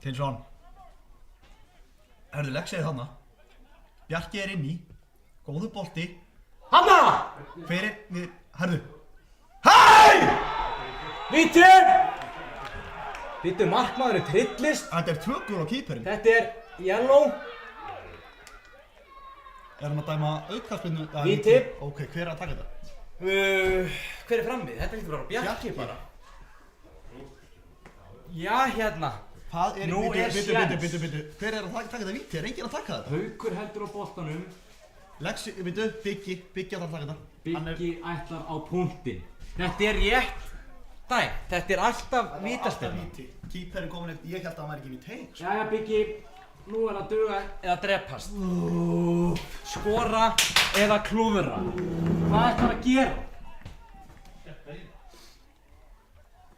Speaker 1: Tinsson. Hörðu, Lexi þarna. Bjarki er inn í. Góður bolti. Hanna! Hver er við... Hörðu. HEI!
Speaker 2: Víti! Víti, markmaðurinn trillist.
Speaker 1: Þetta er tökur á kýperinn.
Speaker 2: Þetta er yellow.
Speaker 1: Er hann að dæma aukaspinnu?
Speaker 2: Víti.
Speaker 1: Ok, hver er að taka þetta?
Speaker 2: Hver er frammið? Þetta lítur bara Bjarki bara. Já, hérna.
Speaker 1: Hvað er,
Speaker 2: Nú er séns.
Speaker 1: bitu. Hver er að taka þetta víti? Er enginn að taka þetta?
Speaker 4: Haukur heldur á boltanum.
Speaker 1: Lexi, bitu, Biggi ætlar að taka þetta.
Speaker 4: Biggi ætlar á punktinn.
Speaker 2: Þetta er rétt dæm. Þetta er alltaf vítaspinna.
Speaker 1: víti. Kýperinn komin eftir, ég held að hann væri ekki í teik. Sko.
Speaker 4: Jæja Biggi, nú er að duga.
Speaker 2: Eða drepast. Skora eða klúðra.
Speaker 4: Hvað ætlar að gera?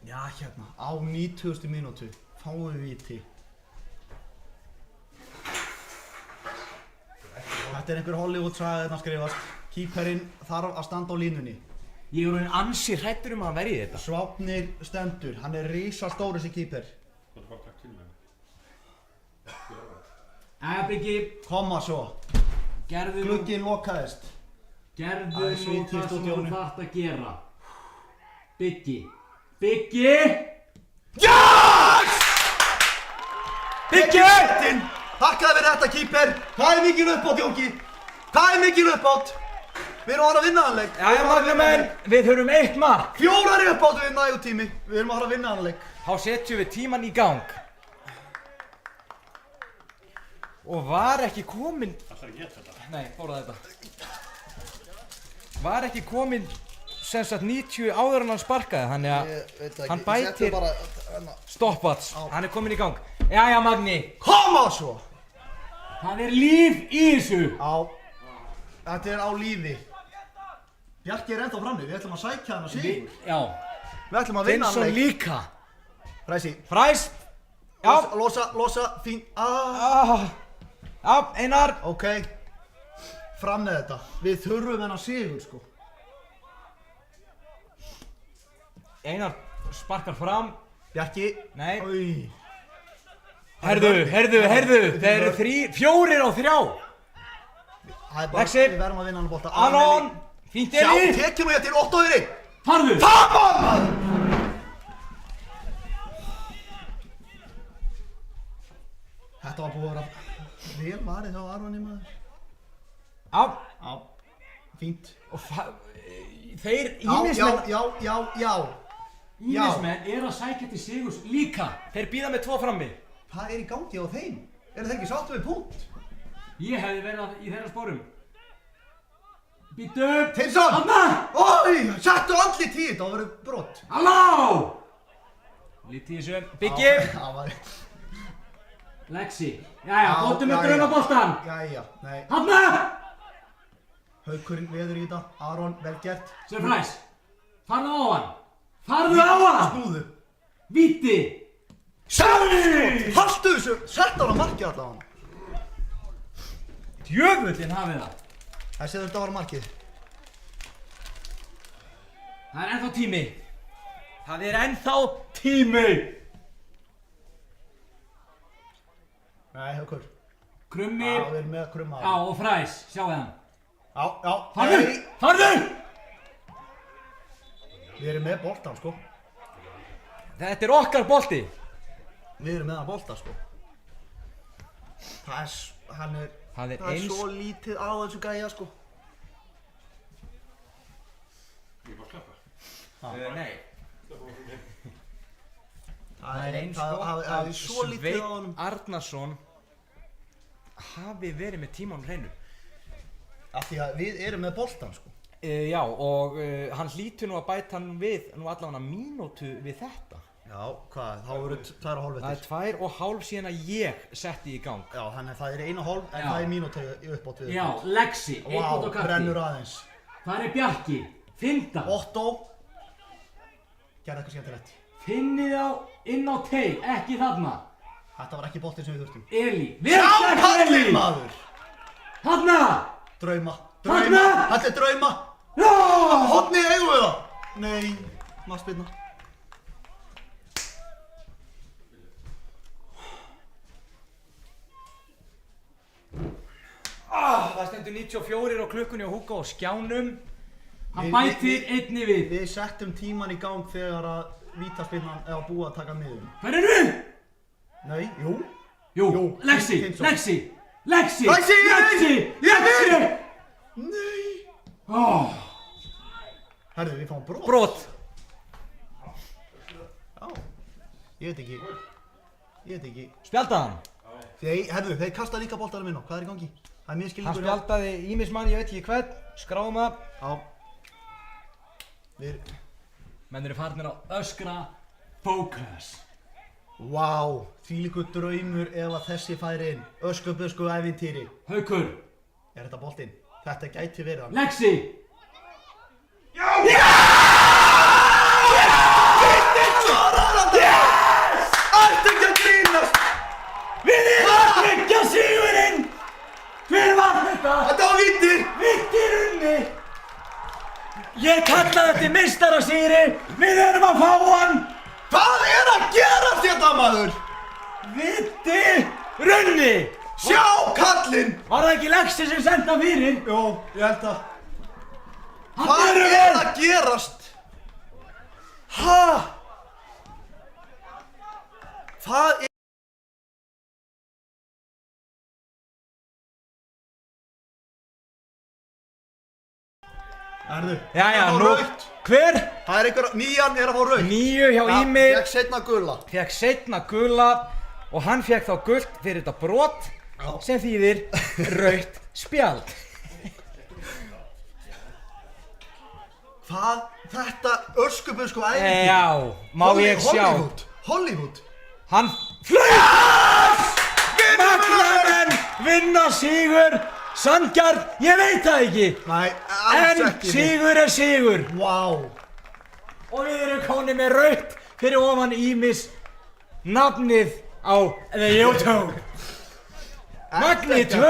Speaker 1: Já, hérna, á 90. mínútu fáum við víti. Þetta er einhver Hollywood-saga þetta skrifast. Kýperinn þarf að standa á línunni.
Speaker 2: Ég er orðinn ansi hræddur að verja í þetta.
Speaker 1: Svápnir stendur, hann er risastór þessi kýper.
Speaker 3: Þú ert bara að taka til með
Speaker 4: Jæja Biggi,
Speaker 1: Koma svo,
Speaker 4: gerðu nú
Speaker 1: glugginn lokaðist.
Speaker 4: Gerðu
Speaker 1: Æ,
Speaker 4: nú
Speaker 1: svít í
Speaker 4: það sem þú
Speaker 1: stúdíónu.
Speaker 4: þarft að gera. Biggi!
Speaker 1: Yes!
Speaker 2: Biggi!
Speaker 1: Takkaði fyrir þetta kýper. Það er mikil uppátt, Jónki. Það er mikil uppátt. Við erum að fara að vinna hann leik.
Speaker 2: Jæja, magnamenn, við höfum 1 mark.
Speaker 1: 4 uppátt við nægutími. Við erum að fara að vinna hann leik.
Speaker 2: Þá setjum við tíman í gang. Og var ekki komin...
Speaker 3: Það er að geta þetta.
Speaker 2: Nei, fóruð þetta. Var ekki komin sem sagt 90 áður en hann sparkaði, þannig að hann bætir stoppvats. Hann er komin í gang. Jæja, Magni.
Speaker 1: Koma svo.
Speaker 4: Það er líf í þessu!
Speaker 1: Þetta er á lífi. Bjarki er ennþá frammi. Við ætlum að sækja hann að sigur.
Speaker 4: Já.
Speaker 1: Við ætlum að vinna hann
Speaker 2: Finnsson
Speaker 1: leik.
Speaker 2: líka.
Speaker 1: Fræsi.
Speaker 2: Fræs. Já.
Speaker 1: Losa, fín.
Speaker 2: Já, Einar.
Speaker 1: Ok. Fram með þetta. Við þurfum hennar sigur, sko.
Speaker 2: Einar sparkar fram.
Speaker 1: Bjarki.
Speaker 2: Nei.
Speaker 1: Új.
Speaker 2: Herðu. Þeir eru 4 á 3.
Speaker 1: Það er bara,
Speaker 2: Lexi.
Speaker 1: við verðum að vinna hann bolta.
Speaker 2: Aron. Fínt
Speaker 1: Sjá,
Speaker 2: Eli.
Speaker 1: tekjum við til 8 yfir 1.
Speaker 4: Farðu!
Speaker 1: Come on, maður! Þetta var búið að vera vel varið hjá Aroni, maður.
Speaker 2: Já.
Speaker 1: Fínt.
Speaker 2: Og þeir ímismenn...
Speaker 1: Já.
Speaker 4: Ímismenn er að sækja til sigurs líka.
Speaker 2: Þeir býða með 2 frammi.
Speaker 1: Hvað er í gangi á þeim? Eru þeir ekki sáttu við punkt?
Speaker 4: Ég hefði verið í þeirra sporum. Býtu!
Speaker 1: Tinsson!
Speaker 4: Anna!
Speaker 1: Ói, settu andlit í þetta og verður brott.
Speaker 4: Halló!
Speaker 2: Lítið í þessu. Biggi.
Speaker 1: Það var...
Speaker 4: Lexi. Jæja,
Speaker 1: Já,
Speaker 4: bóttum með
Speaker 1: jæja.
Speaker 4: draumaboltan.
Speaker 1: Jæja, nei.
Speaker 4: Hanna!
Speaker 1: Haukurinn veður í þetta. Aron, vel gert.
Speaker 4: Surprise! Farðu á hann! Farðu á hann!
Speaker 1: Snúðu.
Speaker 4: Víti!
Speaker 1: Haltu þessu! Sett á hann markið allavega.
Speaker 4: Djöfullinn hafið það.
Speaker 1: Þessi þetta var markið.
Speaker 4: Það er ennþá tími.
Speaker 2: Það er ennþá tími.
Speaker 1: Nei, Haukur.
Speaker 4: Krummi.
Speaker 1: Já, við erum með krumma.
Speaker 4: Já, og Fræs. Sjáu hann.
Speaker 1: Já.
Speaker 4: Farðu!
Speaker 1: Nei.
Speaker 4: Farðu!
Speaker 1: Við erum með boltan, sko.
Speaker 2: Þetta er okkar bolti.
Speaker 1: Við erum með hann bolta, sko. Það er
Speaker 2: eins...
Speaker 1: svo lítið á þessu gæja, sko.
Speaker 3: Ég er bara að klappa.
Speaker 2: Nei.
Speaker 1: Það
Speaker 2: er eins
Speaker 1: það
Speaker 2: gott
Speaker 1: er
Speaker 2: að
Speaker 1: svo lítið á
Speaker 2: Sveinn
Speaker 1: honum.
Speaker 2: Arnarsson hafi verið með tíman hreinu.
Speaker 1: Af því að við erum með boltan, sko.
Speaker 2: Já, og hann hlýtur nú að bæta hann við nú allavega mínútu við þetta.
Speaker 1: Já, hvað? Þá eru 2,5
Speaker 2: Það er 2,5 síðan að ég setti í gang.
Speaker 1: Já, þannig að það er 1,5 en
Speaker 4: Já.
Speaker 1: það er mínútu uppátt við.
Speaker 4: Já, Lexi. Einn út á
Speaker 1: brennur
Speaker 4: karti.
Speaker 1: aðeins.
Speaker 4: Það er Bjarki. Finta.
Speaker 1: Otto. Gerði eitthvað skemmtilegt.
Speaker 4: Finnið á inn á teig. Ekki þarna.
Speaker 1: Þetta var ekki boltinn sem við þurftum.
Speaker 4: Eli. Vel
Speaker 1: Já,
Speaker 4: gert,
Speaker 1: kallinn
Speaker 4: Eli.
Speaker 1: maður!
Speaker 4: Þarna.
Speaker 1: Drauma.
Speaker 4: Þarna!
Speaker 1: Þetta er drauma.
Speaker 4: Já.
Speaker 1: Hotni eigum við það. Nei, maður spilna.
Speaker 2: Það stendur 94 á klukkunni og Hugo á skjánum.
Speaker 4: Hann bætir einni við.
Speaker 1: Við settum tíman í gang þegar að vítaspinnan er búið að taka miðum.
Speaker 4: Hver er við?
Speaker 1: Nei, jú.
Speaker 4: Jú, Lexi!
Speaker 1: Lexi! Nei! Herðu, við fáum brot.
Speaker 2: Brot.
Speaker 1: Já. Ég veit ekki.
Speaker 2: Spjaldaði hann.
Speaker 1: Herðu, þeir kasta líka boltanum inn á. Hvað er í gangi? Það er
Speaker 2: Hann
Speaker 1: miskilningur.
Speaker 2: spjaldaði ímismann, ég veit ekki hvern. Skráum það.
Speaker 1: Já.
Speaker 2: Menn eru farnir á öskra.
Speaker 4: Focus.
Speaker 1: Vá, þvílíkur draumur ef að þessi færi inn. Öskubusku ævintýri.
Speaker 4: Haukur.
Speaker 1: Er þetta boltinn? Þetta gæti verið hann.
Speaker 4: Lexi.
Speaker 1: Ætti ekki að grínast!
Speaker 2: Við erum að tryggja sigurinn! Hver var þetta?
Speaker 1: Þetta var víti!
Speaker 2: Víti runni! Ég kalla þetta meistarasigri! Við erum að fá hann!
Speaker 1: Hvað er að gerast þetta maður?
Speaker 2: Víti runni!
Speaker 1: Sjá kallinn!
Speaker 2: Var það ekki Lexi sem senda fyrir?
Speaker 1: Jó, ég held að.
Speaker 2: Hann
Speaker 1: Hvað
Speaker 2: er
Speaker 1: er að gerast? Ha? Hvað er... Erðu,
Speaker 2: Jæja,
Speaker 1: það
Speaker 2: nú...
Speaker 1: var rautt.
Speaker 2: Hver?
Speaker 1: Það er einhver, nýjan er að fá rautt.
Speaker 2: 9 hjá Ími.
Speaker 1: Fekk seinna gula.
Speaker 2: Fekk seinna gula og hann fekk þá gult fyrir þetta brot sem þýðir rautt spjald.
Speaker 1: Hvað? Þetta öskubusku ævintýri.
Speaker 2: Já, má ég sjá.
Speaker 1: Hollywood.
Speaker 2: Hann flög! Magnamenn vinna sigur. Sanngjarn, ég veit það ekki.
Speaker 1: Nei, alls
Speaker 2: En
Speaker 1: ekki.
Speaker 2: sigur er sigur.
Speaker 1: Vá.
Speaker 2: Og við erum konið með rautt fyrir ofan Ímis nafnið á The YouTube. Magni 2,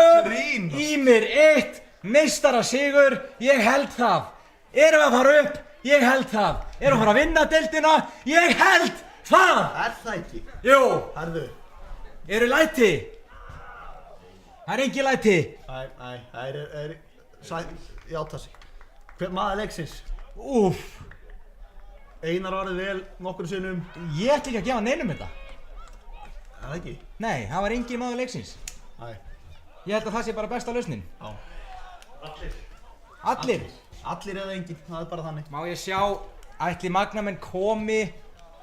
Speaker 2: Ímir 1, meistara sigur, ég held það. Erum við að fara upp? Ég held það. Erum við að fara að vinna deildina? Ég held það.
Speaker 1: Er það ekki?
Speaker 2: Jú,
Speaker 1: Herðu.
Speaker 2: eru læti? Það er engin læti.
Speaker 1: Nei, það er játa sig. Hver maður leiksins?
Speaker 2: Úff,
Speaker 1: Einar varði vel nokkur sinnum.
Speaker 2: ég ætla ekki að gefa neinum þetta.
Speaker 1: Er það ekki?
Speaker 2: Nei, það var engin maður leiksins.
Speaker 1: Nei.
Speaker 2: Ég held að það sé bara besta lausnin.
Speaker 1: Já.
Speaker 2: Allir.
Speaker 1: Allir eða engin, það er bara þannig.
Speaker 2: Má ég sjá, ætli Magnamenn komi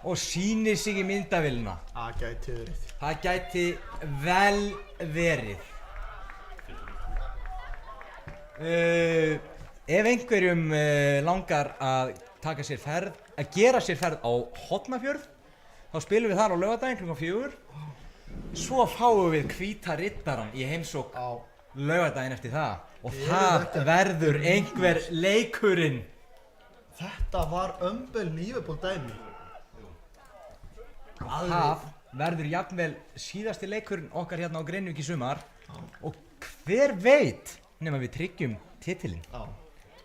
Speaker 2: og sýni sig í myndavélina.
Speaker 1: Það gæti verið.
Speaker 2: Það gæti vel verið. Ef einhverjum langar að taka sér ferð, að gera sér ferð á Hornafjörð, þá spilum við þar á laugardaginn klukkan 4. Svo fáum við hvíta riddarann í heimsókn
Speaker 1: Já.
Speaker 2: laugardaginn eftir það. Og það verður einhver leikurinn.
Speaker 1: Þetta var unbelievable dæmi.
Speaker 2: Það verður jafnvel síðasti leikurinn okkar hérna á Grenivík í sumar. Og hver veit nema við tryggjum titilinn.
Speaker 1: Já,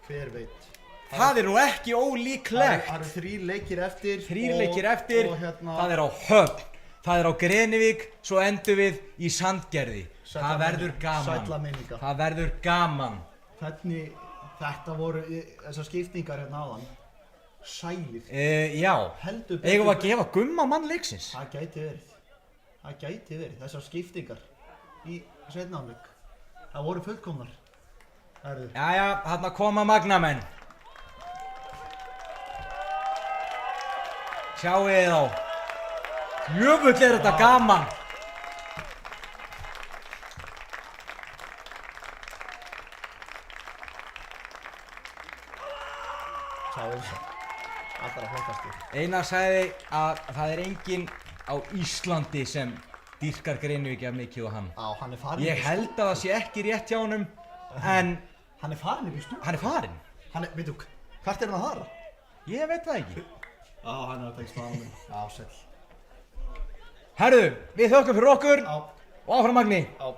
Speaker 1: hver veit.
Speaker 2: Það er nú ekki ólíklegt.
Speaker 1: Það eru 3 leikir eftir.
Speaker 2: 3 leikir eftir,
Speaker 1: og hérna,
Speaker 2: það er á Höfn, það er á Grenivík, svo endum við í Sandgerði. Það verður gaman.
Speaker 1: Sælla minninga.
Speaker 2: Það verður gaman.
Speaker 1: Hvernig þetta voru þessar skiptingar hérna áðan. Sælir.
Speaker 2: Já,
Speaker 1: Heldur betur.
Speaker 2: eigum við að gefa Gumma mann leiksins?
Speaker 1: Það gæti verið. Það gæti verið. Þessar skiptingar í seinna hálfleik. Það voru fullkomnar.
Speaker 2: Jæja, þarna koma Magnamenn. Sjáu þið þá. Jöfull er þetta gaman.
Speaker 1: Sá eins og. Allra flottasti.
Speaker 2: Einar sagði að það er enginn á Íslandi sem dýrkar Grenivík jafn mikið og hann.
Speaker 1: Já, hann er farin.
Speaker 2: Ég held að það sé ekki rétt hjá honum, en
Speaker 1: Hann er farin upp í stúku.
Speaker 2: hann er farinn.
Speaker 1: Hann er, veitu, hvert er hann að fara?
Speaker 2: Ég veit það ekki.
Speaker 1: Já, hann er að tekst á hann. Já, sæll.
Speaker 2: Herðu, við þökkum fyrir okkur
Speaker 1: Já,
Speaker 2: og áfram Magni.
Speaker 1: já.